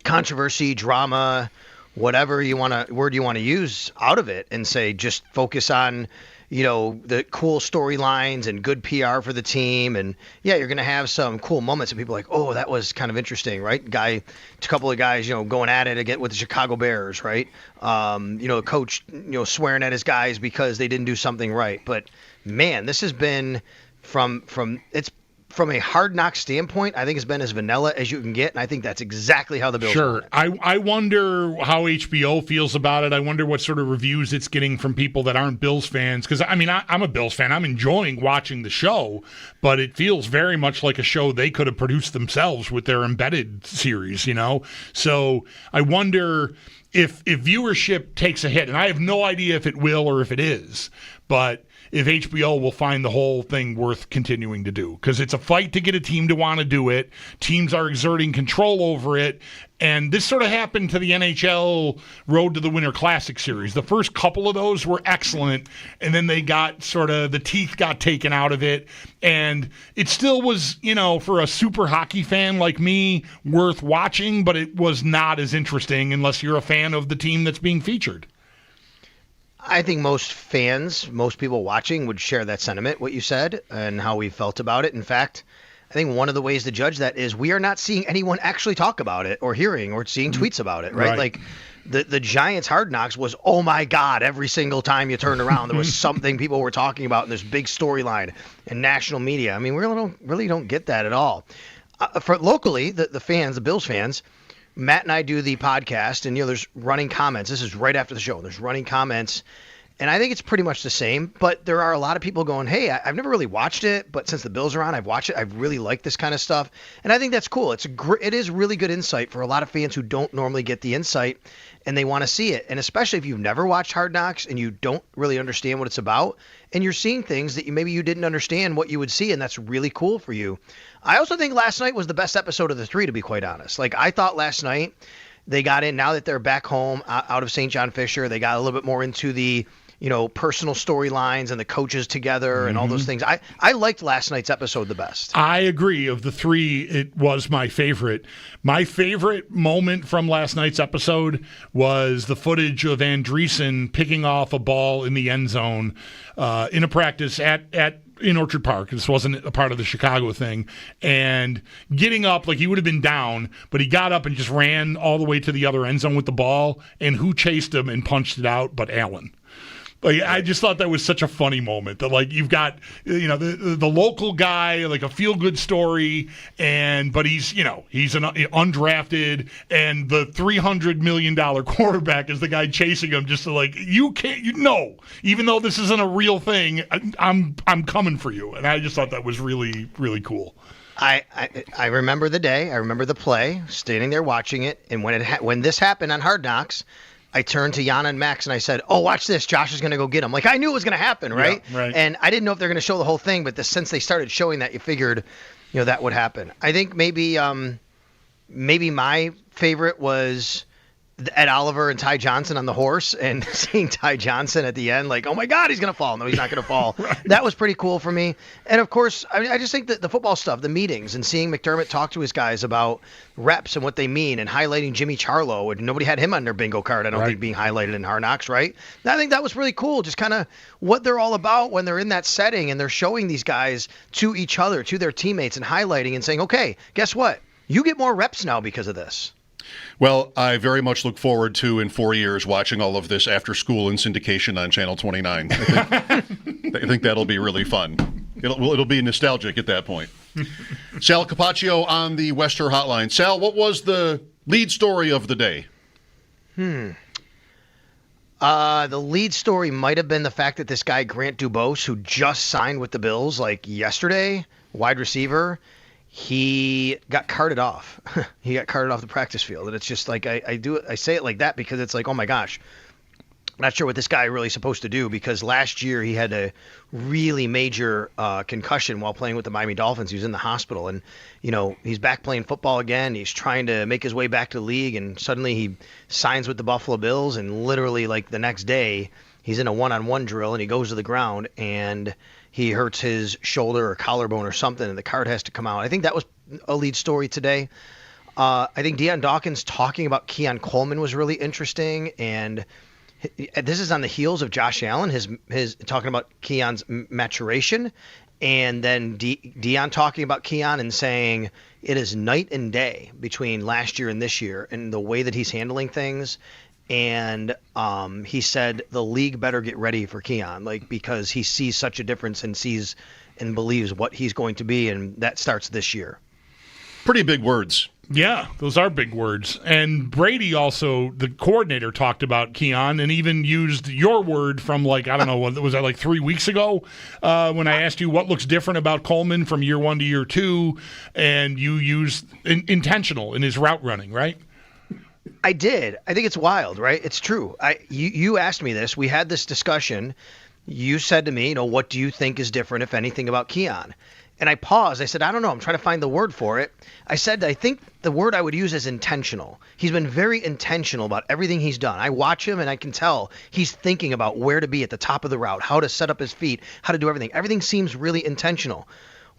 controversy, drama, whatever word you want to use out of it, and say just focus on, the cool storylines and good PR for the team. And yeah, you're going to have some cool moments and people are like, oh, that was kind of interesting, right? A couple of guys, going at it again with the Chicago Bears, right? A coach, swearing at his guys because they didn't do something right. But man, this has been from a Hard Knocks standpoint, I think it's been as vanilla as you can get, and I think that's exactly how the Bills
Sure.
want it.
I wonder how HBO feels about it. I wonder what sort of reviews it's getting from people that aren't Bills fans, because, I'm a Bills fan. I'm enjoying watching the show, but it feels very much like a show they could have produced themselves with their embedded series, So I wonder if viewership takes a hit, and I have no idea if it will or if it is, but if HBO will find the whole thing worth continuing to do. Because it's a fight to get a team to want to do it. Teams are exerting control over it. And this sort of happened to the NHL Road to the Winter Classic series. The first couple of those were excellent, and then they got the teeth got taken out of it. And it still was, for a super hockey fan like me, worth watching, but it was not as interesting unless you're a fan of the team that's being featured.
I think most people watching would share that sentiment, what you said, and how we felt about it. In fact, I think one of the ways to judge that is we are not seeing anyone actually talk about it or hearing or seeing tweets about it, right? Like the Giants Hard Knocks was, oh my God, every single time you turned around, there was something people were talking about in this big storyline in national media. We really don't get that at all. For locally, the fans, the Bills fans, Matt and I do the podcast, and there's running comments. This is right after the show. There's running comments, and I think it's pretty much the same. But there are a lot of people going, "Hey, I've never really watched it, but since the Bills are on, I've watched it. I really like this kind of stuff," and I think that's cool. It is really good insight for a lot of fans who don't normally get the insight, and they want to see it. And especially if you've never watched Hard Knocks and you don't really understand what it's about, and you're seeing things that maybe you didn't understand what you would see, and that's really cool for you. I also think last night was the best episode of the three, to be quite honest. I thought last night they got in, now that they're back home out of St. John Fisher, they got a little bit more into the, personal storylines and the coaches together and all those things. I liked last night's episode the best.
I agree. Of the three, it was my favorite. My favorite moment from last night's episode was the footage of Andreessen picking off a ball in the end zone in a practice in Orchard Park. This wasn't a part of the Chicago thing. And getting up, he would have been down, but he got up and just ran all the way to the other end zone with the ball. And who chased him and punched it out but Allen? I just thought that was such a funny moment that you've got the local guy, a feel good story, but he's an undrafted, and the $300 million quarterback is the guy chasing him just to you can't even though this isn't a real thing, I'm coming for you, and I just thought that was really, really cool.
I remember the day, I remember the play, standing there watching it, and when this happened on Hard Knocks, I turned to Yana and Max and I said, oh, watch this. Josh is going to go get him. I knew it was going to happen, right?
Yeah, right?
And I didn't know if they're going to show the whole thing, but since they started showing that, you figured, that would happen. I think maybe my favorite was Ed Oliver and Ty Johnson on the horse, and seeing Ty Johnson at the end, oh my God, he's going to fall. No, he's not going to fall. Right. That was pretty cool for me. And of course, I just think that the football stuff, the meetings, and seeing McDermott talk to his guys about reps and what they mean, and highlighting Jimmy Charlo, and nobody had him on their bingo card, I don't think, being highlighted in Hard Knocks, right? And I think that was really cool, just kind of what they're all about when they're in that setting, and they're showing these guys to each other, to their teammates, and highlighting and saying, okay, guess what? You get more reps now because of this.
Well, I very much look forward to, in 4 years, watching all of this after school in syndication on Channel 29. I think that'll be really fun. It'll be nostalgic at that point. Sal Capaccio on the Wester Hotline. Sal, what was the lead story of the day?
The lead story might have been the fact that this guy, Grant Dubose, who just signed with the Bills yesterday, wide receiver, he got carted off. He got carted off the practice field. And it's just I say it like that because it's oh my gosh, I'm not sure what this guy really supposed to do, because last year he had a really major concussion while playing with the Miami Dolphins. He was in the hospital, and he's back playing football again. He's trying to make his way back to the league, and suddenly he signs with the Buffalo Bills, and literally the next day he's in a one-on-one drill, and he goes to the ground, and he hurts his shoulder or collarbone or something, and the card has to come out. I think that was a lead story today. I think Deion Dawkins talking about Keon Coleman was really interesting, and This is on the heels of Josh Allen, his talking about Keon's maturation, and then Dion talking about Keon and saying it is night and day between last year and this year, and the way that he's handling things. And he said the league better get ready for Keon, because he sees such a difference and sees and believes what he's going to be, and that starts this year.
Pretty big words.
Yeah, those are big words. And Brady also, the coordinator, talked about Keon and even used your word from I don't know, was that 3 weeks ago when I asked you what looks different about Coleman from year 1 to year 2, and you used intentional in his route running, right?
I did. I think it's wild, right? It's true. You asked me this. We had this discussion. You said to me, what do you think is different, if anything, about Keon? And I paused. I said, I don't know. I'm trying to find the word for it. I said, I think the word I would use is intentional. He's been very intentional about everything he's done. I watch him and I can tell he's thinking about where to be at the top of the route, how to set up his feet, how to do everything. Everything seems really intentional.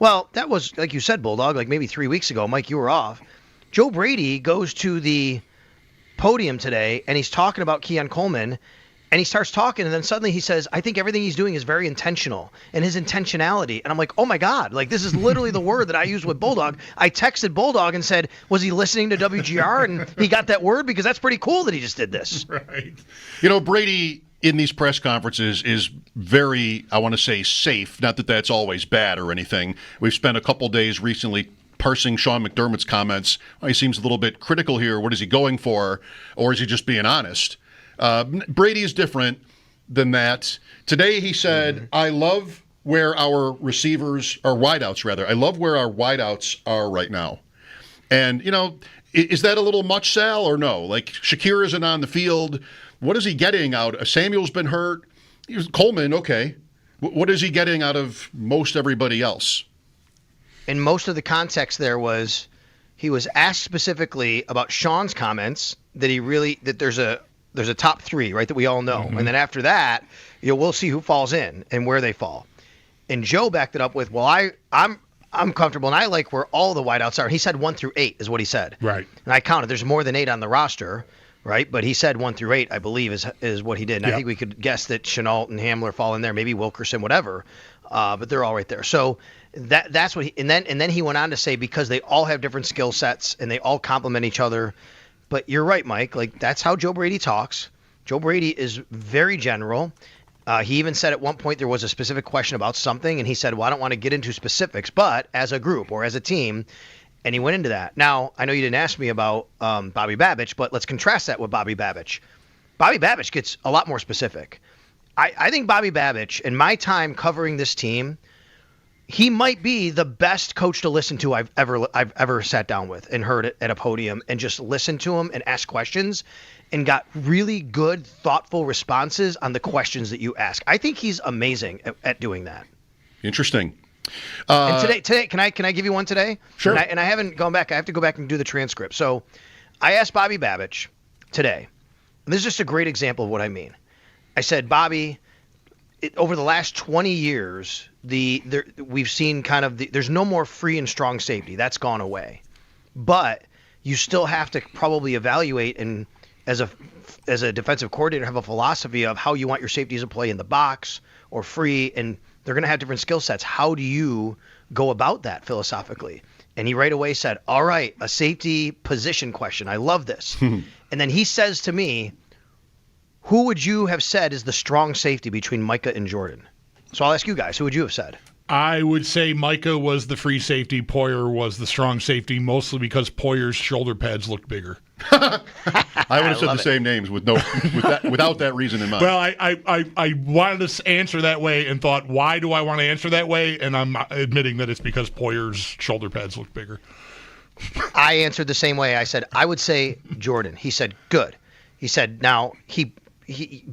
Well, that was, like you said, Bulldog, maybe 3 weeks ago. Mike, you were off. Joe Brady goes to the podium today and he's talking about Keon Coleman. And he starts talking, and then suddenly he says, I think everything he's doing is very intentional, and his intentionality. And I'm like, oh, my God. This is literally the word that I used with Bulldog. I texted Bulldog and said, was he listening to WGR? And he got that word, because that's pretty cool that he just did this.
Right.
Brady in these press conferences is very, I want to say, safe. Not that that's always bad or anything. We've spent a couple days recently parsing Sean McDermott's comments. He seems a little bit critical here. What is he going for? Or is he just being honest? Brady is different than that. Today he said, I love where our receivers, or wideouts rather, I love where our wideouts are right now. And, is that a little much, Sal, or no? Shakir isn't on the field. What is he getting out? Samuel's been hurt. Coleman, okay. What is he getting out of most everybody else?
And most of the context there was he was asked specifically about Sean's comments that there's a top 3, right, that we all know. Mm-hmm. And then after that, we'll see who falls in and where they fall. And Joe backed it up with, well, I'm comfortable, and I like where all the wideouts are. He said 1 through 8 is what he said.
Right.
And I counted. There's more than 8 on the roster, right? But he said 1 through 8, I believe, is what he did. And I think we could guess that Chenault and Hamler fall in there, maybe Wilkerson, whatever. But they're all right there. So that's what and then he went on to say, because they all have different skill sets and they all complement each other. But you're right, Mike. That's how Joe Brady talks. Joe Brady is very general. He even said at one point there was a specific question about something, and he said, well, I don't want to get into specifics, but as a group or as a team, and he went into that. Now, I know you didn't ask me about Bobby Babich, but let's contrast that with Bobby Babich. Bobby Babich gets a lot more specific. I think Bobby Babich, in my time covering this team, he might be the best coach to listen to I've ever sat down with and heard it at a podium and just listened to him and asked questions and got really good, thoughtful responses on the questions that you ask. I think he's amazing at doing that.
Interesting.
And today, can I give you one today?
Sure.
And I haven't gone back. I have to go back and do the transcript. So I asked Bobby Babich today, and this is just a great example of what I mean. I said, Bobby, over the last 20 years, we've seen there's no more free and strong safety. That's gone away. But you still have to probably evaluate and as a defensive coordinator have a philosophy of how you want your safeties to play in the box or free, and they're going to have different skill sets. How do you go about that philosophically? And he right away said, all right, a safety position question. I love this. And then he says to me, who would you have said is the strong safety between Micah and Jordan? So I'll ask you guys, who would you have said?
I would say Micah was the free safety, Poyer was the strong safety, mostly because Poyer's shoulder pads looked bigger.
I would have said the same names without that reason in mind.
Well, I wanted to answer that way and thought, why do I want to answer that way? And I'm admitting that it's because Poyer's shoulder pads look bigger.
I answered the same way. I said, I would say Jordan. He said, good. He said, now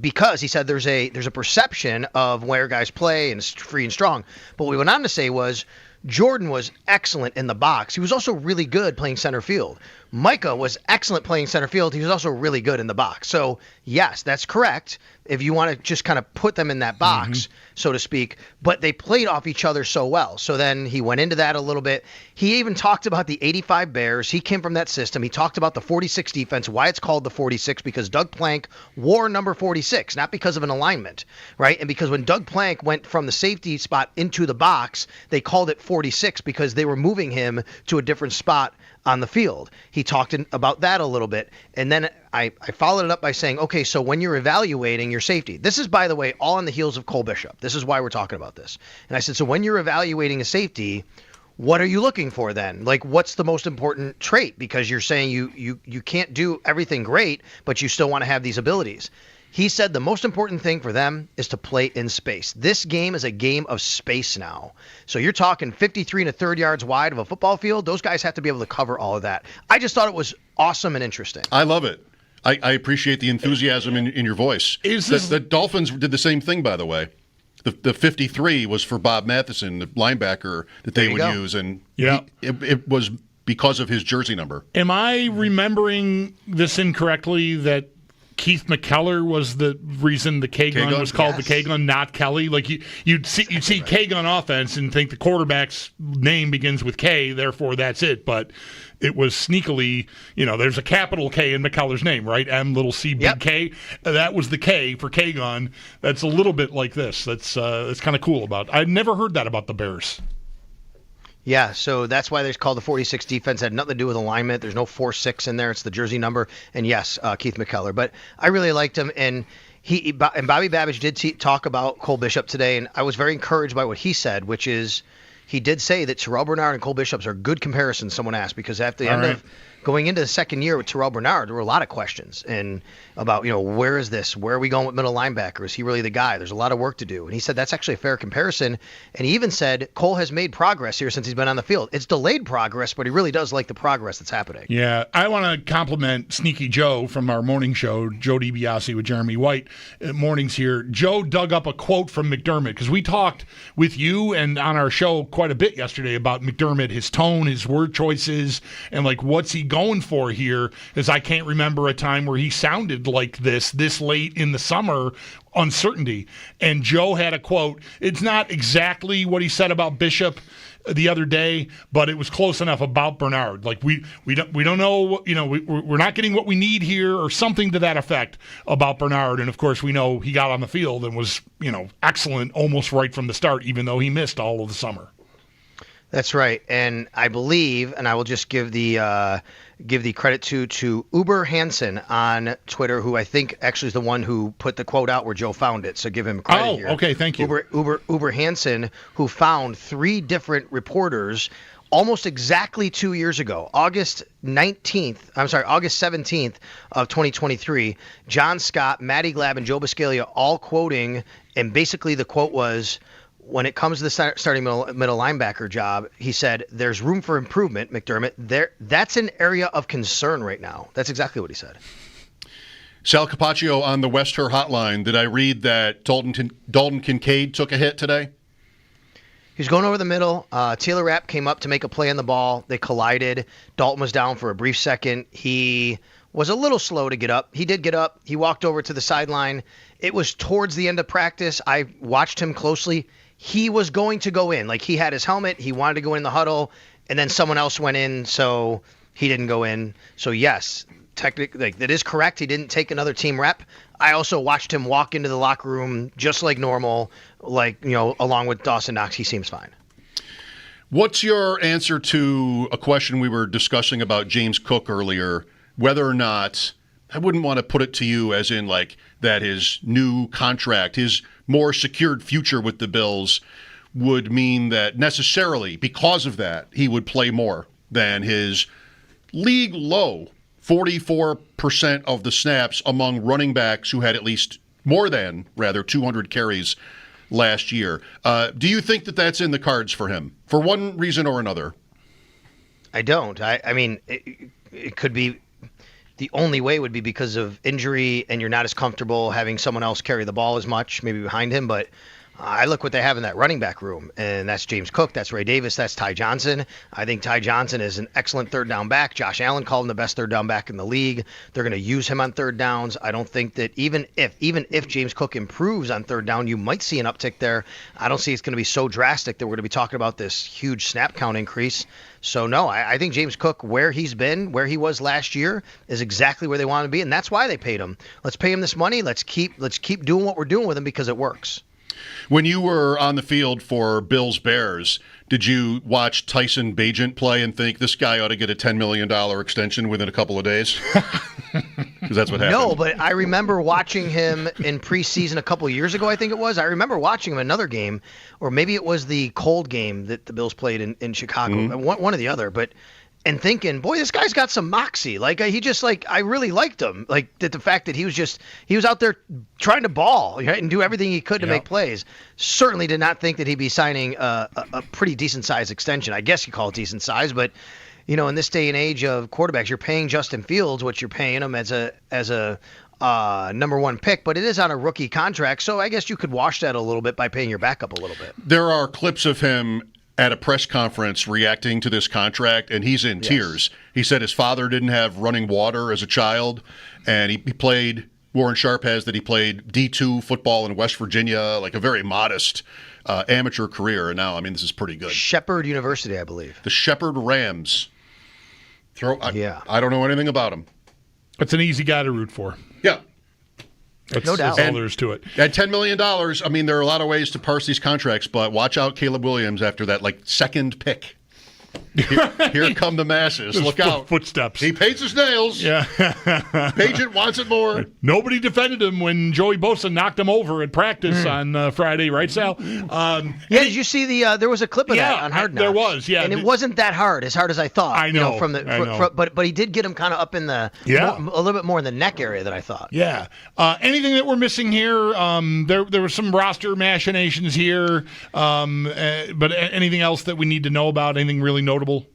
because he said there's a perception of where guys play and free and strong. But what we went on to say was Jordan was excellent in the box. He was also really good playing center field. Micah was excellent playing center field. He was also really good in the box. So, yes, that's correct if you want to just kind of put them in that box, so to speak. But they played off each other so well. So then he went into that a little bit. He even talked about the 85 Bears. He came from that system. He talked about the 46 defense, why it's called the 46, because Doug Plank wore number 46, not because of an alignment, right? And because when Doug Plank went from the safety spot into the box, they called it 46 because they were moving him to a different spot on the field. He talked about that a little bit. And then I followed it up by saying, okay, so when you're evaluating your safety, this is, by the way, all on the heels of Cole Bishop. This is why we're talking about this. And I said, so when you're evaluating a safety, what are you looking for then? Like, what's the most important trait? Because you're saying you can't do everything great, but you still want to have these abilities. He said the most important thing for them is to play in space. This game is a game of space now. So you're talking 53 1/3 yards wide of a football field. Those guys have to be able to cover all of that. I just thought it was awesome and interesting.
I love it. I appreciate the enthusiasm in your voice. The Dolphins did the same thing, by the way. The 53 was for Bob Matheson, the linebacker that they would use, and it was because of his jersey number.
Am I remembering this incorrectly, that Keith McKellar was the reason the K-Gun was called the K-Gun, not Kelly? Like you'd see K-Gun offense and think the quarterback's name begins with K, therefore that's it. But it was sneakily, there's a capital K in McKellar's name, right? M little C big K. That was the K for K-Gun. That's a little bit like this. That's kind of cool about. I'd never heard that about the Bears.
Yeah, so that's why they're called the 46 defense. It had nothing to do with alignment. There's no 4-6 in there. It's the jersey number. And yes, Keith McKellar. But I really liked him. And Bobby Babbage did talk about Cole Bishop today, and I was very encouraged by what he said, which is he did say that Terrell Bernard and Cole Bishop are good comparisons, someone asked, because at the end of going into the second year with Terrell Bernard, there were a lot of questions and about, where is this? Where are we going with middle linebacker? Is he really the guy? There's a lot of work to do. And he said that's actually a fair comparison. And he even said Cole has made progress here since he's been on the field. It's delayed progress, but he really does like the progress that's happening.
Yeah, I want to compliment Sneaky Joe from our morning show, Joe DiBiase with Jeremy White, mornings here. Joe dug up a quote from McDermott, because we talked with you and on our show quite a bit yesterday about McDermott, his tone, his word choices, and like what's he going for here, as I can't remember a time where he sounded like this late in the summer, uncertainty. And Joe had a quote. It's not exactly what he said about Bishop the other day, but it was close enough about Bernard. Like we don't know, we're not getting what we need here, or something to that effect about Bernard. And of course we know he got on the field and was, excellent almost right from the start, even though he missed all of the summer.
That's right. And I believe, and I will just give the credit to Uber Hansen on Twitter, who I think actually is the one who put the quote out where Joe found it. So give him credit here.
Okay, thank you.
Uber Hansen, who found 3 different reporters almost exactly 2 years ago, August 17th of 2023, John Scott, Matty Glab, and Joe Biscaglia all quoting, and basically the quote was, when it comes to the starting middle linebacker job, he said, there's room for improvement, McDermott. That's an area of concern right now. That's exactly what he said.
Sal Capaccio on the West Her hotline. Did I read that Dalton Kincaid took a hit today?
He was going over the middle. Taylor Rapp came up to make a play on the ball. They collided. Dalton was down for a brief second. He was a little slow to get up. He did get up. He walked over to the sideline. It was towards the end of practice. I watched him closely. He was going to go in. Like, he had his helmet. He wanted to go in the huddle, and then someone else went in, so he didn't go in. So, yes, technically, that is correct. He didn't take another team rep. I also watched him walk into the locker room just like normal, along with Dawson Knox. He seems fine.
What's your answer to a question we were discussing about James Cook earlier, whether or not, I wouldn't want to put it to you as in like that his new contract, his more secured future with the Bills would mean that necessarily because of that he would play more than his league low 44% of the snaps among running backs who had at least more than 200 carries last year. Do you think that that's in the cards for him for one reason or another?
I don't. I mean, it could be. The only way would be because of injury and you're not as comfortable having someone else carry the ball as much, maybe behind him. But I look what they have in that running back room, and that's James Cook, that's Ray Davis, that's Ty Johnson. I think Ty Johnson is an excellent third down back. Josh Allen called him the best third down back in the league. They're going to use him on third downs. I don't think that even if James Cook improves on third down, you might see an uptick there. I don't see it's going to be so drastic that we're going to be talking about this huge snap count increase. So, no, I think James Cook, where he's been, where he was last year, is exactly where they want to be, and that's why they paid him. Let's pay him this money. Let's keep doing what we're doing with him because it works.
When you were on the field for Bills Bears, did you watch Tyson Bagent play and think this guy ought to get a $10 million extension within a couple of days? Because that's what happened.
No, but I remember watching him in preseason a couple of years ago, I think it was. I remember watching him in another game, or maybe it was the cold game that the Bills played in Chicago, one or the other. And thinking, boy, this guy's got some moxie. I really liked him. Like the fact that he was out there trying to ball, right, and do everything he could to make plays. Certainly did not think that he'd be signing a pretty decent size extension. I guess you call it decent size, but in this day and age of quarterbacks, you're paying Justin Fields what you're paying him as a number one pick, but it is on a rookie contract. So I guess you could wash that a little bit by paying your backup a little bit.
There are clips of him at a press conference reacting to this contract, and he's in tears. He said his father didn't have running water as a child, and he played, Warren Sharp has that he played D2 football in West Virginia, like a very modest amateur career, and now, this is pretty good.
Shepherd University, I believe.
The Shepherd Rams. I don't know anything about him.
It's an easy guy to root for.
Yeah.
No doubt.
That's all there is to it.
At $10 million, there are a lot of ways to parse these contracts, but watch out Caleb Williams after that, second pick. Here come the masses. Look out.
Footsteps.
He paints his nails.
Yeah.
Agent wants it more.
Nobody defended him when Joey Bosa knocked him over at practice on Friday, right, Sal?
Did you see there was a clip of that on Hard Knocks?
There was, yeah.
And it wasn't that hard, as I thought.
I know.
But he did get him kind of up in the, a little bit more in the neck area than I thought.
Yeah. Anything that we're missing here? There were some roster machinations here, but anything else that we need to know about? Anything really notable?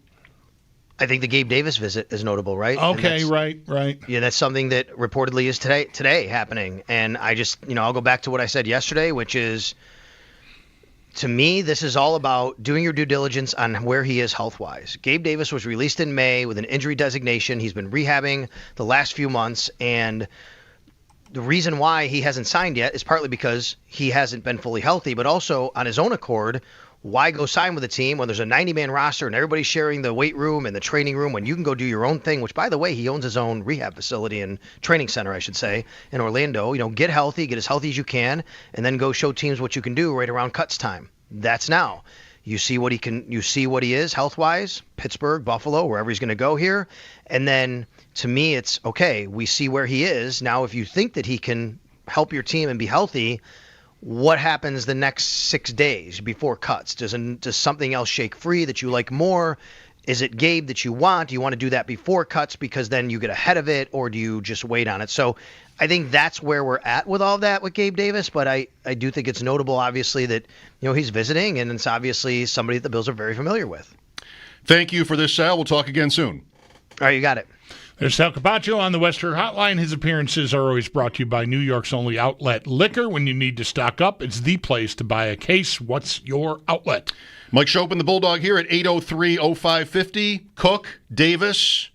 I think the Gabe Davis visit is notable, right?
Okay, right.
Yeah, that's something that reportedly is today happening. And I just, I'll go back to what I said yesterday, which is, to me, this is all about doing your due diligence on where he is health-wise. Gabe Davis was released in May with an injury designation. He's been rehabbing the last few months, and the reason why he hasn't signed yet is partly because he hasn't been fully healthy, but also on his own accord. Why go sign with a team when there's a 90-man roster and everybody's sharing the weight room and the training room when you can go do your own thing, which, by the way, he owns his own rehab facility and training center, I should say, in Orlando. Get healthy, get as healthy as you can, and then go show teams what you can do right around cuts time. That's now. You see what he is health-wise, Pittsburgh, Buffalo, wherever he's going to go here. And then, to me, it's, okay, we see where he is. Now, if you think that he can help your team and be healthy, what happens the next 6 days before cuts? Does something else shake free that you like more? Is it Gabe that you want? Do you want to do that before cuts because then you get ahead of it, or do you just wait on it? So I think that's where we're at with all that with Gabe Davis, but I do think it's notable, obviously, that he's visiting, and it's obviously somebody that the Bills are very familiar with.
Thank you for this, Sal. We'll talk again soon.
All right, you got it.
There's Sal Capaccio on the Western Hotline. His appearances are always brought to you by New York's only outlet liquor. When you need to stock up, it's the place to buy a case. What's your outlet?
Mike Schopp and the Bulldog here at 803-0550. Cook, Davis,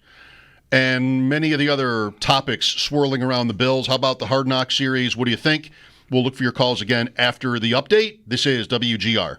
and many of the other topics swirling around the Bills. How about the Hard Knock series? What do you think? We'll look for your calls again after the update. This is WGR.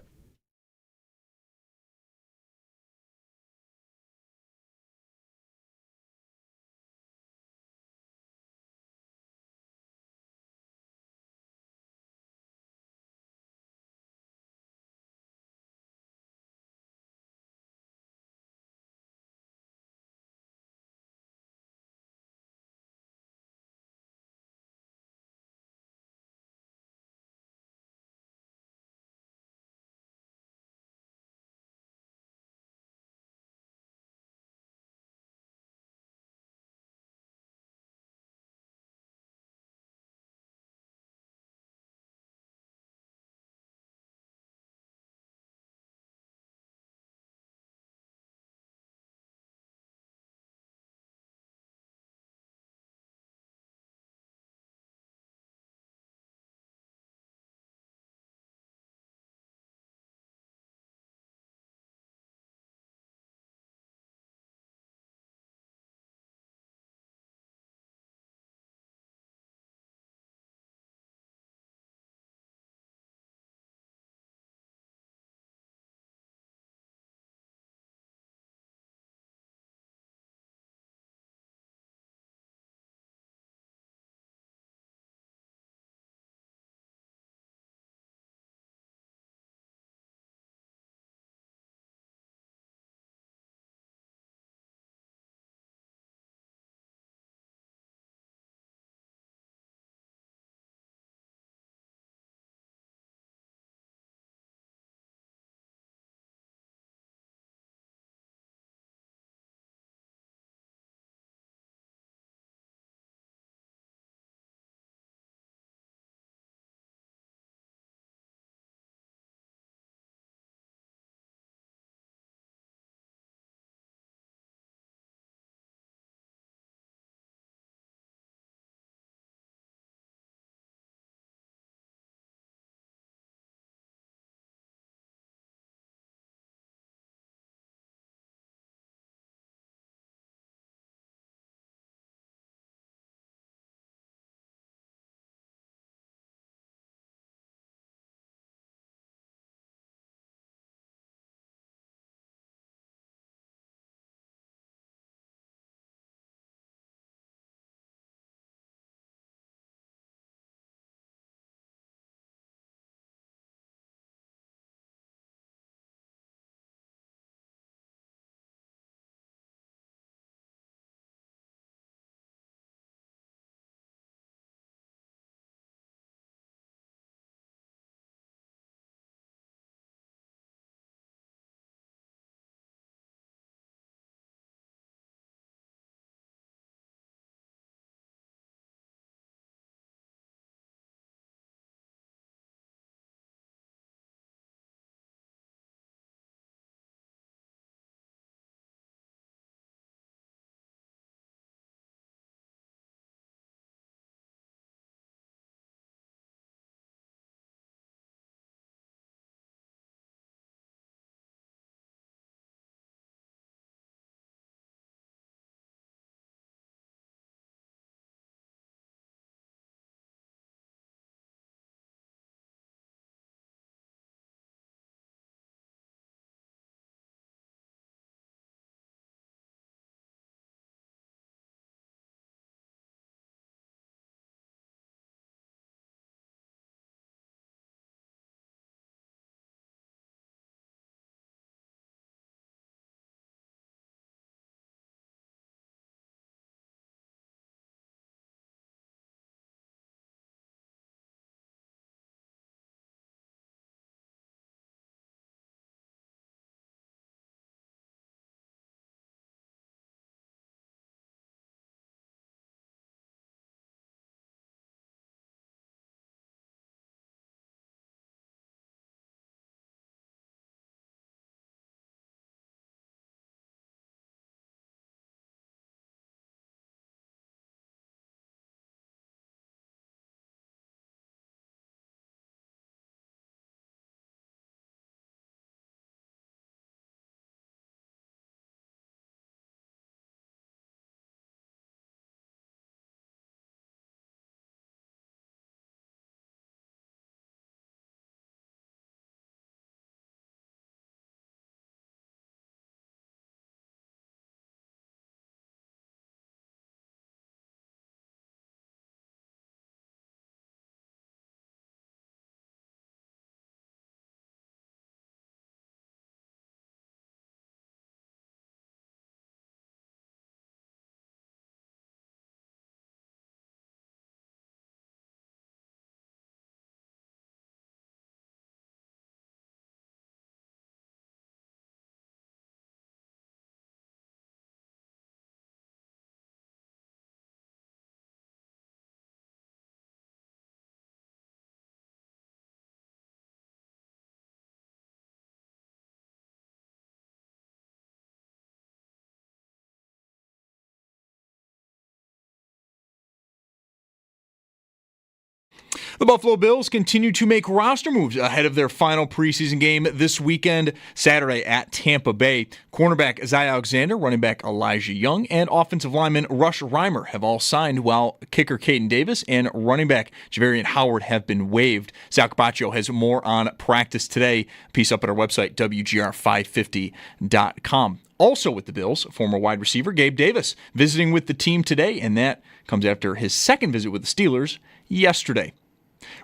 The Buffalo Bills continue to make roster moves ahead of their final preseason game this weekend, Saturday at Tampa Bay. Cornerback Isaiah Alexander, running back Elijah Young, and offensive lineman Rush Reimer have all signed, while kicker Caden Davis and running back Javarian Howard have been waived. Zach Baccio has more on practice today. Piece up at our website, WGR550.com. Also with the Bills, former wide receiver Gabe Davis visiting with the team today, and that comes after his second visit with the Steelers yesterday.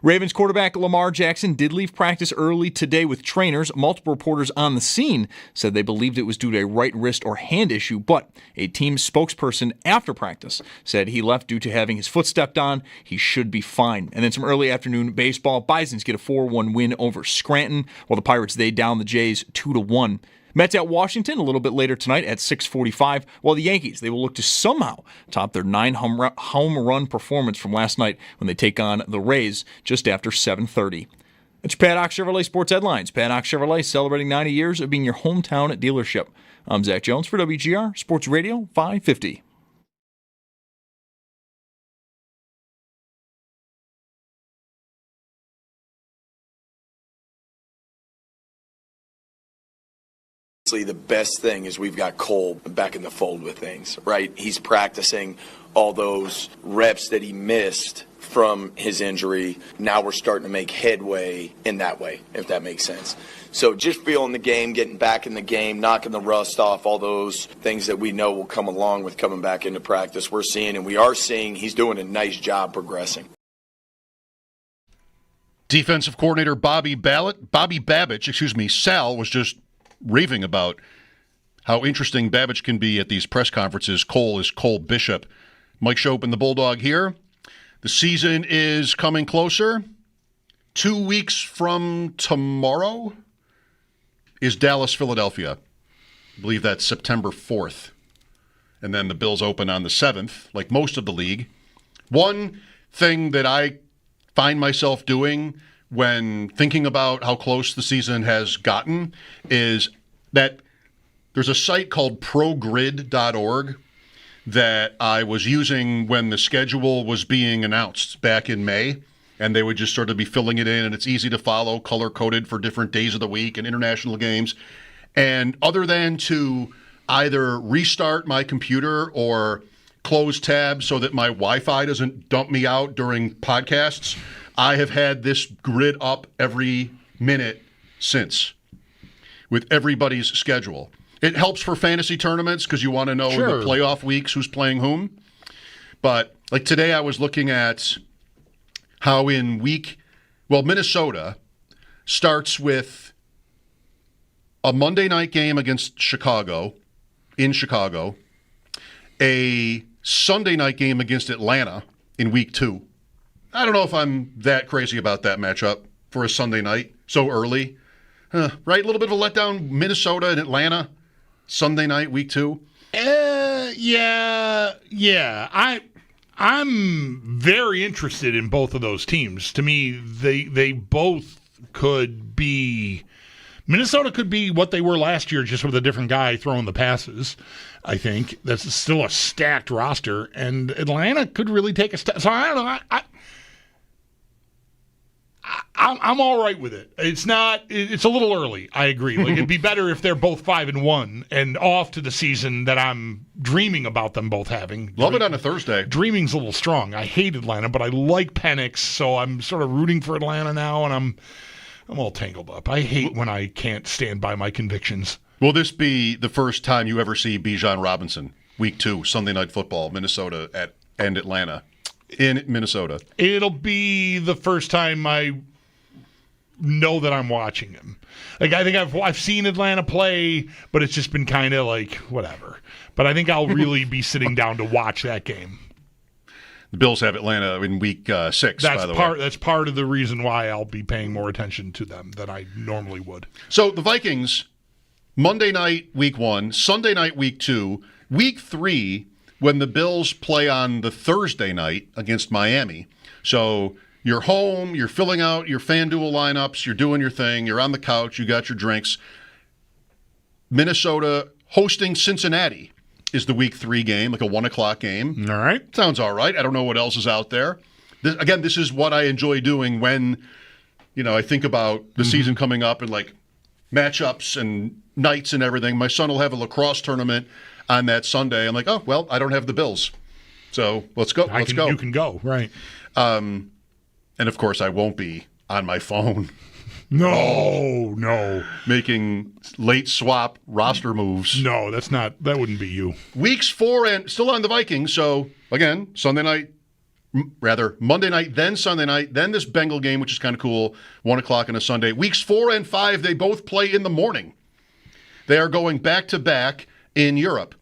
Ravens quarterback Lamar Jackson did leave practice early today with trainers. Multiple reporters on the scene said they believed it was due to a right wrist or hand issue, but a team spokesperson after practice said he left due to having his foot stepped on. He should be fine. And then some early afternoon baseball. Bisons get a 4-1 win over Scranton, while the Pirates, they down the Jays 2-1. Mets at Washington a little bit later tonight at 6:45, while the Yankees, they will look to somehow top their 9-home run performance from last night when they take on the Rays just after 7:30. It's your Paddock Chevrolet Sports Headlines. Paddock Chevrolet celebrating 90 years of being your hometown dealership. I'm Zach Jones for WGR Sports Radio 550.
The best thing is we've got Cole back in the fold with things, right? He's practicing all those reps that he missed from his injury. Now we're starting to make headway in that way, if that makes sense. So just feeling the game, getting back in the game, knocking the rust off, all those things that we know will come along with coming back into practice. We're seeing, and we are seeing, he's doing a nice job progressing.
Defensive coordinator Bobby Babich, Sal was just raving about how interesting Babich can be at these press conferences. Cole is Cole Bishop. Mike Schopp and the Bulldog here. The season is coming closer. 2 weeks from tomorrow is Dallas-Philadelphia. I believe that's September 4th. And then the Bills open on the 7th, like most of the league. One thing that I find myself doing when thinking about how close the season has gotten is that there's a site called progrid.org that I was using when the schedule was being announced back in May, and they would just sort of be filling it in, and it's easy to follow, color-coded for different days of the week and international games. And other than to either restart my computer or close tabs so that my Wi-Fi doesn't dump me out during podcasts, I have had this grid up every minute since, with everybody's schedule. It helps for fantasy tournaments because you want to know in the playoff weeks who's playing whom. But like today I was looking at how Minnesota starts with a Monday night game against Chicago, in Chicago, a Sunday night game against Atlanta in week 2. I don't know if I'm that crazy about that matchup for a Sunday night so early. Right? A little bit of a letdown. Minnesota and Atlanta, Sunday night, week 2.
Yeah. I'm very interested in both of those teams. To me, they both could be. Minnesota could be what they were last year, just with a different guy throwing the passes. I think that's still a stacked roster, and Atlanta could really take a step. So I don't know. I'm all right with it. It's a little early. I agree. Like it'd be better if they're both 5-1 and off to the season that I'm dreaming about them both having.
Love it on a Thursday.
Dreaming's a little strong. I hate Atlanta, but I like Penix, so I'm sort of rooting for Atlanta now, and I'm all tangled up. I hate when I can't stand by my convictions.
Will this be the first time you ever see Bijan Robinson? Week 2, Sunday Night Football, Minnesota and Atlanta. In Minnesota.
It'll be the first time I know that I'm watching him. Like I think I've seen Atlanta play, but it's just been kind of like whatever. But I think I'll really be sitting down to watch that game.
The Bills have Atlanta in week 6, by the way.
That's part of the reason why I'll be paying more attention to them than I normally would.
So the Vikings, Monday night, week 1, Sunday night, week 2, week 3, when the Bills play on the Thursday night against Miami. So you're home, you're filling out your FanDuel lineups, you're doing your thing, you're on the couch, you got your drinks. Minnesota hosting Cincinnati is the week 3 game, like a 1 o'clock game.
All right.
Sounds all right. I don't know what else is out there. This is what I enjoy doing when, I think about the season coming up and like matchups and nights and everything. My son will have a lacrosse tournament on that Sunday. I'm like, oh, well, I don't have the Bills. So let's go.
You can go, right.
And of course, I won't be on my phone.
No.
Making late swap roster moves.
No, that wouldn't be you.
Weeks 4 and still on the Vikings. So again, Monday night, then Sunday night, then this Bengal game, which is kind of cool, 1 o'clock on a Sunday. Weeks 4 and 5, they both play in the morning. They are going back to back in Europe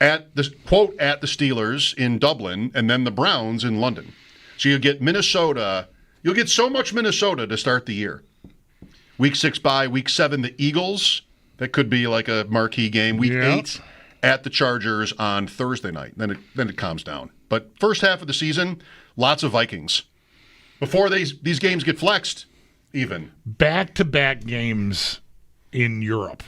at the Steelers in Dublin and then the Browns in London. So you get Minnesota. You'll get so much Minnesota to start the year. Week 6 bye, week 7 the Eagles. That could be like a marquee game. Week 8 at the Chargers on Thursday night. Then it calms down. But first half of the season, lots of Vikings. Before these games get flexed, even.
Back-to-back games in Europe.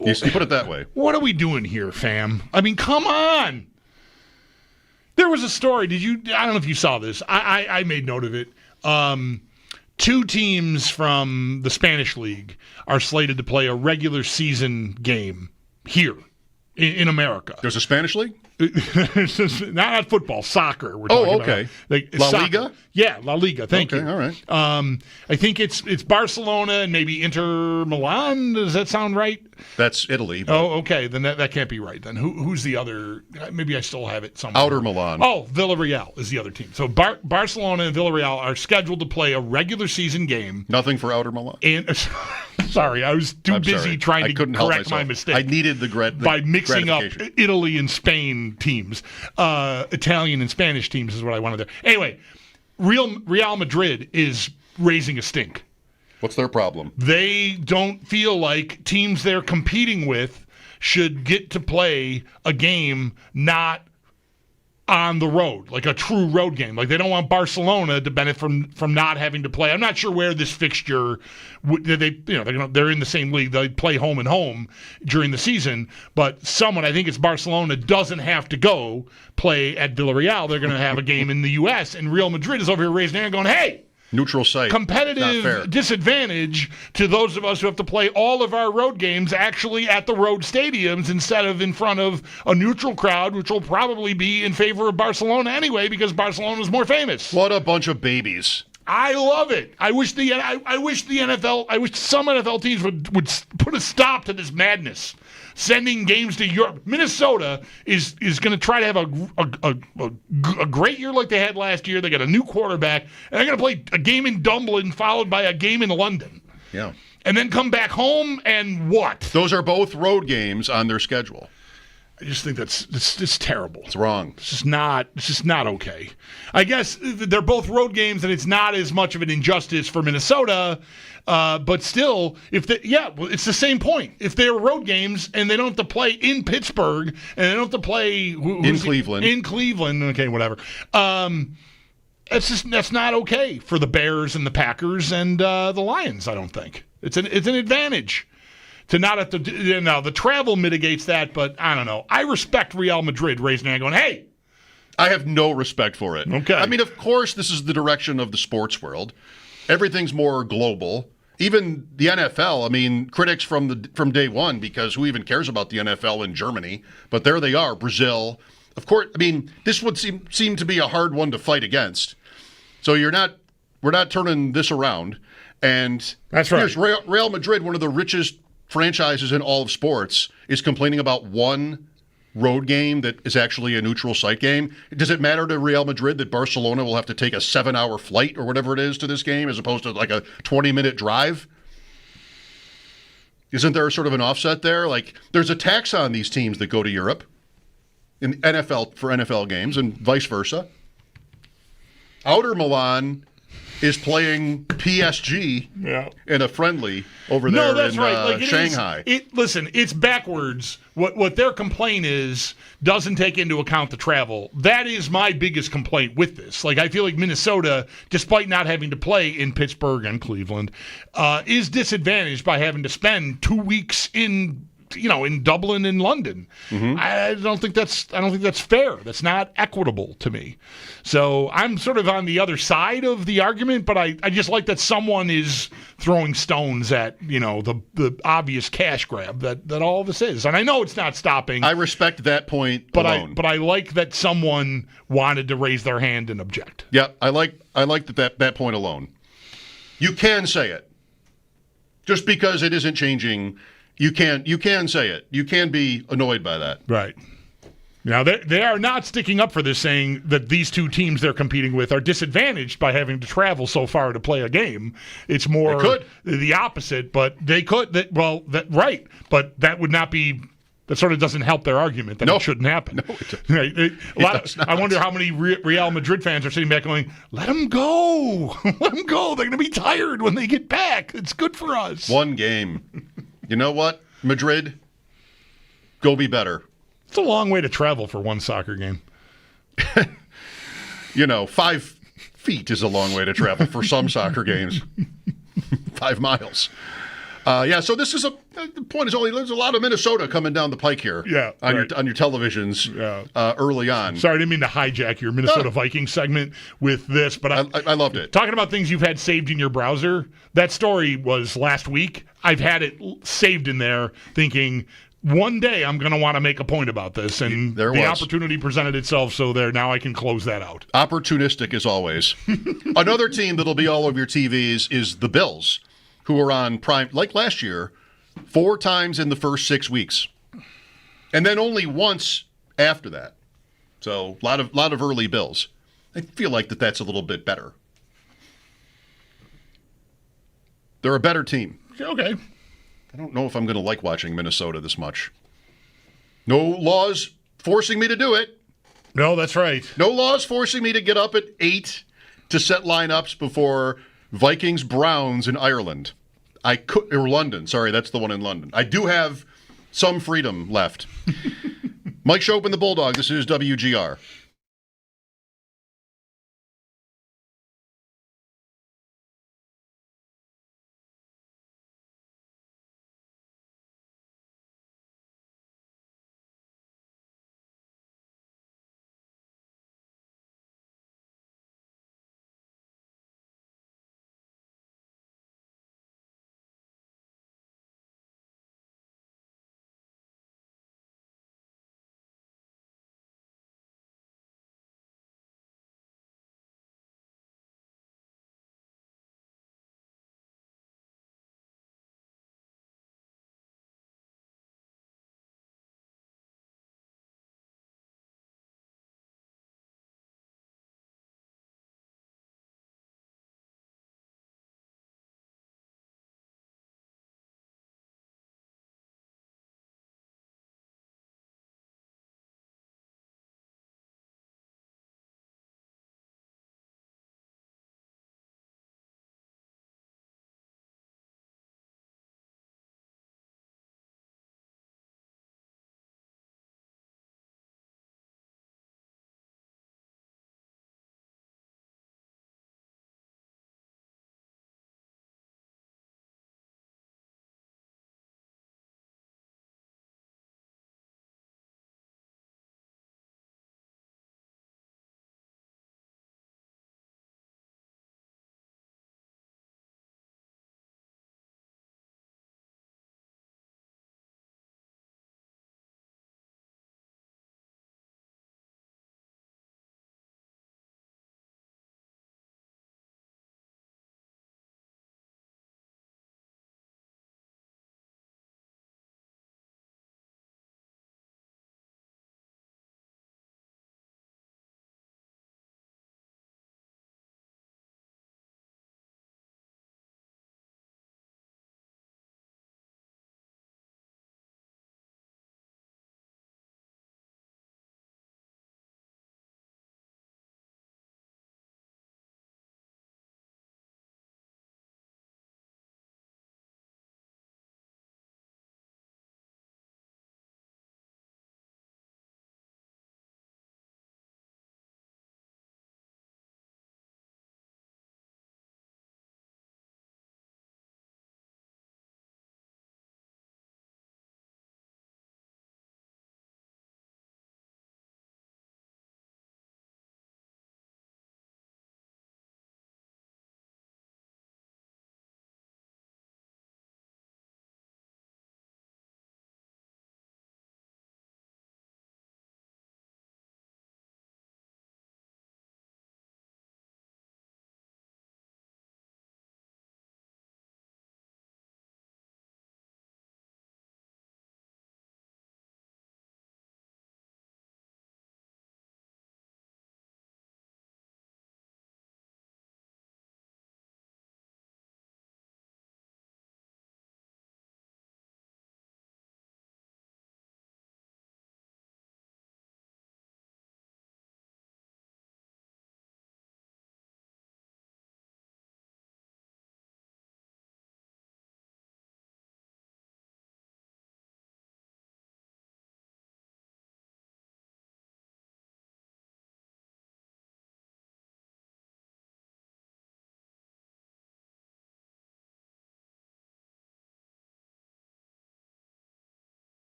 You put it that way.
What are we doing here, fam? I mean, come on. There was a story. I don't know if you saw this. I made note of it. 2 teams from the Spanish League are slated to play a regular season game here in America.
There's a Spanish League?
Not football, soccer. We're talking
okay.
About.
La Liga?
Yeah, La Liga. Thank you.
All right.
I think it's Barcelona and maybe Inter Milan. Does that sound right?
That's Italy.
Oh, okay. Then that can't be right. Then who's the other? Maybe I still have it somewhere.
Outer Milan.
Oh, Villarreal is the other team. So Barcelona and Villarreal are scheduled to play a regular season game.
Nothing for Outer Milan.
And sorry, I was too busy trying to correct my mistake.
I needed the
by mixing up Italy and Spain teams, Italian and Spanish teams is what I wanted there. Anyway, Real Madrid is raising a stink.
What's their problem?
They don't feel like teams they're competing with should get to play a game not on the road, like a true road game. Like they don't want Barcelona to benefit from not having to play. I'm not sure where this fixture they're in the same league. They play home and home during the season, but I think it's Barcelona doesn't have to go play at Villarreal. They're going to have a game in the U.S. and Real Madrid is over here raising their hand going, hey,
neutral site.
Competitive disadvantage to those of us who have to play all of our road games actually at the road stadiums instead of in front of a neutral crowd, which will probably be in favor of Barcelona anyway because Barcelona is more famous.
What a bunch of babies.
I love it. I wish some NFL teams would put a stop to this madness. Sending games to Europe. Minnesota is going to try to have a great year like they had last year. They got a new quarterback, and they're going to play a game in Dublin followed by a game in London.
Yeah.
And then come back home and what?
Those are both road games on their schedule.
I just think that's terrible.
It's wrong.
It's just not okay. I guess they're both road games, and it's not as much of an injustice for Minnesota. But still, it's the same point. If they're road games and they don't have to play in Pittsburgh and they don't have to play
in Cleveland,
okay, whatever. That's not okay for the Bears and the Packers and the Lions. I don't think it's an advantage to not have to. Now the travel mitigates that, but I don't know. I respect Real Madrid raising their hand, going, "Hey."
I have no respect for it.
Okay.
I mean, of course, this is the direction of the sports world. Everything's more global. Even the NFL, I mean, critics from day one, because who even cares about the NFL in Germany? But there they are, Brazil. Of course, I mean, this would seem to be a hard one to fight against. So we're not turning this around. And
that's right.
Here's Real Madrid, one of the richest franchises in all of sports, is complaining about one road game that is actually a neutral site game. Does it matter to Real Madrid that Barcelona will have to take a 7-hour flight or whatever it is to this game as opposed to like a 20-minute drive? Isn't there sort of an offset there? Like there's a tax on these teams that go to Europe in NFL for NFL games and vice versa. Outer Milan is playing PSG in a friendly over there in Shanghai.
Listen, it's backwards. What their complaint is doesn't take into account the travel. That is my biggest complaint with this. Like I feel like Minnesota, despite not having to play in Pittsburgh and Cleveland, is disadvantaged by having to spend 2 weeks in in Dublin and London.
Mm-hmm.
I don't think that's fair. That's not equitable to me. So I'm sort of on the other side of the argument, but I just like that someone is throwing stones at the obvious cash grab that all of this is. And I know it's not stopping.
I respect that point alone.
But I like that someone wanted to raise their hand and object.
Yeah, I like that point alone. You can say it. Just because it isn't changing, you can say it. You can be annoyed by that.
Right. Now, they are not sticking up for this, saying that these two teams they're competing with are disadvantaged by having to travel so far to play a game. It's more the opposite, but they could. Right. But that would not be. That sort of doesn't help their argument that it shouldn't happen. No, I wonder how many Real Madrid fans are sitting back going, let them go. Let them go. They're going to be tired when they get back. It's good for us.
One game. You know what, Madrid? Go be better.
It's a long way to travel for one soccer game.
5 feet is a long way to travel for some soccer games. 5 miles. So this is the point is only there's a lot of Minnesota coming down the pike here.
Yeah,
on your televisions early on.
Sorry, I didn't mean to hijack your Minnesota Vikings segment with this, but
I loved it.
Talking about things you've had saved in your browser, that story was last week. I've had it saved in there thinking one day I'm going to want to make a point about this, and the opportunity presented itself, so now I can close that out.
Opportunistic as always. Another team that'll be all over your TVs is the Bills, who are on prime, like last year, 4 times in the first 6 weeks. And then only once after that. So a lot of early Bills. I feel like that's a little bit better. They're a better team.
Okay.
I don't know if I'm going to like watching Minnesota this much. No laws forcing me to do it.
No, that's right.
No laws forcing me to get up at 8 to set lineups before Vikings, Browns in Ireland. Or London. Sorry, that's the one in London. I do have some freedom left. Mike Schopp and the Bulldog. This is WGR.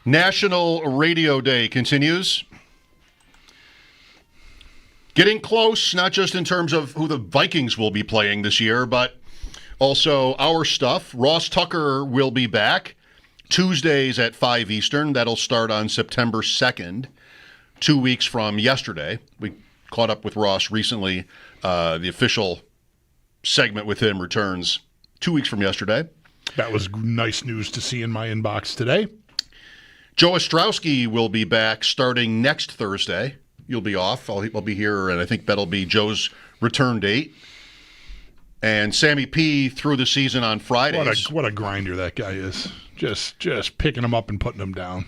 National Radio Day continues. Getting close, not just in terms of who the Vikings will be playing this year, but also our stuff. Ross Tucker will be back Tuesdays at 5 Eastern. That'll start on September 2nd, 2 weeks from yesterday. We caught up with Ross recently. The official segment with him returns 2 weeks from yesterday.
That was nice news to see in my inbox today.
Joe Ostrowski will be back starting next Thursday. You'll be off. I'll be here, and I think that'll be Joe's return date. And Sammy P through the season on Fridays.
What a grinder that guy is. Just picking him up and putting him down.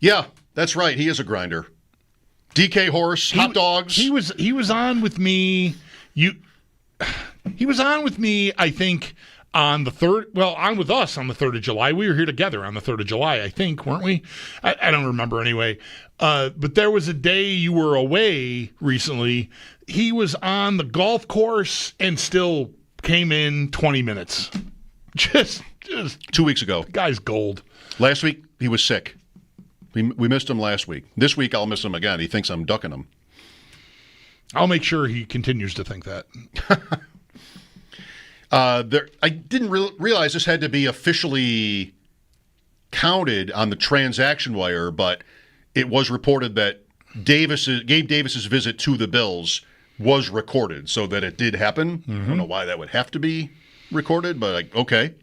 Yeah, that's right. He is a grinder. DK Horse, hot dogs.
He was on with me. He was on with me, I think, on the 3rd. Well, on with us on the 3rd of July. We were here together on the 3rd of July, I think, weren't we? I don't remember anyway. But there was a day you were away recently. He was on the golf course and still came in 20 minutes. Just
2 weeks ago.
The guy's gold.
Last week, he was sick. We missed him last week. This week, I'll miss him again. He thinks I'm ducking him.
I'll make sure he continues to think that.
I didn't realize this had to be officially counted on the transaction wire, but it was reported that Gabe Davis's visit to the Bills was recorded, so that it did happen. Mm-hmm. I don't know why that would have to be recorded, but okay.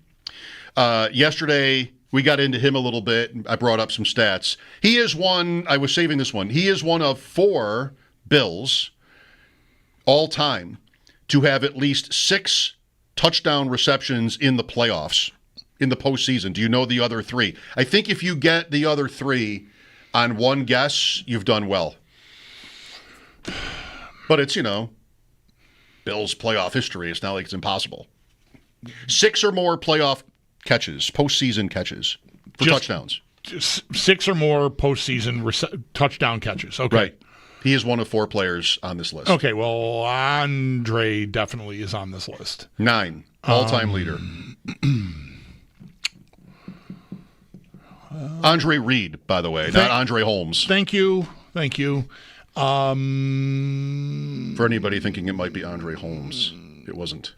Yesterday, we got into him a little bit. I brought up some stats. He is one, I was saving this one, he is one of 4 Bills all time to have at least 6 touchdown receptions in the playoffs, in the postseason. Do you know the other 3? I think if you get the other 3 on one guess, you've done well. But it's, Bills playoff history. It's not like it's impossible. 6 or more playoff catches, postseason catches for touchdowns.
6 or more postseason touchdown catches. Okay.
Right. He is one of 4 players on this list.
Okay, well, Andre definitely is on this list.
9, all-time leader. Andre Reed, by the way, not Andre Holmes.
Thank you.
For anybody thinking it might be Andre Holmes, it wasn't.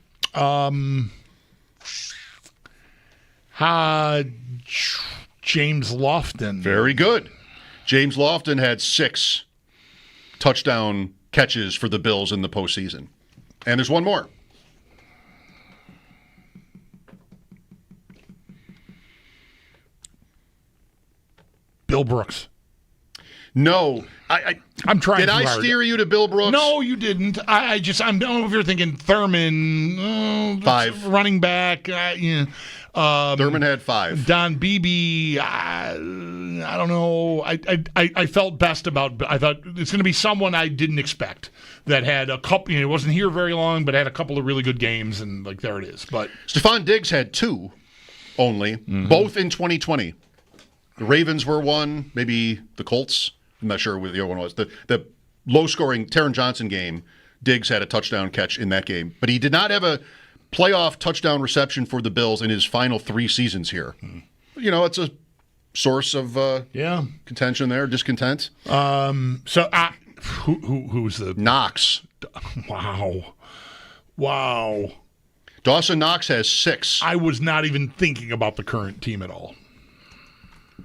James Lofton.
Very good. James Lofton had 6 touchdown catches for the Bills in the postseason. And there's one more.
Bill Brooks.
No.
I'm trying.
Did I steer you to Bill Brooks?
No, you didn't. I don't know if you're thinking Thurman.
5.
Running back. Yeah.
Thurman had 5.
Don Beebe. I don't know. I felt best about. I thought it's going to be someone I didn't expect that had a couple. It wasn't here very long, but had a couple of really good games, and there it is. But
Stephon Diggs had 2 only, both in 2020. The Ravens were 1, maybe the Colts. I'm not sure what the other one was. The low-scoring Taron Johnson game, Diggs had a touchdown catch in that game. But he did not have a playoff touchdown reception for the Bills in his final 3 seasons here. It's a source of contention there, discontent.
So who's the
Knox?
Wow.
Dawson Knox has 6.
I was not even thinking about the current team at all.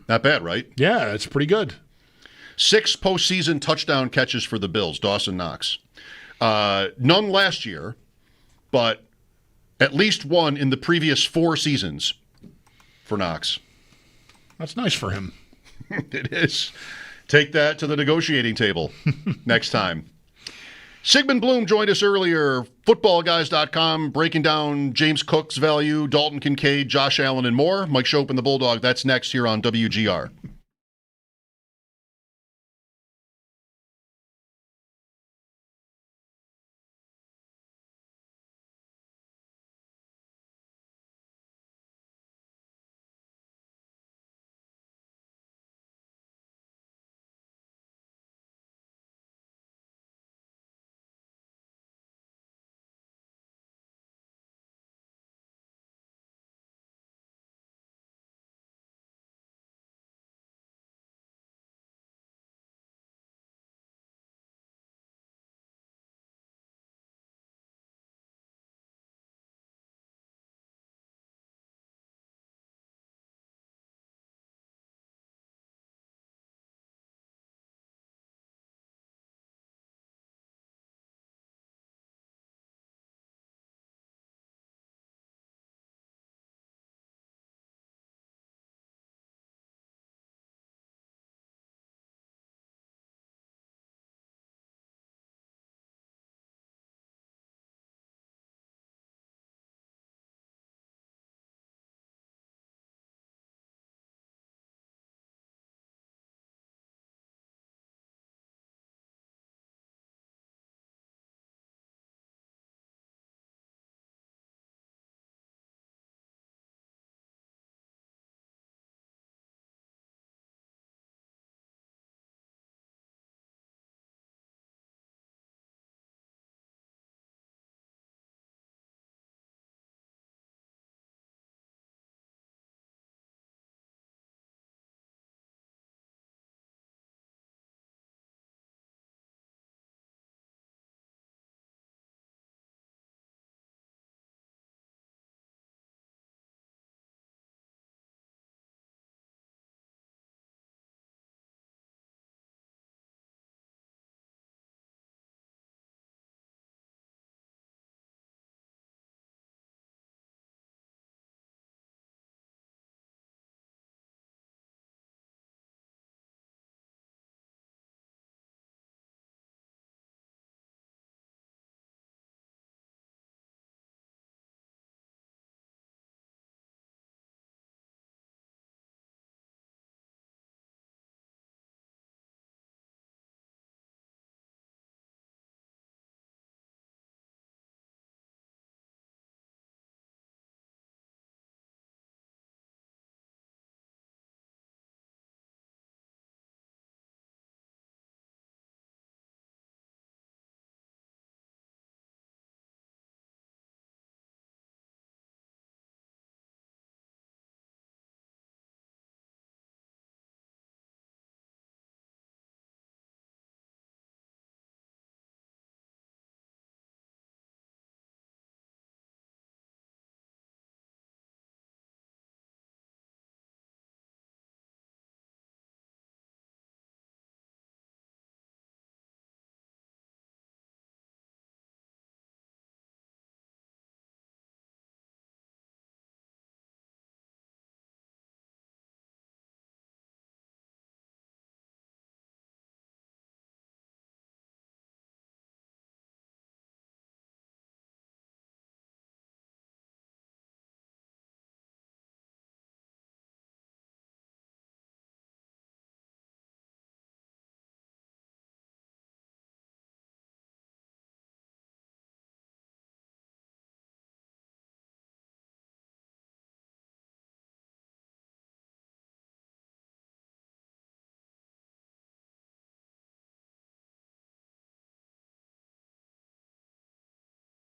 Not bad, right?
Yeah, it's pretty good.
6 postseason touchdown catches for the Bills, Dawson Knox. None last year, but at least 1 in the previous 4 seasons for Knox.
That's nice for him.
It is. Take that to the negotiating table next time. Sigmund Bloom joined us earlier, footballguys.com, breaking down James Cook's value, Dalton Kincaid, Josh Allen, and more. Mike Schopp and the Bulldog, that's next here on WGR.